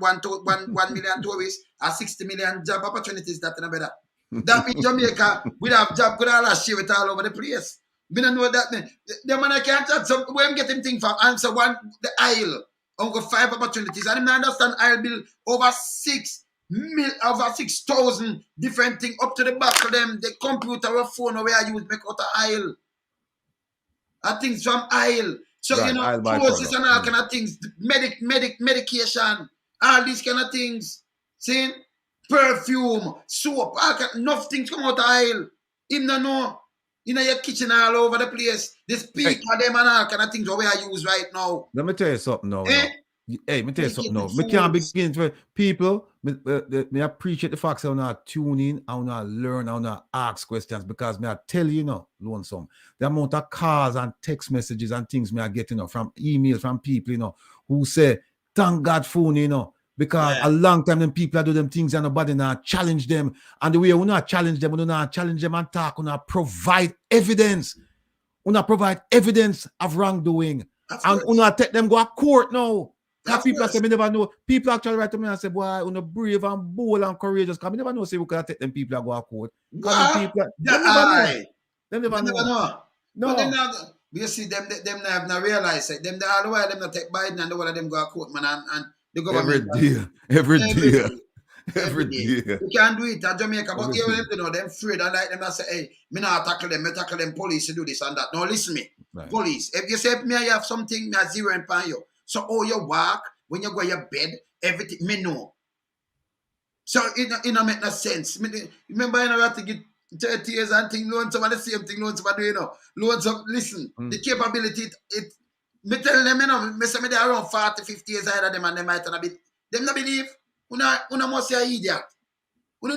million tourists, has 60 million job opportunities, that's not better. That means Jamaica will have job, could all share it all over the place. We don't know that. The man I can't chat. So where I'm getting things from, answer one, the aisle, over 5 opportunities. And I understand I'll build over 6,000 different things up to the back of them. The computer or phone or where I use make out the aisle. And things from aisle. So, right, you know, process and all kind of things. Medication, all these kind of things. See? Perfume, soap, enough things come out of aisle. Him don't know. You know your kitchen all over the place. The speaker, them and all kind of things where I use right now. Let me tell you something now. Hey, let me tell you something now. We can't begin to people. Me appreciate the fact that I'm not tune in, I'm not learn, I'm not ask questions because me I tell you now, lonesome. The amount of calls and text messages and things me I get, you know, from emails from people, you know, who say, thank God phone, you know. Because a long time them people do them things and nobody not challenge them. And the way we not challenge them, we not challenge them and talk, we not provide evidence. We not provide evidence of wrongdoing. And you take them go to court now. Because people say, me never know. People actually write to me and say, boy, you brave and bold and courageous. Because me never know, say, we can take them people that go to court. Because people, they never know. They never know. No. But them not, you see, them have not realized it. Them, all the while, them not take Biden and the one of them go to court, man, and the government. Every day. You can't do it at Jamaica, but even you know, them afraid and like them that say, hey, me not tackle them, me tackle them police to do this and that. No, listen me. Right. Police. If you say me I have something, me a zero and pan you. So all your work, when you go to your bed, everything, me know. So it don't make no sense. Remember, you know, you have to get 30 years and thing, loan somebody the same thing, loan somebody, you know. Loans up, listen, the capability, me tell them, you know, me say me they around 40, 50 years ahead of them and they might not be, them not believe. Una must say idiot. Una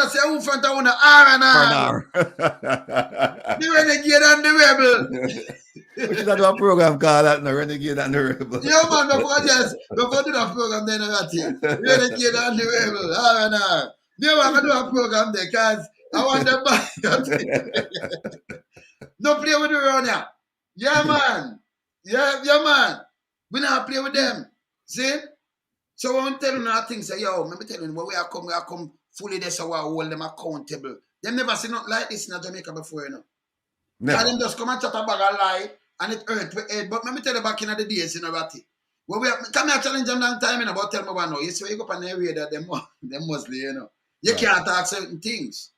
say who front of una R&R. The renegade and the rebel. We should have a program called that, the renegade and the rebel. Yeah, man, before do that program then renegade and the rebel, R&R. Yeah, I'm gonna do a program there because I want them back. No play with the run here. Yeah, man. Yeah, man. We not play with them. See? So I'm telling you things, say, yo, let me tell you, when we are come fully there, so I hold them accountable. They never seen nothing like this in Jamaica before, you know. Never. Them just come and chat about a lie, and it hurt with head. But let me tell you, back in the days, you know, Ratty. Well, come here, challenge them long time, you know, but tell me what now. You see, you go up on the area that them mostly, you know. You can't talk certain things.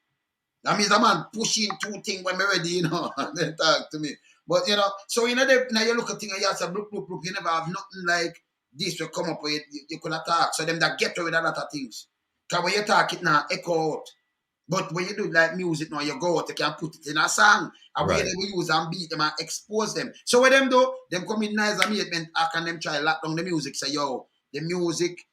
That means a man pushing two things when I'm ready, you know, and they talk to me. But, you know, so, you know, you look at things and you say, look, you never have nothing like this will come up with you could attack. So them that get away with a lot of things. Because when you talk it now, echo out. But when you do like music now, you go out, you can put it in a song. And when they will use and beat them and expose them. So what them do, them come in nice amazement, how can them try lock down the music, say, yo, the music,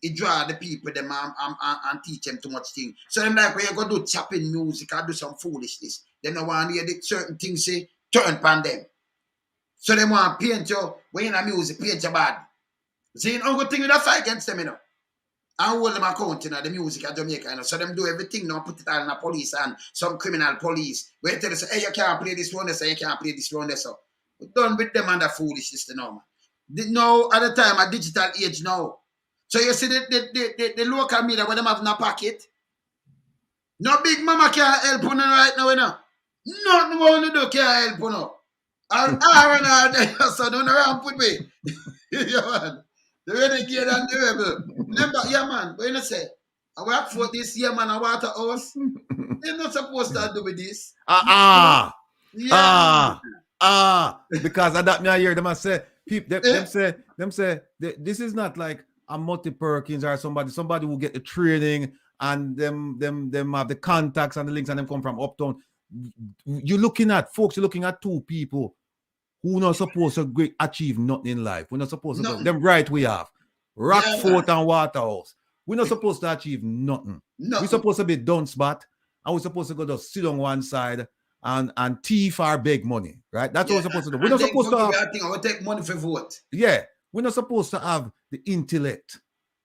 it draw the people them and teach them too much thing. So them like when you go do chopping music or do some foolishness, them don't want to hear certain things say, turn upon them. So they want to paint you, when you're in music, paint your bad. See, no good thing with a fight against them, you know. And hold them account, you know, the music at Jamaica, you know. So them do everything now, put it all in the police and some criminal police. Where you tell us, hey, you can't play this one, so you can't play this one, so. We're done with them and the foolishness, you know, man. Now, at the time, a digital age now. So you see the local media, when them have in a pocket, no big mama can't help you right now, you know. Nothing more to do can't help you now. R&R there, so don't around put me. Yeah, man. The renegade and the rebel. Remember, yeah, man, what you say? I work for this, yeah, man, a water house. They're not supposed to do with this. Because of that, me I hear them say, people, them say, this is not like a Multi Perkins or somebody who get the training and them have the contacts and the links and them come from uptown. You're looking at two people who not supposed to achieve nothing in life. We're not supposed to them right we have. Rockfort and Waterhouse. We're not supposed to achieve nothing. We're supposed to be done spot and we're supposed to go to sit on one side and thief or beg money. Right? That's what we're supposed to do. We're not supposed to have I take money for vote. Yeah. We're not supposed to have the intellect,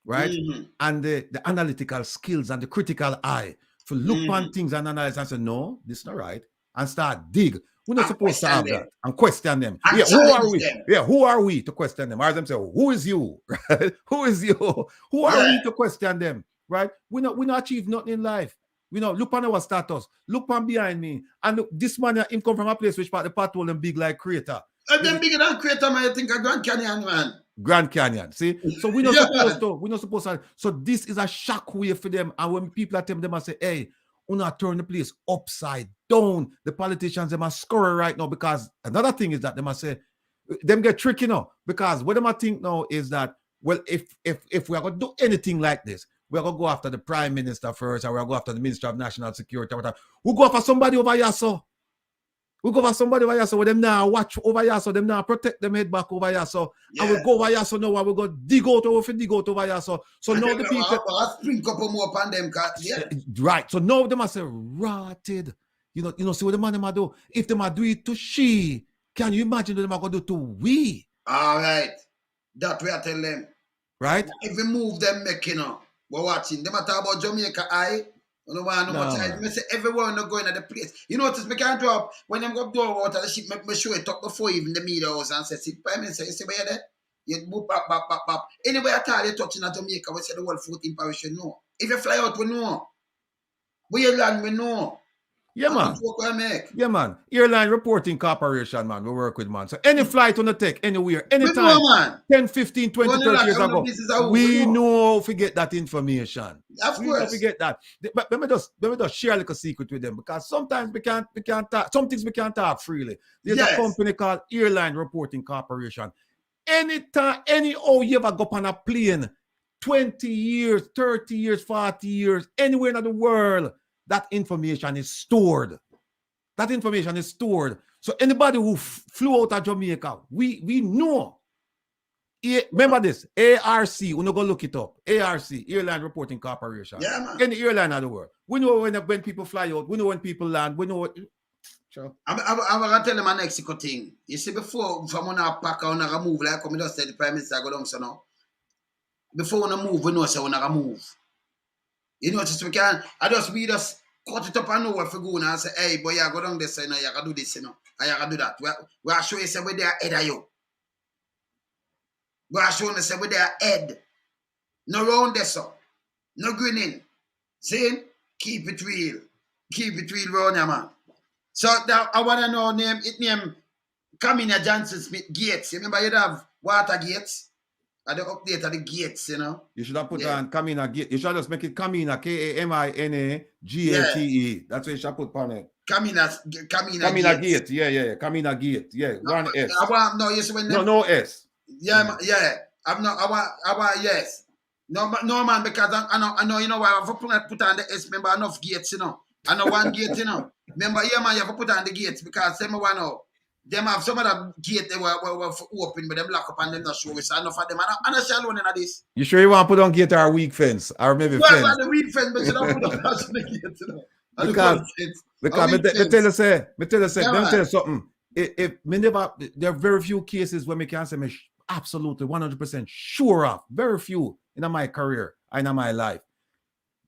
right? And the analytical skills and the critical eye to look on things and analyze and say, no, this is not right. And start dig. We're not supposed to have that and question them. And who are we? Who are we to question them? Or them say, who is you? Right? Who is you? Who are we to question them? Right? We not achieve nothing in life. We know, look on our status. Look on behind me. And look, this man, him come from a place which part the patrol and big like Crater. And then bigger than Crater, man, I think a Grand Canyon, man. Grand Canyon, see? So we're not supposed to. So this is a shock wave for them. And when people tell them, I say, hey, we're not turn the place upside down. The politicians, they must score right now because another thing is that they must say, them get tricky now. Because what they must think now is that, well, if we are going to do anything like this, we're going to go after the Prime Minister first, or we're going to go after the Minister of National Security. We'll go after somebody over here, so. We'll go for somebody over here, so them now watch over here, so them now protect them head back over here, so and we'll go over here, so now we'll go dig out over here, so now the people spring couple more upon them, right. So now them must say rotted. You know, see what the man them do. If them do it to she, can you imagine what them are gonna do to we? All right, that we are telling them. Right? If we move them, make we're watching. Them talk about Jamaica eye. You know why? No more time. I say everyone not going at the place. You notice me can't drop when them go door out of the ship. Me show it up before even the media house and say, "See, Prime Minister, you see where you there? You boop bap bap bap bap. Anyway, at all you touching at Jamaica, we say the whole 14 parish you know. If you fly out, we know. Where you land, we know. Yeah, man. Yeah, man. Airline Reporting Corporation, man. We work with, man. So any flight on the take, anywhere, anytime, know, man. 10, 15, 20, 30 years ago, we know if we get that information. Of course. Know if we get that. But let me just share a little secret with them, because sometimes we can't talk, some things we can't talk freely. There's a company called Airline Reporting Corporation. Anytime, you ever go on a plane, 20 years, 30 years, 40 years, anywhere in the world, that information is stored. That information is stored. So anybody who flew out of Jamaica, we know. Remember this, ARC, we're not going to look it up. ARC, Airline Reporting Corporation. Yeah, man. Any airline of the world. We know when people fly out. We know when people land. We know what... Sure. I'm going to tell them a Mexico thing. You see, before, from when I pack on a move, like I just said, the Prime Minister go down, so now. Before we move, we know so we not move. You know, just we just cut it up and know what we go now and say, hey, boy, you go down this, you know, you can do this, you know, and you can do that. We are showing you say, where they are head of you. We are showing you say, where they are head. No round this up. No grinning. See? Keep it real. Keep it real round here, man. So, I want to know name Kamina Johnson-Smith-Gates. You remember you'd have water gates? I the update of the gates, you know. You should have put on Kamina Gate. You should just make it Kamina, Kamina-Gate. That's what you should put on it. Kamina Gate. Yeah. Kamina Gate. Yeah. One S. No, yes, when no S. Yeah. I'm not. I want yes. No, man, because I know. You know why I have to put on the S. Remember enough gates, you know. I know one gate, you know. Remember, yeah, man, you have to put on the gates because them one know. Them have some of the gate they were open, but them lock up and them not show us enough of them. I'm not sure alone in this. You sure you want to put on gate or a weak fence? Or maybe fence? Well, the weak fence, but you don't put on the gate, you know. Because me tell you something. If me never, there are very few cases where me can say me absolutely 100% sure of. Very few in my career and in my life.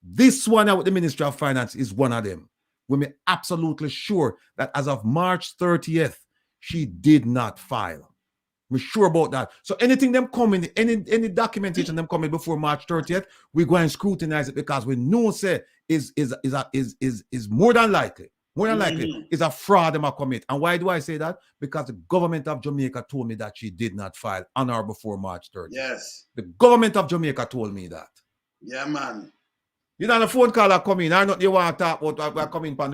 This one with the Ministry of Finance is one of them. We're absolutely sure that as of March 30th, she did not file. We're sure about that. So anything them coming, any documentation them coming before March 30th, we go and scrutinize it because we know say is more than likely. More than likely is a fraud them a commit. And why do I say that? Because the government of Jamaica told me that she did not file on or before March 30th. Yes. The government of Jamaica told me that. Yeah, man. You know, the phone call are coming. I not you want to talk about what coming on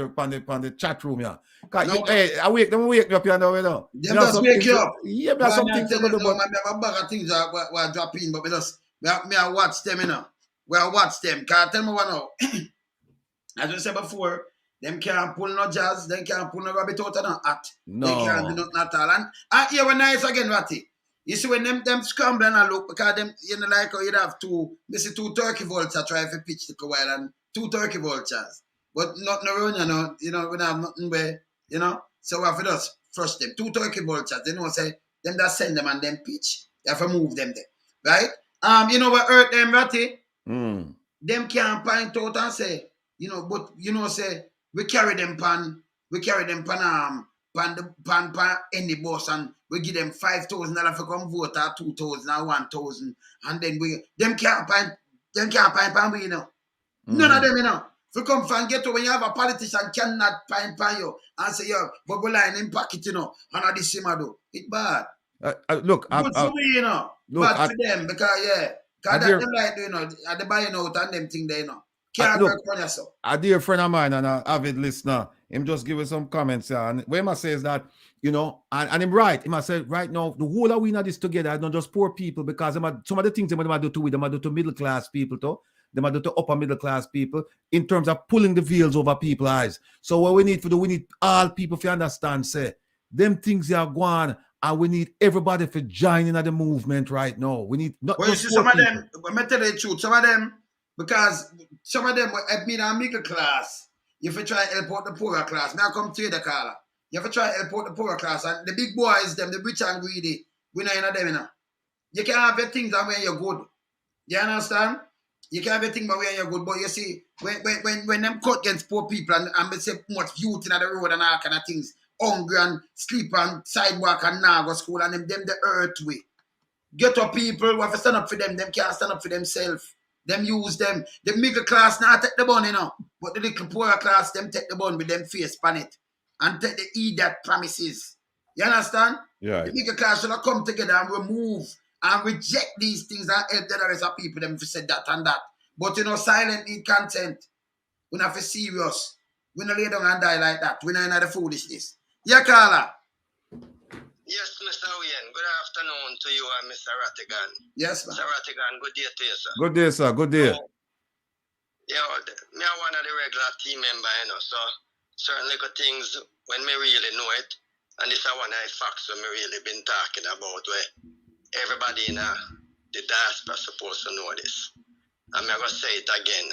the chat room, yeah. Because I wake me up, you know. Them just wake you up. Yeah, but something to do about. I have a bag of things that were dropping, but I watch them, you know. I watch them. Can't tell me what now. As I said before, them can't pull no jazz, them can't pull no rabbit out of no hat. No. They can't do nothing at all. And here we're nice again, Ratty. You see when them scramble and I look, because them, you know, like how you'd have two turkey vultures try to pitch the while and two turkey vultures. But nothing around, you know, we don't have nothing where, you know. So we have to just flush them. Two turkey vultures, they know, say, them that send them and then pitch. You have to move them there. Right? You know what hurt them, Ratty? Them can't point out and say, you know, but, you know, say, we carry them pan any boss and we give them $5,000 for come vote or 2,000 or 1,000 and then them can't find pan we, you know. None of them, you know. If you come from ghetto when you have a politician cannot find pan you and say yo bubble line in pocket, you know, and all this do. It's bad. Look, good for me, you know. Bad for them because them like, you know, they buying out and them thing they, you know. Can't work on yourself. A dear friend of mine and an avid listener, him just give us some comments. And where he says that, you know, and him right. He say right now, the whole of we know this together, not just poor people, because some of the things they might do to them might do to middle class people too. They might do to upper middle class people in terms of pulling the veils over people's eyes. So what we need to do, we need all people to understand, say, them things are going, and we need everybody to join in the movement right now. We need not well, just you see, some of them, I'm going to tell you the truth, some of them, because some of them have been a middle class. You have to try to help out the poorer class. Now I come to you, the caller. You have to try to help out the poorer class. And the big boys, them, the rich and greedy, we know them, you know. You can't have your things and when you're good. You understand? You can have a thing about where you're good, but you see, when them cut against poor people and they say much youth in the road and all kind of things, hungry and sleep on sidewalk and now go school and them the earth way. Get up people who have to stand up for them can't stand up for themselves. Them use them. The middle class now take the bun, you know. But the little poorer class, them take the bun with them face pan it. And take the idiot promises. You understand? Yeah. The middle class should have come together and remove and reject these things and help the rest of people them if said that and that. But you know, silent need content. We're not for serious. We don't lay down and die like that. We're not in the foolishness. Yeah, Carla. Yes, Mr. Owen. Good afternoon to you and Mr. Rattigan. Yes, ma'am. Mr. Rattigan, good day to you, sir. Good day, sir. Good day. Yeah, me are one of the regular team member, you know, so certain little things when me really know it, and this is one of the facts when me really been talking about where everybody in the diaspora supposed to know this. I'm going to say it again,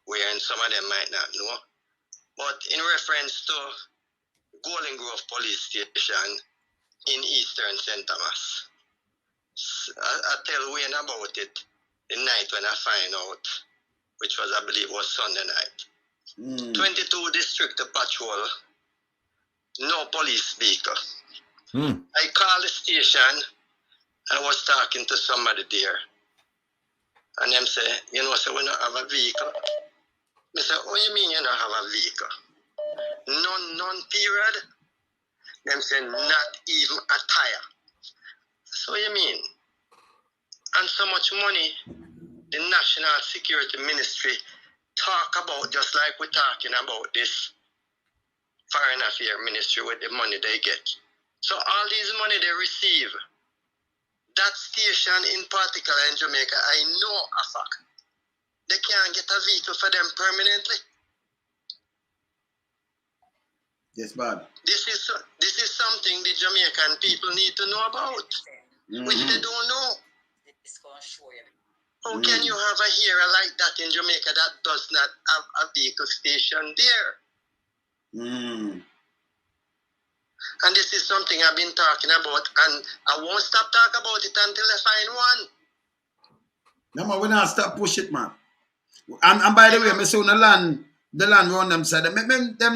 where some of them might not know. But in reference to Golden Grove Police Station in Eastern St. Thomas, I tell Wayne about it the night when I find out, which was, I believe, was Sunday night. 22 District Patrol, no police vehicle. I called the station, I was talking to somebody there, and them say, you know, so we don't have a vehicle. I say, what do you mean you don't have a vehicle? None period. Them say, not even a tire. So what do you mean? And so much money the National Security Ministry talk about, just like we're talking about this Foreign Affairs Ministry with the money they get. So all these money they receive, that station in particular in Jamaica, I know a fact. They can't get a vehicle for them permanently. Yes, Bob. This is something the Jamaican people need to know about, which they don't know. How can you have a area like that in Jamaica that does not have a vehicle station there? And this is something I've been talking about, and I won't stop talking about it until I find one. No, man, we not stop push it, man. And by the way, me soon the land around them side, them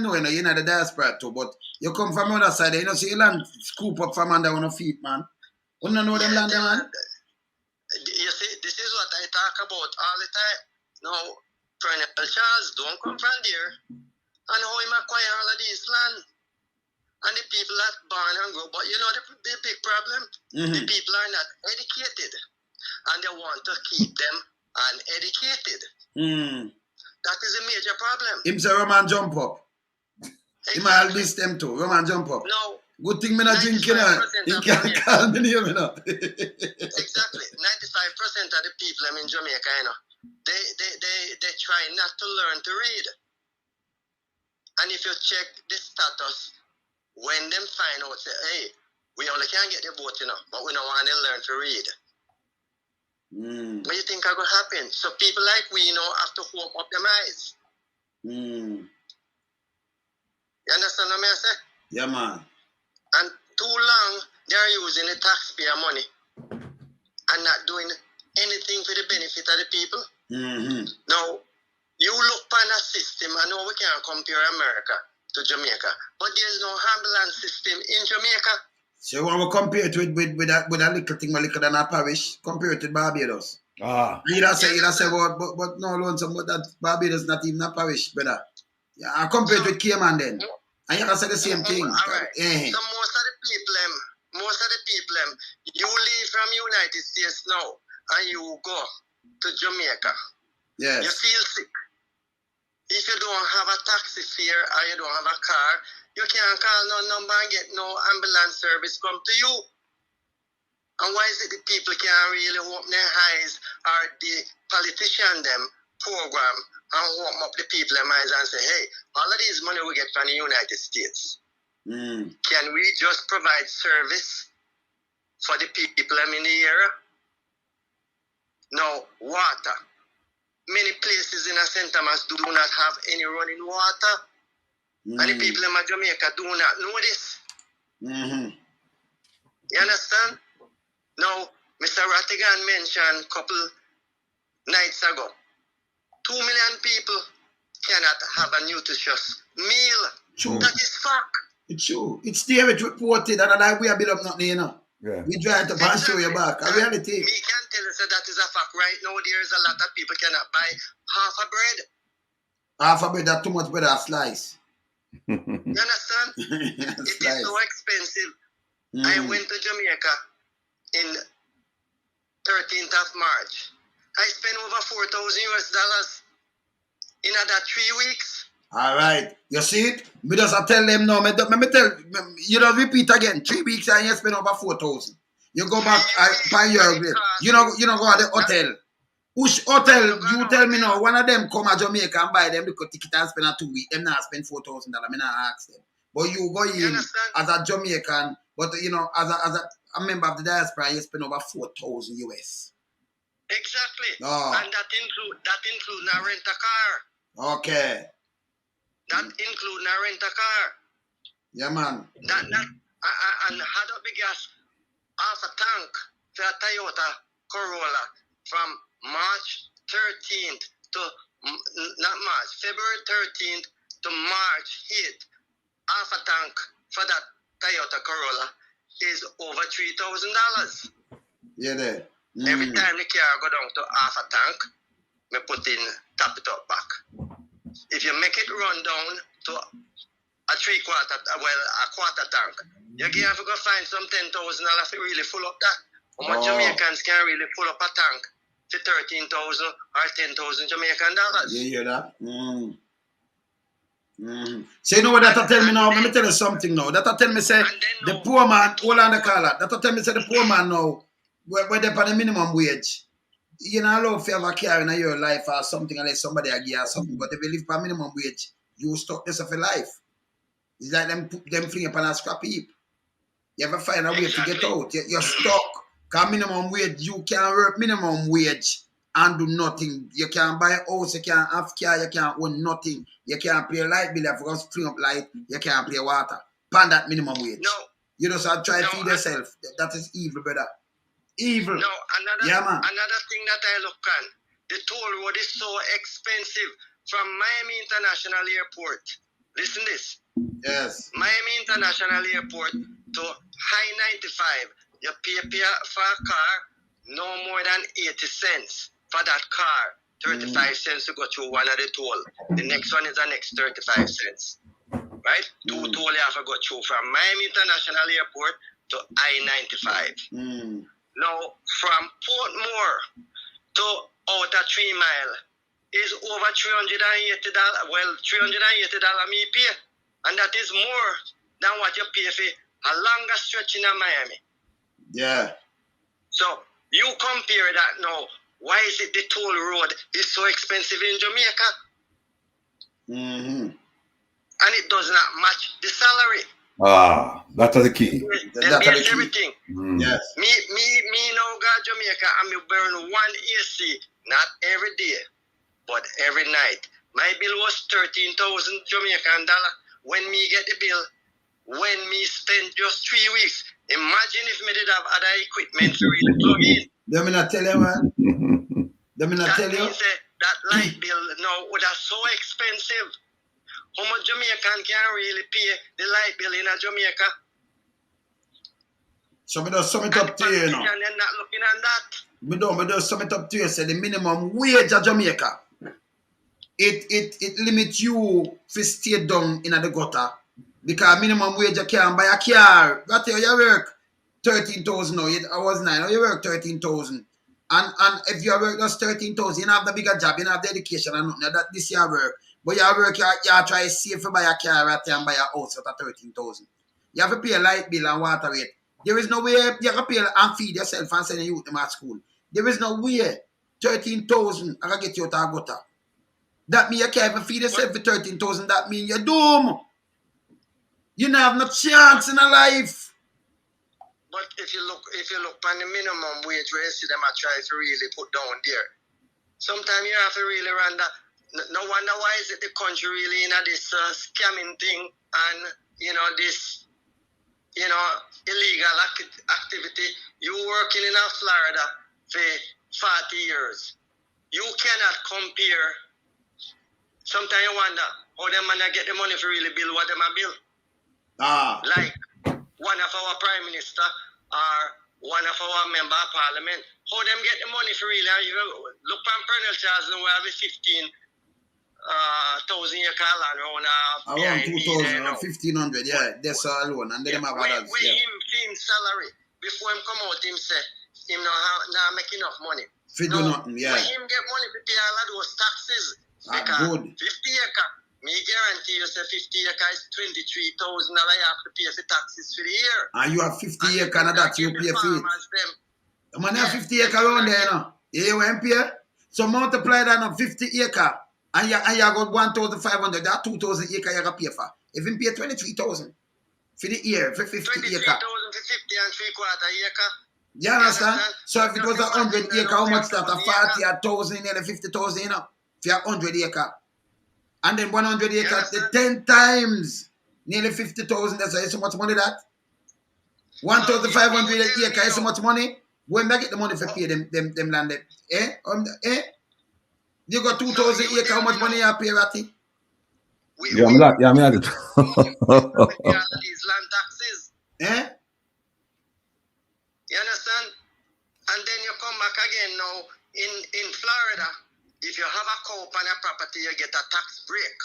know, you know, the diaspora too, but you come from the other side, you know, see, land scoop up from under your feet, man. You don't know them land, man? You see, this is what I talk about all the time. Now, Colonel Charles don't come from there, and how him acquire all of these land. And the people that born and grow, but you know the big problem? The people are not educated, and they want to keep them uneducated. That is a major problem. Him say Roman jump up. He might list them too. Roman jump up. No. Good thing me not drink, you know. He can't call me name, you know. Exactly. 95% of the people in Jamaica, you know, they try not to learn to read. And if you check the status, when them find out, say, hey, we only can get the vote, you know, but we don't want to learn to read. What do you think are going to happen? So people like we, you know, have to open up their eyes. You understand what I say? Yeah, man. And too long, they're using the taxpayer money and not doing anything for the benefit of the people. Now, you look upon a system, I know we can't compare America to Jamaica, but there's no ambulance system in Jamaica. So when we compare it with a little thing, a little than a parish, compare it with Barbados. You say, but no, lonesome, but that Barbados not even a parish, brother. Yeah, I compare it with Cayman then. And you can say the same thing. All right. So most of the people, you leave from United States now and you go to Jamaica. Yes. You feel sick. If you don't have a taxi fare or you don't have a car, you can't call no number and get no ambulance service come to you. And why is it the people can't really open their eyes, or the politician them program and open up the people their eyes and say, hey, all of this money we get from the United States, can we just provide service for the people in the area? No, water. Many places in St. Thomas do not have any running water. And the people in Jamaica do not know this. You understand? Now, Mr. Rattigan mentioned a couple nights ago 2 million people cannot have a nutritious meal. True. That is fact. It's true. It's there, it's reported, and like we have built up nothing, you know. Yeah. We try to pass show you back. A reality. Me can tell you that is a fact. Right now, there is a lot of people cannot buy half a bread. Half a bread, that's too much bread, a slice. You understand? It is so expensive. I went to Jamaica in 13th of March. I spent over $4,000 in that 3 weeks. All right. You see it? Me just tell them now. Me tell you don't repeat again. 3 weeks and you spend over 4,000. You go back by your you know go to the hotel. Which hotel you tell me now? One of them come to Jamaica and buy them the ticket and spend a 2 weeks. Them not spend $4,000. Me not ask them. But you go in as a Jamaican, but you know, as a member of the diaspora, you spend over 4,000 US. Exactly. Oh. And that include now rent a car. Okay. That include now rent a car. Yeah, man. And had up the gas half a tank for a Toyota Corolla from March 13th to February 13th to March 8th. Half a tank for that Toyota Corolla is over $3,000. Yeah, there. Every time the car go down to half a tank, me put in top it up back. If you make it run down to a quarter tank, you have to go find some $10,000 to really full up that. How much Jamaicans can really full up a tank for 13,000 or 10,000 Jamaican dollars? You hear that? So you know what that tell me now? Let me tell you something now. That tell me say the poor man, hold on the collar. That tell me say the poor man now, where they pay the minimum wage. You know, allow if you have a car in your life or something unless somebody give you something. But if you live for minimum wage, you stuck this of your life. It's like them fling upon a scrap heap. You ever find a way to get out? You're stuck. Because minimum wage, you can't work minimum wage and do nothing. You can't buy a house, you can't have car, you can't own nothing. You can't pay a light bill if you just fling up light, you can't pay water. Pan that minimum wage. No. You just have to try to feed yourself. That is evil, brother. Evil. No, man. Another thing that I look at, the toll road is so expensive from Miami International Airport. Listen this. Yes. Miami International Airport to High 95. You pay for a car no more than 80 cents for that car. 35 cents to go through one of the toll. The next one is the next 35 cents. Right? Two toll you have to go through from Miami International Airport to I-95. Now, from Portmore to outer 3 Mile is over $380. Well, $380 me pay. And that is more than what you pay for a longer stretch in Miami. Yeah. So, you compare that now. Why is it the toll road is so expensive in Jamaica? And it does not match the salary. That's the key. That's the key. Everything. Yes. Me now go to Jamaica and me burn one AC, not every day, but every night. My bill was 13,000 Jamaican dollar. When me get the bill, when me spend just 3 weeks, imagine if me did have other equipment to really plug in. Let me not tell you, man. Let me not tell you. That light bill now would have so expensive. How much Jamaican can really pay the light bill in Jamaica? So me just sum it up to you, you know. And they're not looking at that. Me just sum it up to you. Say the minimum wage of Jamaica. It limits you to stay down in the gutter. Because minimum wage you can't buy a car. That you work 13,000 now. I was 9. Now you work 13,000. And if you work just 13,000, you have the bigger job, you have the education and nothing. That this year work. But you work, you try to save to buy a car right there and buy a house at 13,000. You have to pay a light bill and water rate. There is no way you have to pay and feed yourself and send you to school. There is no way 13,000 I can get you out of gutter. That means you can't even feed yourself for 13,000. That means you're doomed. You don't have no chance in a life. But if you look on the minimum wage where you see them I try to really put down there, sometimes you have to really run that. No wonder why is it the country really in this scamming thing and this illegal activity. You working in Florida for 40 years. You cannot compare sometimes you wonder how them man get the money for really build what them a build. Like one of our prime minister or one of our member of parliament, how them get the money for really? And you look on Pernell Charles, we have a 15,000 acre land around 2,000 or 1,500, yeah, that's all alone. And then them have others. With him salary, before him come out, him say, him not make enough money. If do nothing, yeah. When him get money to pay all of those taxes, because good. 50 acre, me guarantee you say 50 acre is $23,000 you have to pay for taxes for the year. And you have 50 acre and that you pay for it. The man have 50 acre around there, you know. You want to pay? So multiply that on 50 acre and you got 1,500, that 2,000 acre you got to pay for. If you pay 23,000 for the year, for 50 acre. 23,000 for 50 and 3/4 acre. You understand? So if it was 100 acre, how much that? 40,000, nearly 50,000, you know, for 100 acre. And then 100 acres, the 10 times, nearly 50,000, that's so much money that? 1,500 acre is so much money? When they get the money for pay them land, You got 2,000 acre, how much money you pay, Ratty? Yeah, I'm not. These land taxes. You understand? And then you come back again now in Florida. If you have a co-op on a property, you get a tax break.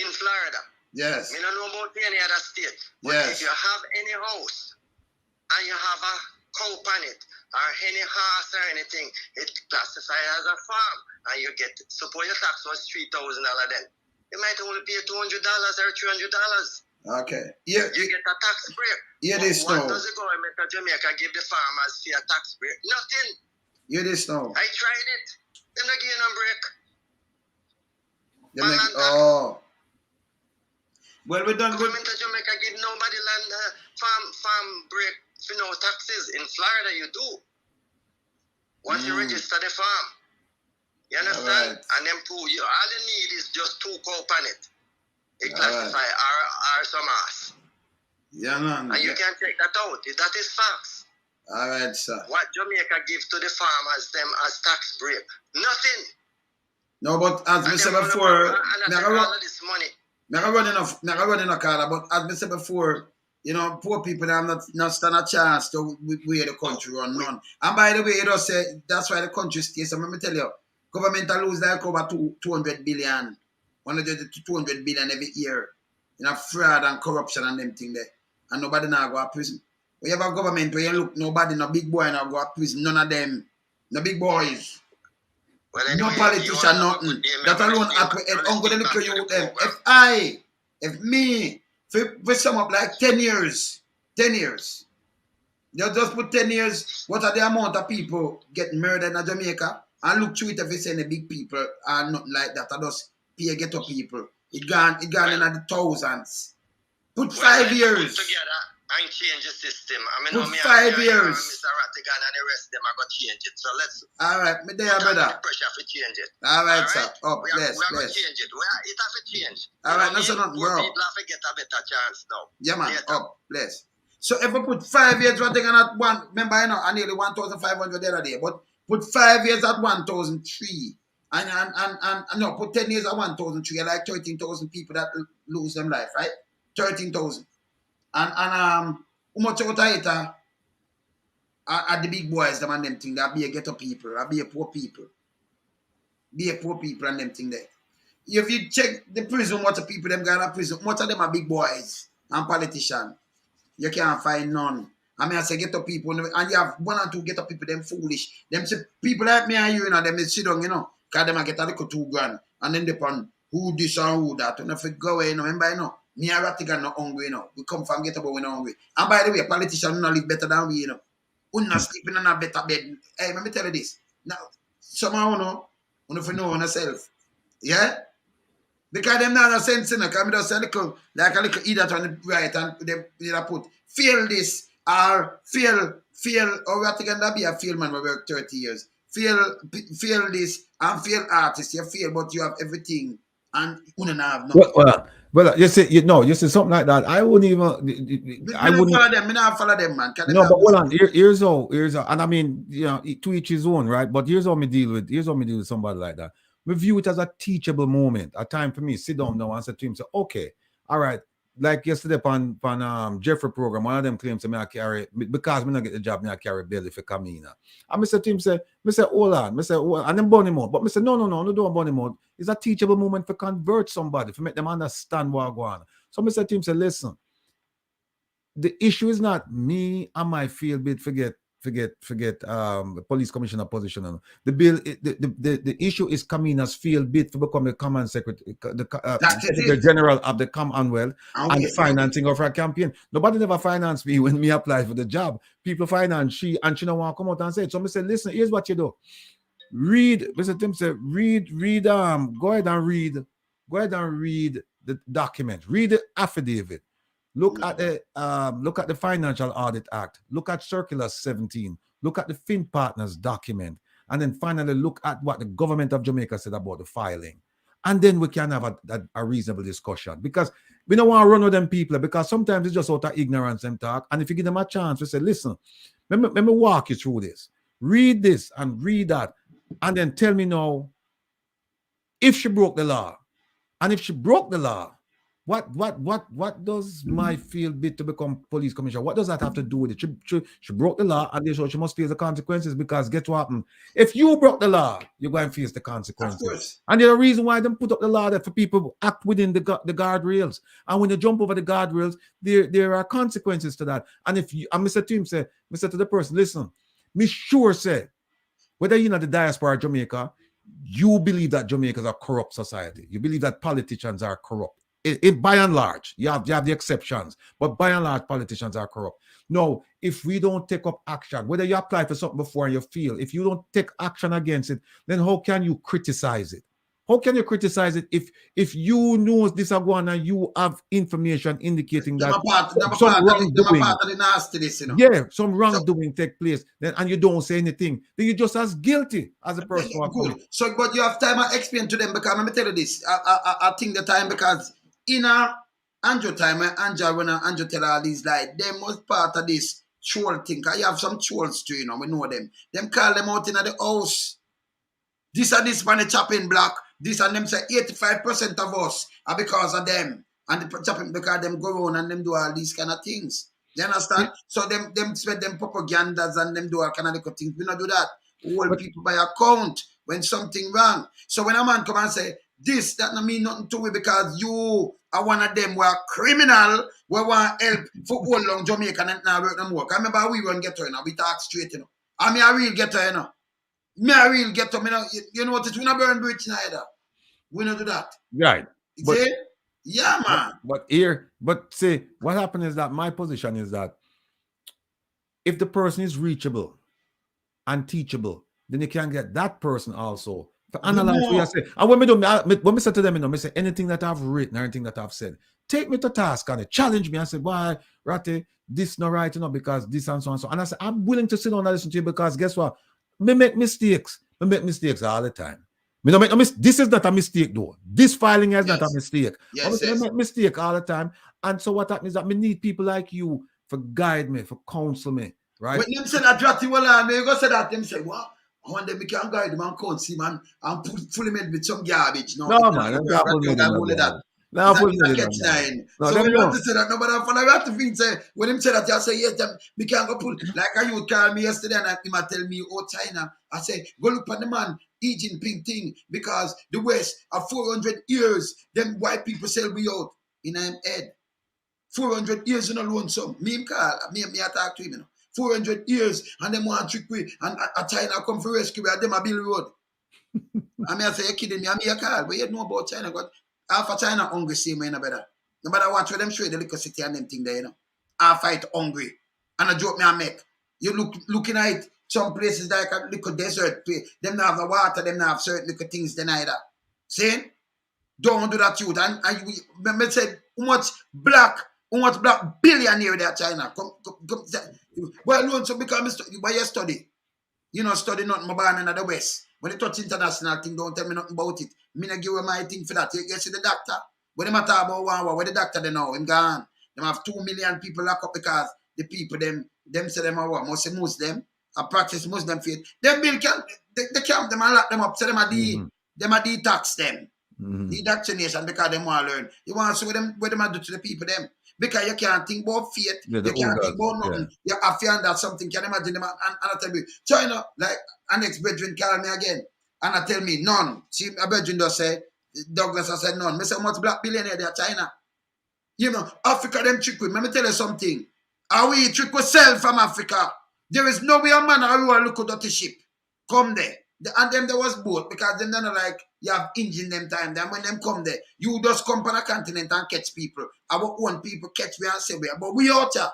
In Florida. Yes. I don't know about any other state. But if you have any house and you have a co-op on it, or any horse or anything, it classifies as a farm. And you get, suppose your tax was $3,000 then. You might only pay $200 or $300. Okay. Yeah. You get a tax break. Yeah, this what now. does the government of Jamaica give the farmers for a tax break? Nothing. Yeah, this now. I tried it. They're not giving a break. Well, we done. Government of Jamaica give nobody land farm break for no taxes. In Florida, you do. Once you register the farm. You understand? And then all you need is just 2 co-op on it. It classify or some ass. Yeah, man. And you can take that out. That is facts. All right, sir. What Jamaica gives to the farmers them as tax break? Nothing. No, but as we said before, never run enough color, but as we said before, you know, poor people have not stand a chance to where the country run none. And by the way, you know, say that's why the country stays. So let me tell you, government lose like over 200 billion, 100 to 200 billion every year. You know, fraud and corruption and them thing there. And nobody now go to prison. We have a government where you look, nobody, no big boy now go to prison. None of them. No big boys. Well, anyway, no politician, nothing. That alone, I'm going to look at you them. If me, for sum up like 10 years, you just put 10 years, what are the amount of people get murdered in Jamaica? And look through it if you say the big people are nothing like that. I just pay ghetto people. It gone in the thousands. Put 5 years. And change the system. I mean, put 5 years. Mr. Rattigan and the rest of them are going to change it. So let's. All right, me there, brother. Pressure to change it. All right, sir. Oh, we are going to change it. It has to change. All right, that's not bro. People have to get a better chance now. Yeah, man. Oh, bless. So if we put 5 years, Rattigan at one, remember, you know, I nearly 1,500 the other day, but put 5 years at 1,003. And no, put 10 years at 1,003, like 13,000 people that lose them life, right? 13,000. And how much out of it are the big boys, them and them thing, that be a ghetto people, that be a poor people. Be a poor people and them thing there. If you check the prison, what the people them got in prison, much of them are big boys and politicians. You can't find none. I mean, I say ghetto people, and you have 1 or 2 ghetto people, them foolish. Them say, people like me and you, them they sit down, you know, because them get a little 2 grand, and then they put who this and who that, and if it go away, you know, remember, you know, me and Rattigan not hungry, you know. We come from ghetto, but we're not hungry. And by the way, politicians don't live better than we, you know. We're not sleeping in a better bed. Hey, let me tell you this. Now, somehow, you know yourself. Yeah? Because them not no sense, you know, because I just say like a little idiot on the right, and they put, feel this, or feel, or Rattigan that be a field man who work 30 years. Feel this, and feel artist. You feel, but you have everything, and you don't have nothing. Well, you see something like that. I wouldn't even. I wouldn't follow them. Me not follow them, man. No, but hold on. Here's how. And I mean, you know, to each his own, right? But here's how me deal with somebody like that. We view it as a teachable moment, a time for me sit down now and say to him, say, okay, all right. Like yesterday on Jeffrey program, one of them claims to me I carry, because me not get the job, me I carry belly for Kamina. And I said to him, hold on, and then burn him out. But I said, no, don't burn him out. It's a teachable moment for convert somebody, for make them understand what going on. So I said to him, listen, the issue is not me and my field bit forget police commissioner position. The issue is Kamina's field bid to become the command secretary, the general of the Commonwealth and the financing of her campaign. Nobody never financed me when me applied for the job. People finance she don't want to come out and say it. So I said, listen, here's what you do. Read, Mr. Tim said, go ahead and read the document, read the affidavit. Look at the Financial Audit Act. Look at Circular 17. Look at the Fin Partners document. And then finally look at what the government of Jamaica said about the filing. And then we can have a reasonable discussion. Because we don't want to run with them people, because sometimes it's just out of ignorance them talk. And if you give them a chance, we say, listen, let me walk you through this. Read this and read that. And then tell me now, if she broke the law. And if she broke the law, what does my field bid to become police commissioner? What does that have to do with it? She broke the law, and so she must face the consequences, because guess what happened? If you broke the law, you're going to face the consequences. And there's a reason why they put up the law that for people who act within the guardrails. And when you jump over the guardrails, there are consequences to that. And if you, and Mr. Tim said, Mr. to the person, listen, me sure say, whether you're in the diaspora of Jamaica, you believe that Jamaica is a corrupt society. You believe that politicians are corrupt. By and large, you have the exceptions, but by and large, politicians are corrupt. No, if we don't take up action, whether you apply for something before and you fail, if you don't take action against it, then how can you criticize it? How can you criticize it if you know this is going and you have information indicating that some wrongdoing take place, then and you don't say anything, then you're just as guilty as a person. So, but you have time to explain to them, because let me tell you this. I think the time, because in Andrew time, when Andrew tell all these lies, they must part of this troll thing. Cause you have some trolls too, we know them. Them call them out in the house. This and this man the chopping block. This and them say 85% of us are because of them. And the chopping, because them go on and them do all these kind of things. You understand? So them spread them propagandas and them do all kind of little things. We not do that. We hold people by account when something wrong. So when a man come and say, this, that not mean nothing to it, because you are one of them who are criminal, we want help for all long Jamaica and now work no more. Because remember, we run ghetto, we talk straight, I mean, a real ghetto, Me a real ghetto, you know what, we not burn bridge neither. We not do that. Right. See? Yeah, man. But see, what happened is that my position is that if the person is reachable and teachable, then you can get that person also to analyze what you say. And when we say to them, I say anything that I've written or anything that I've said, take me to task on it, challenge me and say, why, Ratty, this not right, because this and so and so. And I say, I'm willing to sit down and listen to you, because guess what? Me make mistakes. Me make mistakes all the time. This is not a mistake though. This filing is not a mistake. I make mistake all the time. And so what happens is that me need people like you for guide me, for counsel me, right? When them say that Ratty well, you go say that, them say, what? One day we can guide him and counsel him and pull him in with some garbage. No man, I'm not pulling that. No, so we want to say that nobody follow Ratty feet say when him say that, I say yes, we can't go pull. Like you call me yesterday and he might tell me, oh China. I say, go look at the man Xi Jinping thing, because the West are 400 years, them white people sell we out in him head. 400 years in a lonesome. Me call, me talk to him, 400 years, and them want to trick me, and China come for rescue me, and them a build road. I mean, I say, you're kidding me, I mean, you call, but you know about China, but half of China hungry, same way, no better. No matter what, them show the little city and them thing there, half fight hungry. And a joke me I make. You looking at it, some places like a little desert, them not have the water, them not have certain little things then either. See? Don't do that, youth. And we said, how much black billionaire there China? Come, well, alone, so because why you study? You know, study nothing more in the West. When you touch international thing, don't tell me nothing about it. Me not give you my thing for that. You see the doctor? When they talk about one, where the doctor they know, him gone. Them have 2 million people locked up because the people, them say them are what? Muslim, I practice Muslim faith. Them bill camp, they camp them and lock them up, say them are the Them a detox them. Indoctrination because them want to learn. You want to see what them do to the people them. Because you can't think about faith, you can't think about nothing. You have to understand something. Can you imagine them and I tell you, China, like an ex-brethren call me again and I tell me none. See, a brethren does say, Douglas I said none. I say how much black billionaire there China? You know, Africa them trick with me. Let me tell you something. How we trick ourselves from Africa. There is no way a man or you look at dirty ship. Come there. And them there was boat because them don't like you have engine them time. Then when them come there, you just come on a continent and catch people. Our own people catch me and say we are. But we out here.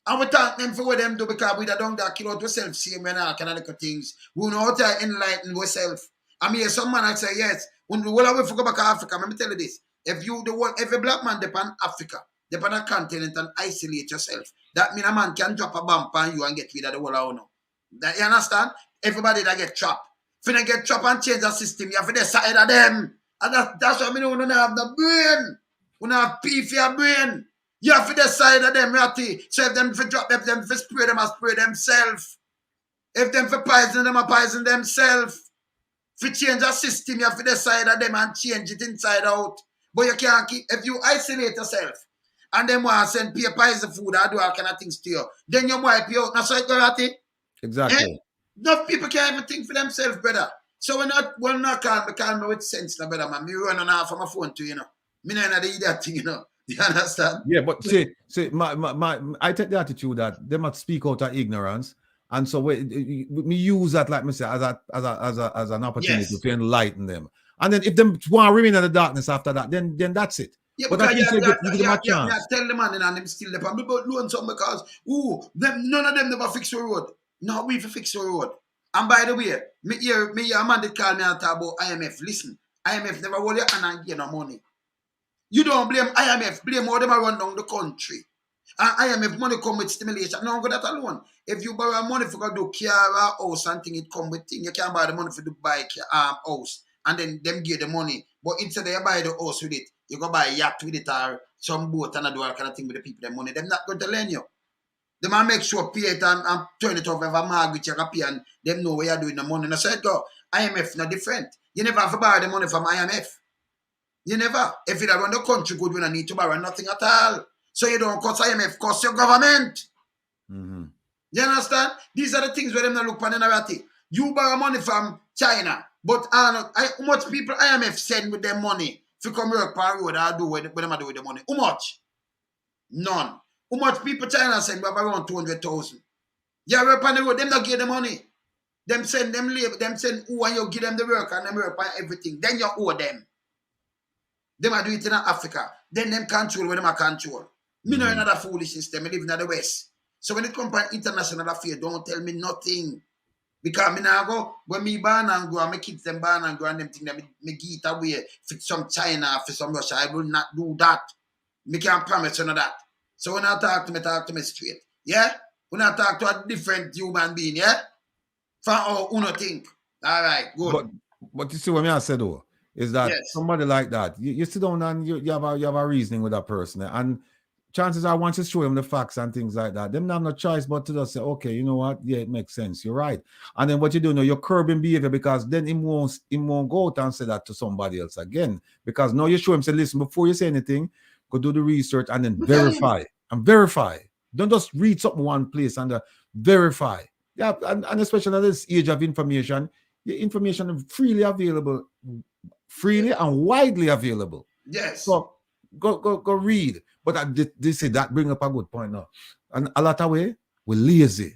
And we thank them for what them do because we don't that kill out ourselves, same when all kind of little things. We know how to enlighten ourselves. I mean, some man I say, yes, when we will forget back to Africa, let me tell you this. If you the one, if a black man depend Africa, depend a continent and isolate yourself, that means a man can drop a bomb on you and get rid of the whole of you. That, you understand? Everybody that get trapped. If you don't get trapped and change the system, you have to decide of them. And that's what I mean, we don't have the brain. We don't have pee for your brain. You have to decide of them, Ratty. So if them for drop them, if for spray them, I spray themselves. If them for poison them, I poison themselves. If you change the system, you have to decide of them and change it inside out. But you can't keep, if you isolate yourself, and then want to send poison food or do all kind of things to you, then you wipe you out. Now, so it go, Ratty. Exactly. Eh? Enough people can't even think for themselves, brother. So we're not calm me with sense, now, brother, man. Me running off on my phone too, you know. Me not do that thing, you know. You understand? Yeah, but see, I take the attitude that they must speak out of ignorance, and so we use that, like me say, as an opportunity to enlighten them. And then if them want to remain in the darkness after that, then that's it. Yeah, but because you give them a chance. I tell the man and them still there. I'm about loan some because none of them never fix the road. No, we fix the road. And by the way, me hear a man that call me and talk about IMF. Listen, IMF never hold your hand and give no money. You don't blame IMF, blame how them run down the country. And IMF money come with stimulation. No, go that alone. If you borrow money for go do car house and thing, it come with thing. You can't buy the money for the buy house. And then them give the money. But instead you buy the house with it, you go buy a yacht with it or some boat and do all kind of thing with the people, the money. Them not going to lend you. They might make sure pay it and turn it off if a mortgage you can pay and them know where you're doing the money. And so it go, IMF not different. You never have to borrow the money from IMF. You never. If you run the country good, we don't need to borrow nothing at all. So you don't cost IMF, cost your government. You understand? These are the things where them not look for the narrative. You borrow money from China, but how much people IMF send with their money to come work per road or do what them do with the money? How much? None. How much people China send? We have around 200,000. You work on the road, them not give the money. Them send them labor, them send who and you give them the work and them work on everything. Then you owe them. Them are doing it in Africa. Then them control where them are control. Me know another foolish system. I live in the West. So when it comes to international affairs, don't tell me nothing. Because me now go, when me born and go, and my kids them born and go and them thing, me give it away for some China, for some Russia. I will not do that. Me can't promise you that. So when I talk to me straight. Yeah? When I talk to a different human being, yeah? For how you think. All right, good. But you see what I said though, is that somebody like that, you sit down and you have a reasoning with that person, and chances are once you show them the facts and things like that, them have no choice but to just say, okay, you know what, yeah, it makes sense, you're right. And then what you do now, you're curbing behavior, because then he won't go out and say that to somebody else again. Because now you show him, say, listen, before you say anything, go do the research and then verify. Don't just read something one place and verify. Yeah, and especially at this age of information, the information is freely available, freely and widely available. Yes. So go read. But they say that bring up a good point now. And a lot of way, we're lazy.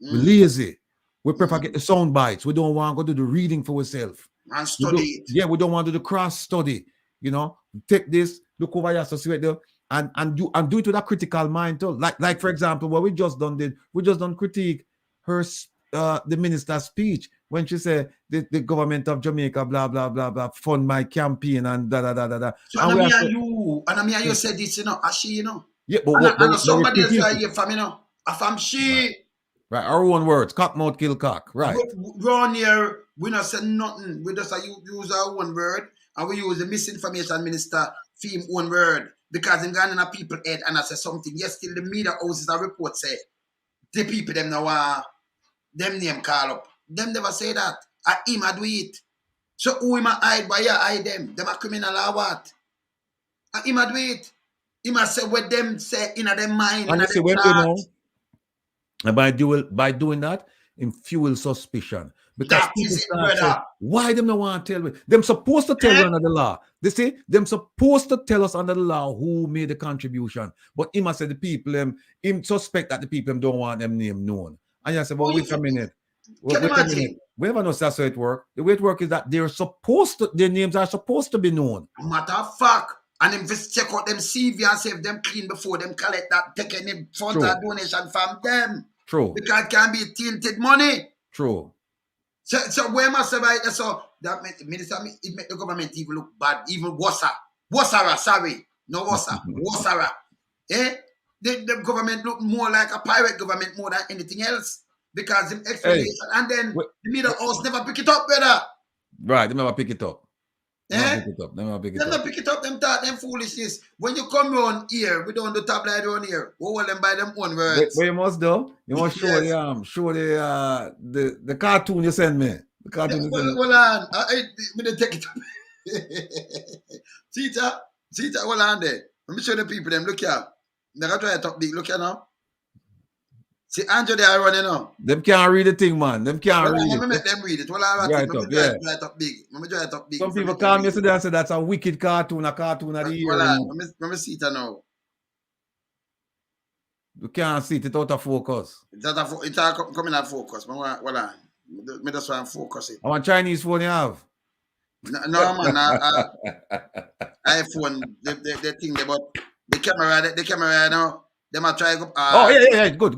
We're lazy. We prefer get the sound bites. We don't want to go do the reading for ourselves. And study it. Yeah, we don't want to do the cross study. You know, take this, look over here, so see it there, and do it with a critical mind too. Like for example, what we just done critique her the minister's speech when she said the government of Jamaica blah blah blah blah fund my campaign and da da da da da. So and me and you said this, you know, as she, you know. Yeah, but somebody else I hear from, you know, from she. Right, our own words, cock mouth kill cock. Right. Round here, we not say nothing. We just use our own word, and we use the misinformation minister theme own word, because in Ghana people head and I say something. Yes, still the media houses a report say the people them now them name call up. Them never say that. I him I do it. So who him a hide by you hide them? Them a criminal or what? And him a do it. Him a say what them say in their mind. And you see, when you know, and by doing that, him fuel suspicion. Because that people is it, start brother. saying, why them no want to tell me? Them supposed to tell you under the law. They say them supposed to tell us under the law who made the contribution. But him a say the people him suspect that the people don't want them name known. And you say, well, wait a minute. Wait a minute. We never know that's how it works. The way it works is that their names are supposed to be known. Matter of fact. And them just check out them CV and see if them clean before them collect that, take any funds or donation from them. True. Because it can be tainted money. True. So where must I write so that minister it make the government even look bad, even worse. Sorry. No worse. The government look more like a pirate government more than anything else. Because the explanation and then the middle house never pick it up, brother. Right, they never pick it up. Them not pick it up, them thought them foolishness. When you come around here, we don't do tabloid around here. We hold them by them own words. But you must do. You must show the cartoon you send me. The cartoon you send me. Hold on. I'm gonna take it up. See, hold on there. Let me show the people them. Look here. They're gonna try to talk big. Look here now. See, Andrew, they are running now. Them can't read the thing, man. Them can't read it. Let me make them read it. Well, I right up big. Let me try to talk big. Some people call me yesterday and say that's a wicked cartoon, a cartoon of the year. Let me see it now. You can't see it. It's out of focus. It's coming out of focus. Hold on. Me just want to focus it. How much Chinese phone you have? No, man. iPhone, the thing about the camera now. They might try. Yeah. Good.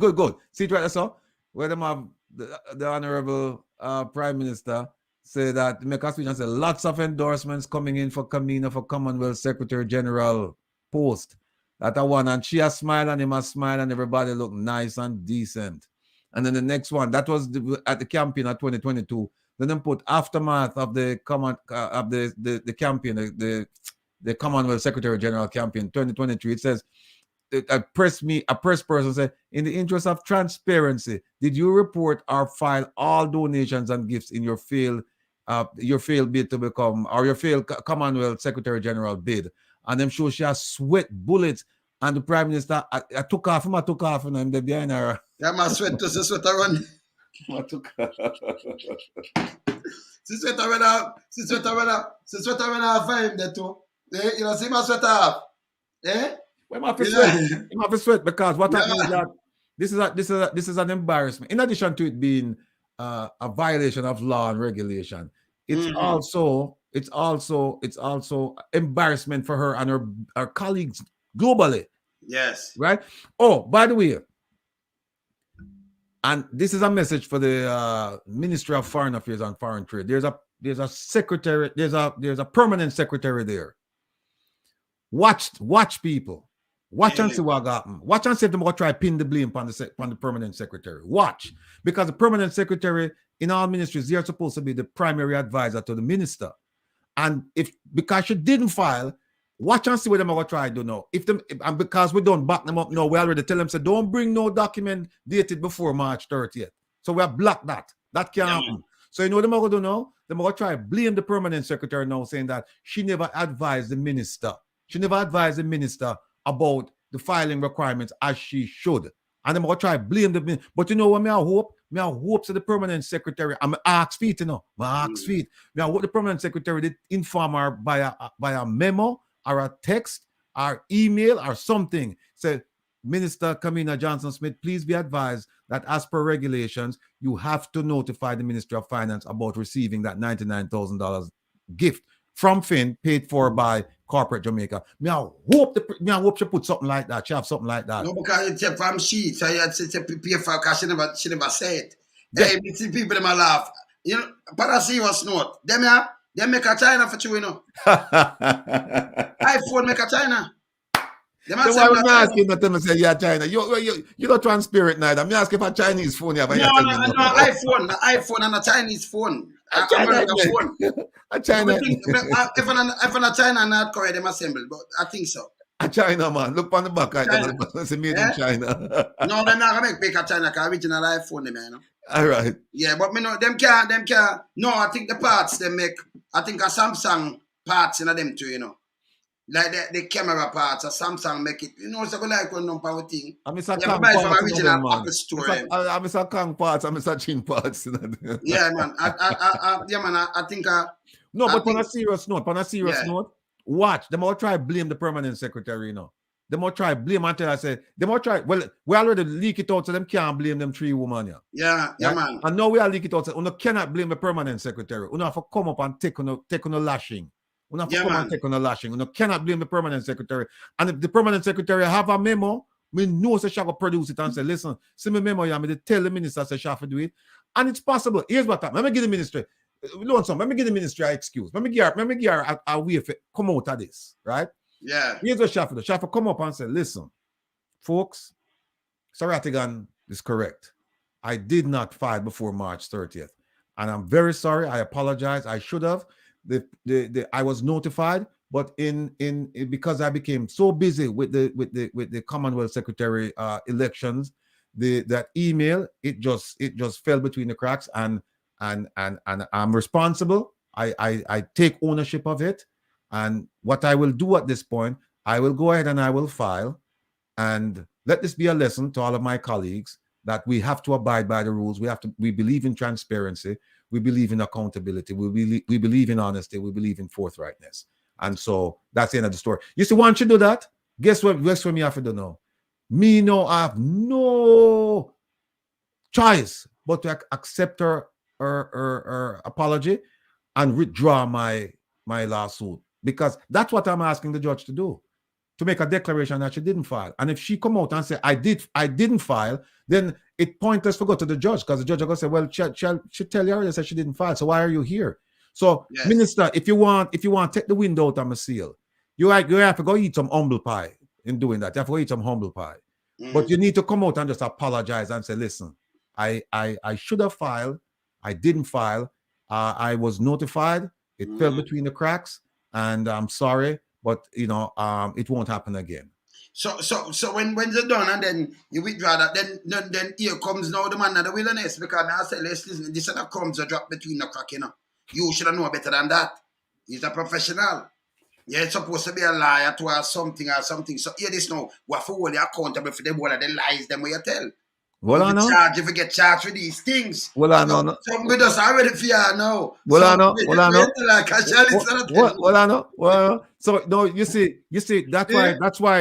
See it right there, so where them have the honorable Prime Minister say that make a speech and say lots of endorsements coming in for Kamina for Commonwealth Secretary General post. That one, and she a smile and him a smile and everybody look nice and decent. And then the next one, that was at the campaign of 2022. Then them put aftermath of the campaign, the Commonwealth Secretary General campaign 2023. It says. A press person said, in the interest of transparency, did you report or file all donations and gifts in your failed bid to become, or your failed Commonwealth Secretary General bid? And them show she has sweat bullets. And the Prime Minister, I took off him, and I'm there behind her. Yeah, my sweat to the sweater run. I took off. See sweater run off for him there too. You know, see my sweater off. I'm have to sweat because what happens is that this is an embarrassment. In addition to it being a violation of law and regulation, it's also embarrassment for her and her colleagues globally. Yes. Right. Oh, by the way, and this is a message for the Ministry of Foreign Affairs and Foreign Trade. There's a secretary. There's a permanent secretary there. Watch people. Watch and see what happened. Watch and see if they're going to try to pin the blame on the permanent secretary. Watch. Because the permanent secretary in all ministries, they're supposed to be the primary advisor to the minister. And because she didn't file, watch and see what they're going to try to do now. And because we don't back them up now, we already tell them, say, don't bring no document dated before March 30th. So we have blocked that. That can't happen. So you know what they're going to do now? They're going to try to blame the permanent secretary now, saying that she never advised the minister. She never advised the minister about the filing requirements as she should. And I'm going to try to blame the minister. But you know what I hope? I hope to the permanent secretary. I'm ask feet, you know. I hope the permanent secretary did inform her by a memo or a text or email or something. Say, Minister Kamina Johnson Smith, please be advised that as per regulations, you have to notify the Ministry of Finance about receiving that $99,000 gift from Finn paid for by corporate Jamaica. I hope she put something like that. She have something like that. No, because it's from she. So you had to prepare for because she never said. Hey, you see people them a laugh. You know, but I see what's not. Them make a China for you, you know. iPhone make a China. So why would I ask you not to say yeah China? You're not transparent neither. I'm asking for a Chinese phone. No, iPhone and a Chinese phone. A China phone. A China. If a China not correct, them assemble, but I think so. A China man. Look on the back. It's made in China. No, they're not gonna make a China because original iPhone, man. All right. Yeah, but me know them can't. No, I think the parts they make. I think a Samsung parts in them too. You know, like the camera parts. A Samsung make it. You know, so like one number thing. I'm Mr. Yeah, Kang buy from parts, original man. Apple store. I'm Mr. Kang parts. I'm Mr. Chin parts. Yeah, man. I think. No, I but think, on a serious note, watch. Them all try blame the permanent secretary, you know. Them all try blame until I say, them all try, well, we already leak it out so them can't blame them 3 women, yeah, right? man. And now we are leak it out so you cannot blame the permanent secretary. You have to come up and take on a lashing. You have to come and take on a lashing. You cannot blame the permanent secretary. And if the permanent secretary have a memo, we know she shall produce it and say, listen, see my memo, yeah, me tell the minister say she have to do it. And it's possible. Here's what I'm. Let me give the ministry. Let me give the ministry an excuse. Let me give her a way to come out of this, right? Yeah. Here's what Shaffer do. Shaffer come up and say, listen, folks, Wil Rattigan is correct. I did not file before March 30th. And I'm very sorry. I apologize. I should have. I was notified, but because I became so busy with the Commonwealth Secretary elections, that email, it just fell between the cracks, and I'm responsible. I take ownership of it. And what I will do at this point, I will go ahead and I will file. And let this be a lesson to all of my colleagues that we have to abide by the rules. We believe in transparency. We believe in accountability. We believe in honesty. We believe in forthrightness. And so that's the end of the story. You see, once you do that, guess what me have to do now? Me no, I have no choice but to accept her apology and withdraw my lawsuit, because that's what I'm asking the judge to do, to make a declaration that she didn't file. And if she come out and say I didn't file, then it pointless to go to the judge, because the judge are going to say, well, she tell you already said she didn't file, so why are you here? So yes. Minister, if you want to take the wind out of my seal, you have to go eat some humble pie. In doing that, you have to go eat some humble pie. But you need to come out and just apologize and say, listen, I should have filed. I didn't file. I was notified. It fell between the cracks, and I'm sorry, but it won't happen again. So when you're done and then you withdraw that, then here comes now the man of the wilderness, because now I say, listen, this and comes a drop between the crack, You should know better than that. He's a professional. You're supposed to be a liar to or something. So hear this now. We have to hold you accountable for all of the lies them you tell. Well, I know. If you get charged with these things. Well, I know. Some with us already fear now. Well, I know. Well, I know. Well, so no, you see. That's why.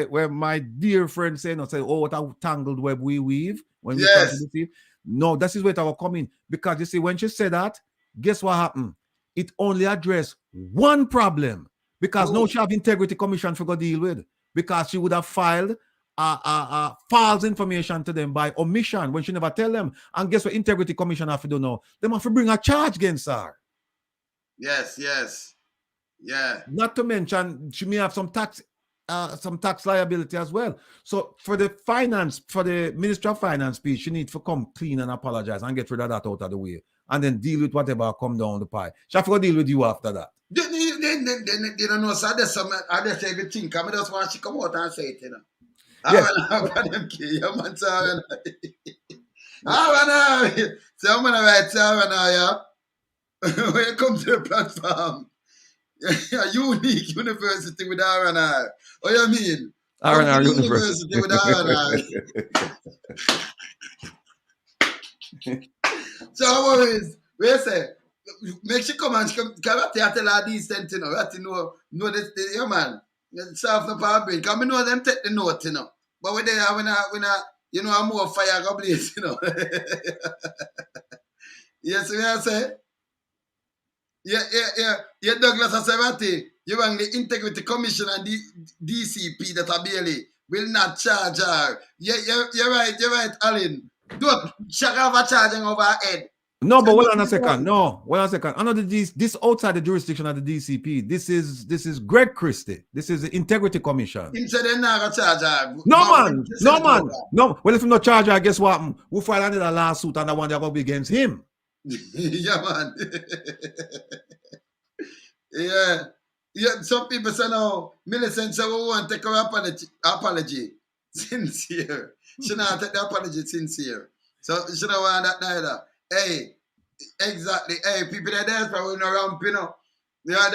Where my dear friend say, oh, what a tangled web we weave when we try to deceive. No, this is where I will come in, because you see, when she said that, guess what happened? It only addressed one problem, because now she have integrity commission for go deal with, because she would have filed false information to them by omission when she never tell them. And guess what integrity commission have to do now? They have to bring a charge against her. Yes. Yeah. Not to mention she may have some tax liability as well. So for the Minister of Finance piece, she needs to come clean and apologize and get rid of that out of the way, and then deal with whatever come down the pie. She have to deal with you after that. You don't know, so I just say everything. I just want she come out and say it, Yes. I'm going to write when you come to the platform, a unique university with R&R. What do you mean? R&R University with R&R. So how is we say? Make she come and she come tell her decent, know this, yeah, man. Soft the power brain. Because I know them take the note, But when they are, I'm more fire go blaze, Yes, we are say. Yeah, Douglas Asevati, you want the Integrity Commission and the DCP that are barely will not charge her. You're right, Alan. Don't have a charging over her head. No, but hold on a second. I know this outside the jurisdiction of the DCP. This is Greg Christie. This is the Integrity Commission. Him said they're not gonna charge her. No, man. No. Well, if him not charge her, guess what? We'll file another lawsuit, and the one that will be against him. Yeah, man. Yeah. Some people say no. Millicent said we want to take her apology. Sincere. She not take the apology sincere. So you should have want that neither. Hey, exactly. Hey, people that dance probably no ramp, you know. Yeah,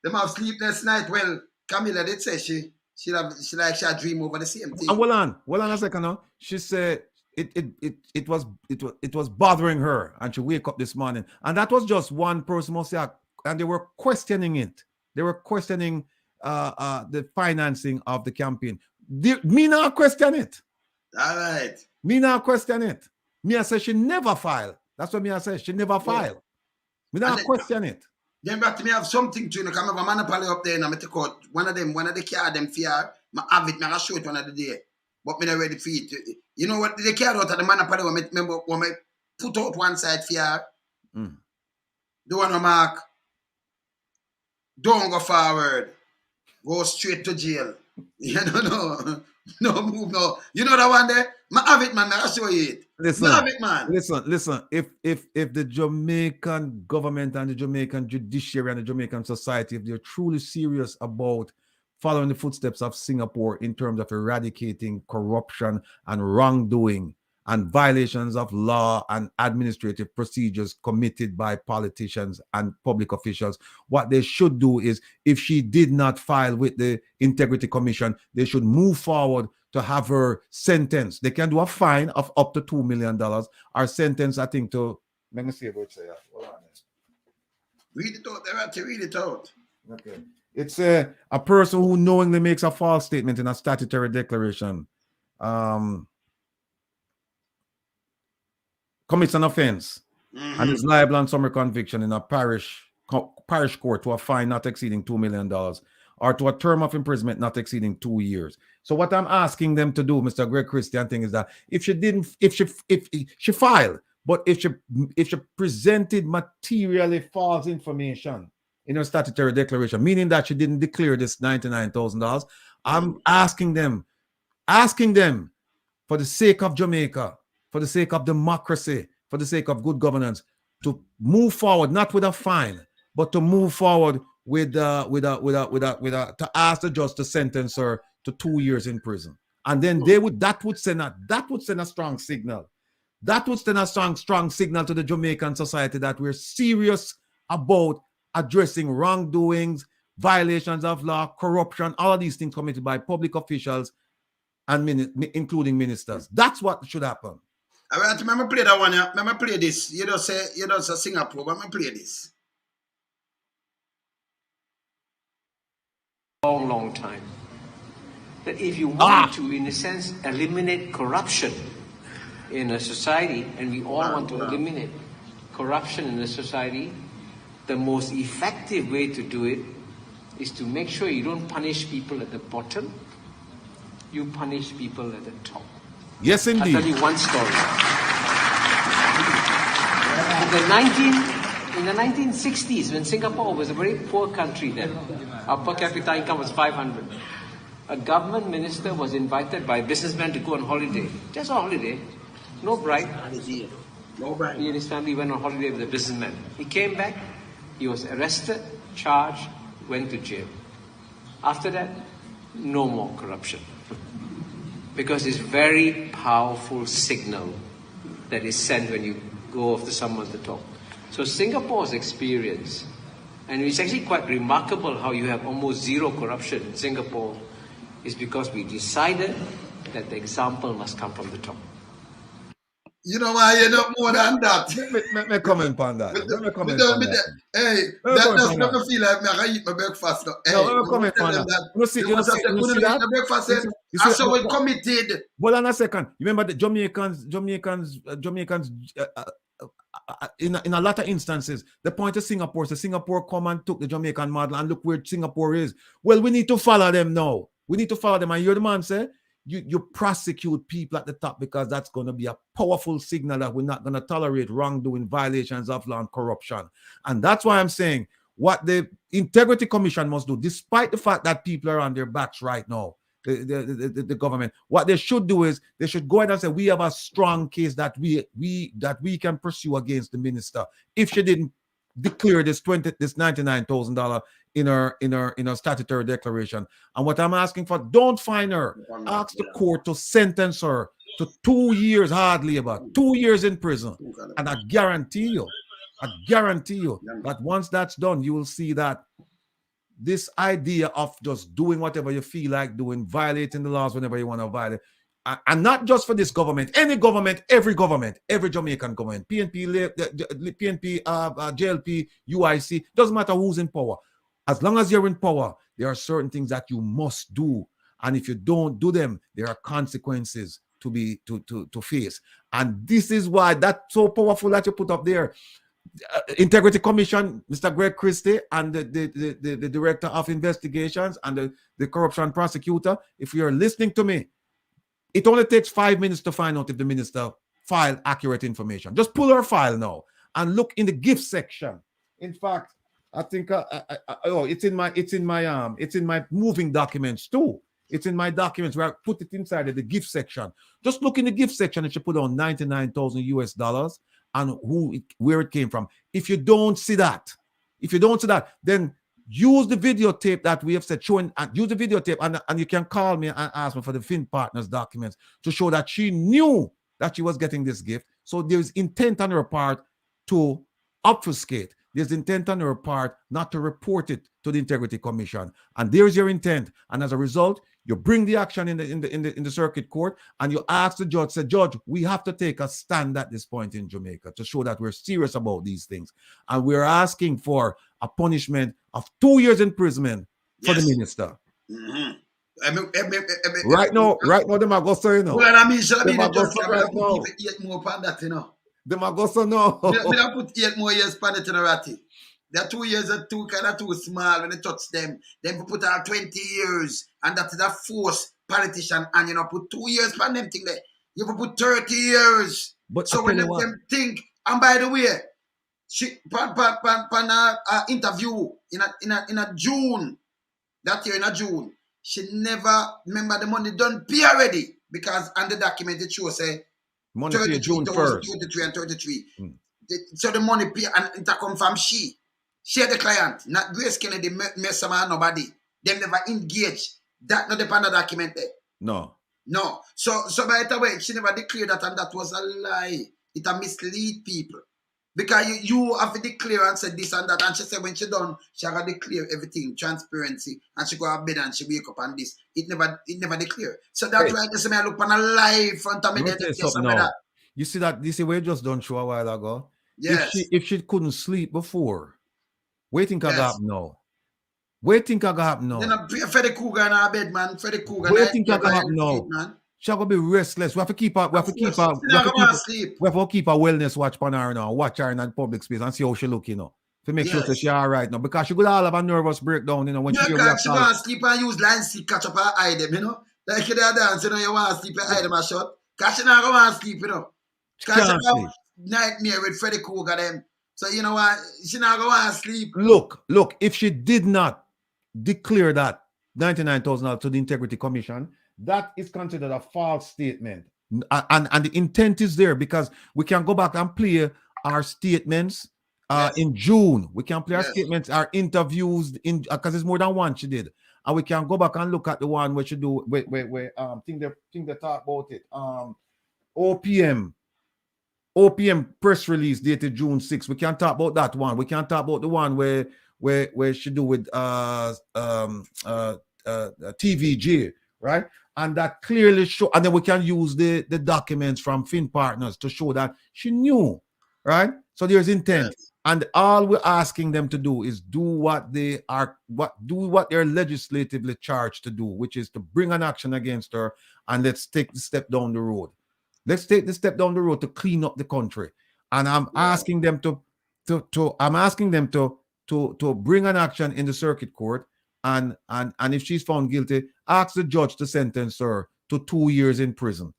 them have sleepless night. Well, Camila did say she had dream over the same thing. And hold on a second now. She said it was bothering her, and she wake up this morning, and that was just one person must say, and they were questioning it. They were questioning the financing of the campaign. Me not question it. All right. Me not question it. Me I say she never filed. That's what me I say. She never filed. Me not question it. Then back to me have something to you. Come have a monopoly up there and I take out one of the car them fear. I have it, I show it one of the day. But me not ready for it. You know what the car out of the monopoly when I put out one side fear. Mm. Do one mark. Don't go forward. Go straight to jail. You know, no move, no. You know that one there? I have it, man. I'll show you it. Have it, man. Listen. If the Jamaican government and the Jamaican judiciary and the Jamaican society, if they're truly serious about following the footsteps of Singapore in terms of eradicating corruption and wrongdoing and violations of law and administrative procedures committed by politicians and public officials, what they should do is, if she did not file with the Integrity Commission, they should move forward to have her sentenced. They can do a fine of up to $2 million or sentence, I think, to, let me see what it says. Hold on. Read it out. They have to read it out. Okay. It's a person who knowingly makes a false statement in a statutory declaration. Commits an offense and is liable on summary conviction in a parish court to a fine not exceeding $2 million or to a term of imprisonment not exceeding 2 years. So what I'm asking them to do, Mr. Greg Christian, thing is that if she filed, but if she presented materially false information in her statutory declaration, meaning that she didn't declare this $99,000, I'm asking them for the sake of Jamaica, for the sake of democracy, for the sake of good governance, to move forward, not with a fine, but to move forward with to ask the judge to sentence her to 2 years in prison. And then that would send a strong signal. That would send a strong signal to the Jamaican society that we're serious about addressing wrongdoings, violations of law, corruption, all of these things committed by public officials and including ministers. That's what should happen. All right, remember play that one. Yeah? Remember play this. You don't say Singapore, but remember play this. Long time. That if you want to, in a sense, eliminate corruption in a society, and we all want to eliminate corruption in a society, the most effective way to do it is to make sure you don't punish people at the bottom, you punish people at the top. Yes, indeed. I'll tell you one story. In the 1960s, when Singapore was a very poor country then, our per capita income was 500. A government minister was invited by a businessman to go on holiday. Just on holiday. No bride. No bride. He and his family went on holiday with a businessman. He came back, he was arrested, charged, went to jail. After that, no more corruption. Because it's a very powerful signal that is sent when you go after someone at the top. So Singapore's experience, and it's actually quite remarkable how you have almost zero corruption in Singapore, is because we decided that the example must come from the top. You know why you're not more than that? Let me comment on that. Hey, that does not feel like I eat my breakfast. Hey, no, let me comment on that. You see that? Breakfast, I saw it committed. Hold on a second. You remember the Jamaicans in a lot of instances, the point of Singapore, so Singapore come and took the Jamaican model and look where Singapore is. Well, we need to follow them now. We need to follow them. And you're the man say, you prosecute people at the top because that's going to be a powerful signal that we're not going to tolerate wrongdoing, violations of law and corruption. And that's why I'm saying what the Integrity Commission must do, despite the fact that people are on their backs right now, the government, what they should do is they should go ahead and say, we have a strong case that we can pursue against the minister if she didn't declare this $99,000 in her statutory declaration. And what I'm asking for, don't fine her. Ask the court to sentence her to 2 years hard labor, 2 years in prison. And I guarantee you that once that's done, you will see that this idea of just doing whatever you feel like doing, violating the laws whenever you want to violate, and not just for this government, any government, every Jamaican government, PNP, JLP, UIC, doesn't matter who's in power. As long as you're in power, there are certain things that you must do. And if you don't do them, there are consequences to face. And this is why that's so powerful that you put up there. Integrity Commission, Mr. Greg Christie, and the Director of Investigations and the Corruption Prosecutor, if you're listening to me, it only takes 5 minutes to find out if the minister filed accurate information. Just pull her file now and look in the gift section. In fact, I think it's in my moving documents too. It's in my documents where I put it inside of the gift section. Just look in the gift section. It should put on $99,000 US and where it came from. If you don't see that, then use the videotape that we have said, use the videotape, and you can call me and ask me for the Fin Partners documents to show that she knew that she was getting this gift. So there's intent on her part to obfuscate. There's intent on her part not to report it to the Integrity Commission. And there's your intent. And as a result, you bring the action in the circuit court and you ask the judge, say, Judge, we have to take a stand at this point in Jamaica to show that we're serious about these things. And we're asking for a punishment of 2 years imprisonment for the minister. Right now, them are going to say, you know. Well, I mean, shall I be the judge for 8 more upon that, you know? Them are going to say no. We don't put 8 more years upon it in a ratty. The 2 years are too small when they touch them. Then we put out 20 years, and that is a force politician, and you know, put 2 years upon them thing there. You can put 30 years. But so when them think, and by the way, she interview in a June, that year in a June, she never remember the money done pay already, because on the document it shows say money pay June 1st. 23 and 33. So the money pay, and it come from she the client, not Grace Kennedy, mess man, nobody. Them never engage. That not the on the document there. No. So by the way, she never declared that, and that was a lie. It a mislead people. Because you have to declare and say this and that, and she said when she done, she have to declare everything, transparency, and she go to bed and she wake up and this. It never declare. So that's why I just I look on a lie in front of me. You see that this is where just done show a while ago. Yes. If she couldn't sleep before, waiting can happen now. Waiting can happen now. Then I pray Freddy Cougar in our bed, man. Freddy Cougar. Waiting can happen now. She's gonna be restless. We have to keep her. We have to keep her wellness watch on her now. Watch her in the public space and see how she look, you know. To make sure that she's all right now, because she could all have a nervous breakdown, you know. When she gonna sleep and use line stick catch up her eye them, you know. Like you dance, you know, you want to sleep and eye them a shot. Cause she not gonna sleep, you know. Cause she have nightmare with Freddy Cougar them. So you know what? She not gonna sleep. Look. If she did not declare that $99,000 to the Integrity Commission, that is considered a false statement. And the intent is there, because we can go back and play our statements in June. We can play our statements, our interviews, because it's more than one she did. And we can go back and look at the one where she do, where think they talk about it. OPM press release dated June 6th. We can talk about that one. We can talk about the one where she do with TVJ, right? And that clearly show, and then we can use the documents from Fin Partners to show that she knew, right? So there's intent, and all we're asking them to do is do what they're legislatively charged to do, which is to bring an action against her, and let's take the step down the road. Let's take the step down the road to clean up the country. And I'm asking them to bring an action in the circuit court, and if she's found guilty, ask the judge to sentence her to 2 years in prison.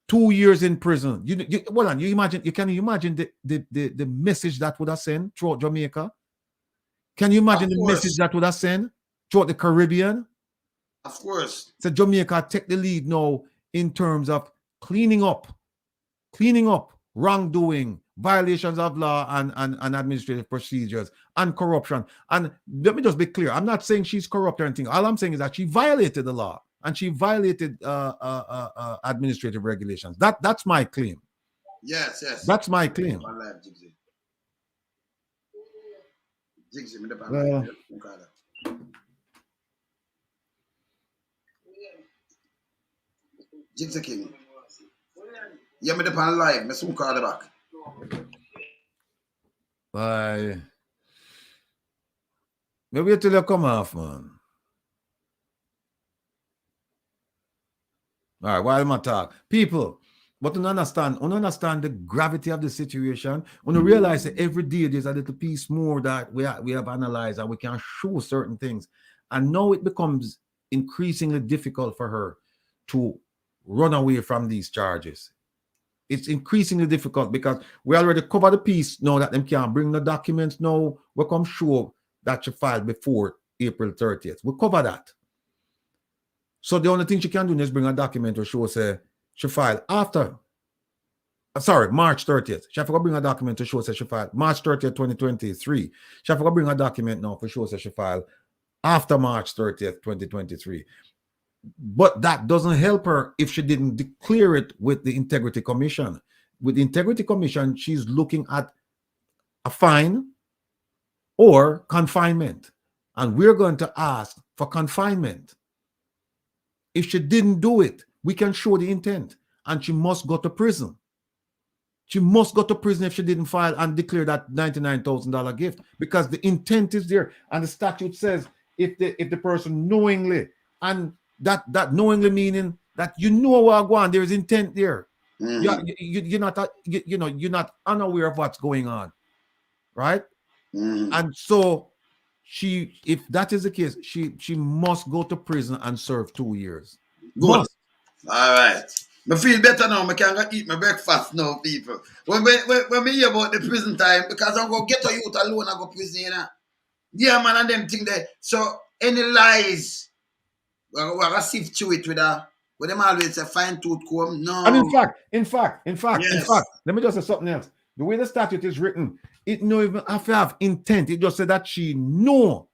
2 years in prison. You can you imagine the message that would have sent throughout Jamaica? Can you imagine the message that would have sent throughout the Caribbean? Of course. So Jamaica take the lead now in terms of cleaning up wrongdoing, violations of law and administrative procedures, and corruption. And let me just be clear, I'm not saying she's corrupt or anything. All I'm saying is that she violated the law. and she violated administrative regulations. That's my claim. Yes. That's my claim. Jigsaw King. Yeah, me depend live. Me soon call the back. Bye. Maybe wait till you come off, man. All right, while I talk, people, but you understand the gravity of the situation. When you realize that every day there's a little piece more that we have analyzed and we can show certain things, and now it becomes increasingly difficult for her to run away from these charges. It's increasingly difficult because we already covered the piece now that them can't bring the documents now. We come sure that she filed before April 30th. We cover that. So the only thing she can do is bring a document to show say she filed after. March 30th. She have to bring a document to show say she filed March 30th, 2023. She have to bring a document now for show say she filed after March 30th, 2023. But that doesn't help her if she didn't declare it with the Integrity Commission. With the Integrity Commission, she's looking at a fine or confinement. And we're going to ask for confinement. If she didn't do it, we can show the intent. And she must go to prison. She must go to prison if she didn't file and declare that $99,000 gift. Because the intent is there. And the statute says if the person knowingly, and that knowingly meaning that you know what going on, there's intent there. You're not unaware of what's going on, right? And so if that is the case, she must go to prison and serve 2 years. Good. Must. All right. I feel better now. I can go eat my breakfast now, people. When we hear about the prison time, because I'm going to get a youth alone and go to prison, you know? Yeah, man, and them thing there. So any lies, we're going to sift through it with them always say fine tooth comb. No. And in fact, let me just say something else. The way the statute is written, it no even have to have intent. It just said that she know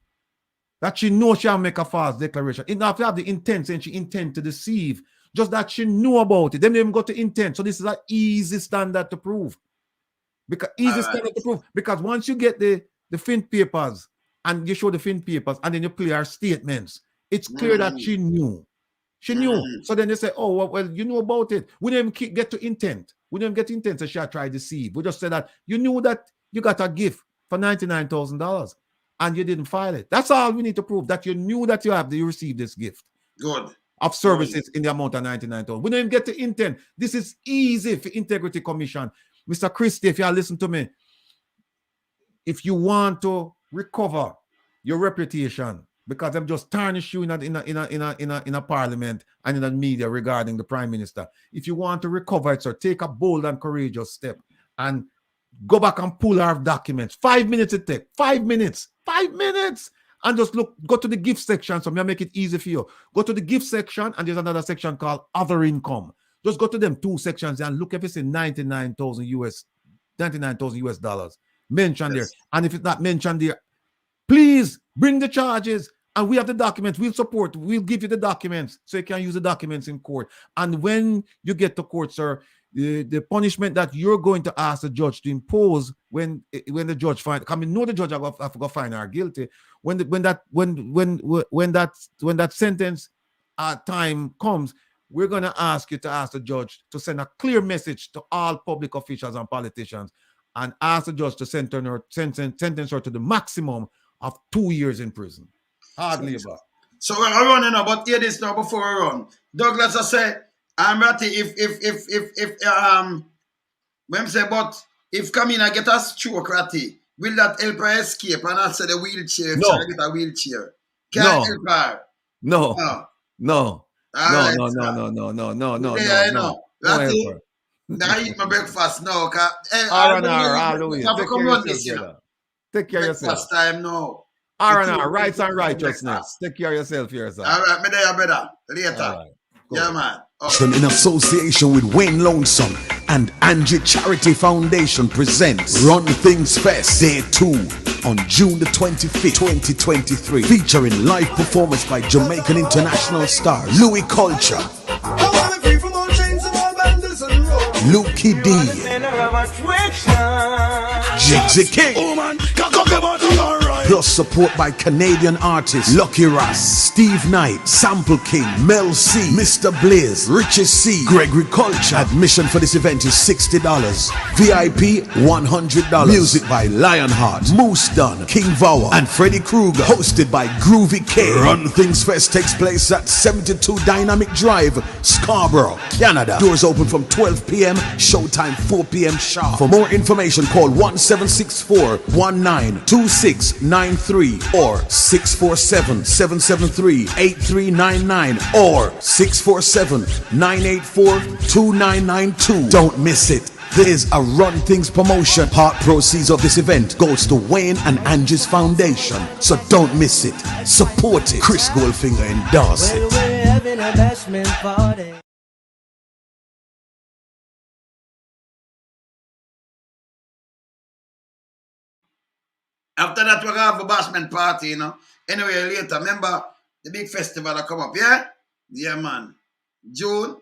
she'll make a false declaration. It don't have to have the intent saying she intend to deceive. Just that she know about it. Then they even got to intent. So this is an easy standard to prove. Because once you get the fin papers and you show the fin papers and then you play her statements, it's clear that she knew. She knew. So then they say, oh, well, you know about it. We didn't even get to intent. We didn't get to intent, so she had tried to deceive. We just said that you knew that you got a gift for $99,000 and you didn't file it. That's all we need to prove, that you knew that you received this gift. Good. Of services in the amount of $99,000. We don't even get to intent. This is easy for Integrity Commission. Mr. Christie, if you listen to me, if you want to recover your reputation, because I'm just tarnish you in a parliament and in the media regarding the prime minister. If you want to recover it, sir, take a bold and courageous step and go back and pull our documents. 5 minutes it takes. 5 minutes. 5 minutes. And just go to the gift section. So I'm going to make it easy for you. Go to the gift section and there's another section called other income. Just go to them two sections and look if it's in $99,000 US dollars mentioned there. And if it's not mentioned there, please bring the charges. And we have the documents. We'll support. We'll give you the documents so you can use the documents in court. And when you get to court, sir, the punishment that you're going to ask the judge to impose when the judge find, I mean, no, the judge have to go find her guilty. When that sentence time comes, we're going to ask you to ask the judge to send a clear message to all public officials and politicians, and ask the judge to sentence her to the maximum of 2 years in prison. Hardly about. So we're running now, but hear this now before we run. Douglas, I say, I'm Ratty, when say, but if Kamina get a stroke, Ratty, will that help her escape? And I say the wheelchair, no. Get a wheelchair. Can't help her. No. Right, No. Ratty, I eat my breakfast now. Take care of yourself. Breakfast time now. R&R, rights and righteousness. Take care of yourself here, sir. All right, me there, brother. Later. Right, yeah, man. In association with Wayne Lonesome and Angie Charity Foundation presents Run Things Fest Day 2 on June the 25th, 2023. Featuring live performance by Jamaican international star Louis Culture, Lucky D, Jigsy King, plus support by Canadian artists Lucky Ross, Steve Knight, Sample King, Mel C, Mr. Blaze, Richie C, Gregory Culture. Admission for this event is $60. VIP $100. Music by Lionheart, Moose Dunn, King Vower, and Freddy Krueger. Hosted by Groovy K. Run Things Fest takes place at 72 Dynamic Drive, Scarborough, Canada. Doors open from 12 p.m. Showtime 4 p.m. sharp. For more information, call 1764-192693 or 647-773-8399 or 647-984-2992. Don't miss it. There is a Run Things promotion. Part proceeds of this event goes to Wayne and Angie's Foundation. So don't miss it. Support it. Chris Goldfinger endorse it. We're having a bashment party. After that, we're going to have a bashment party, you know. Anyway, later, remember the big festival that come up, yeah? Yeah, man. June,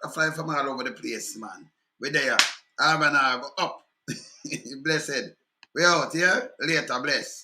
I fly from all over the place, man. We're there. Arm and arm, up. Blessed. We out, yeah? Later, bless.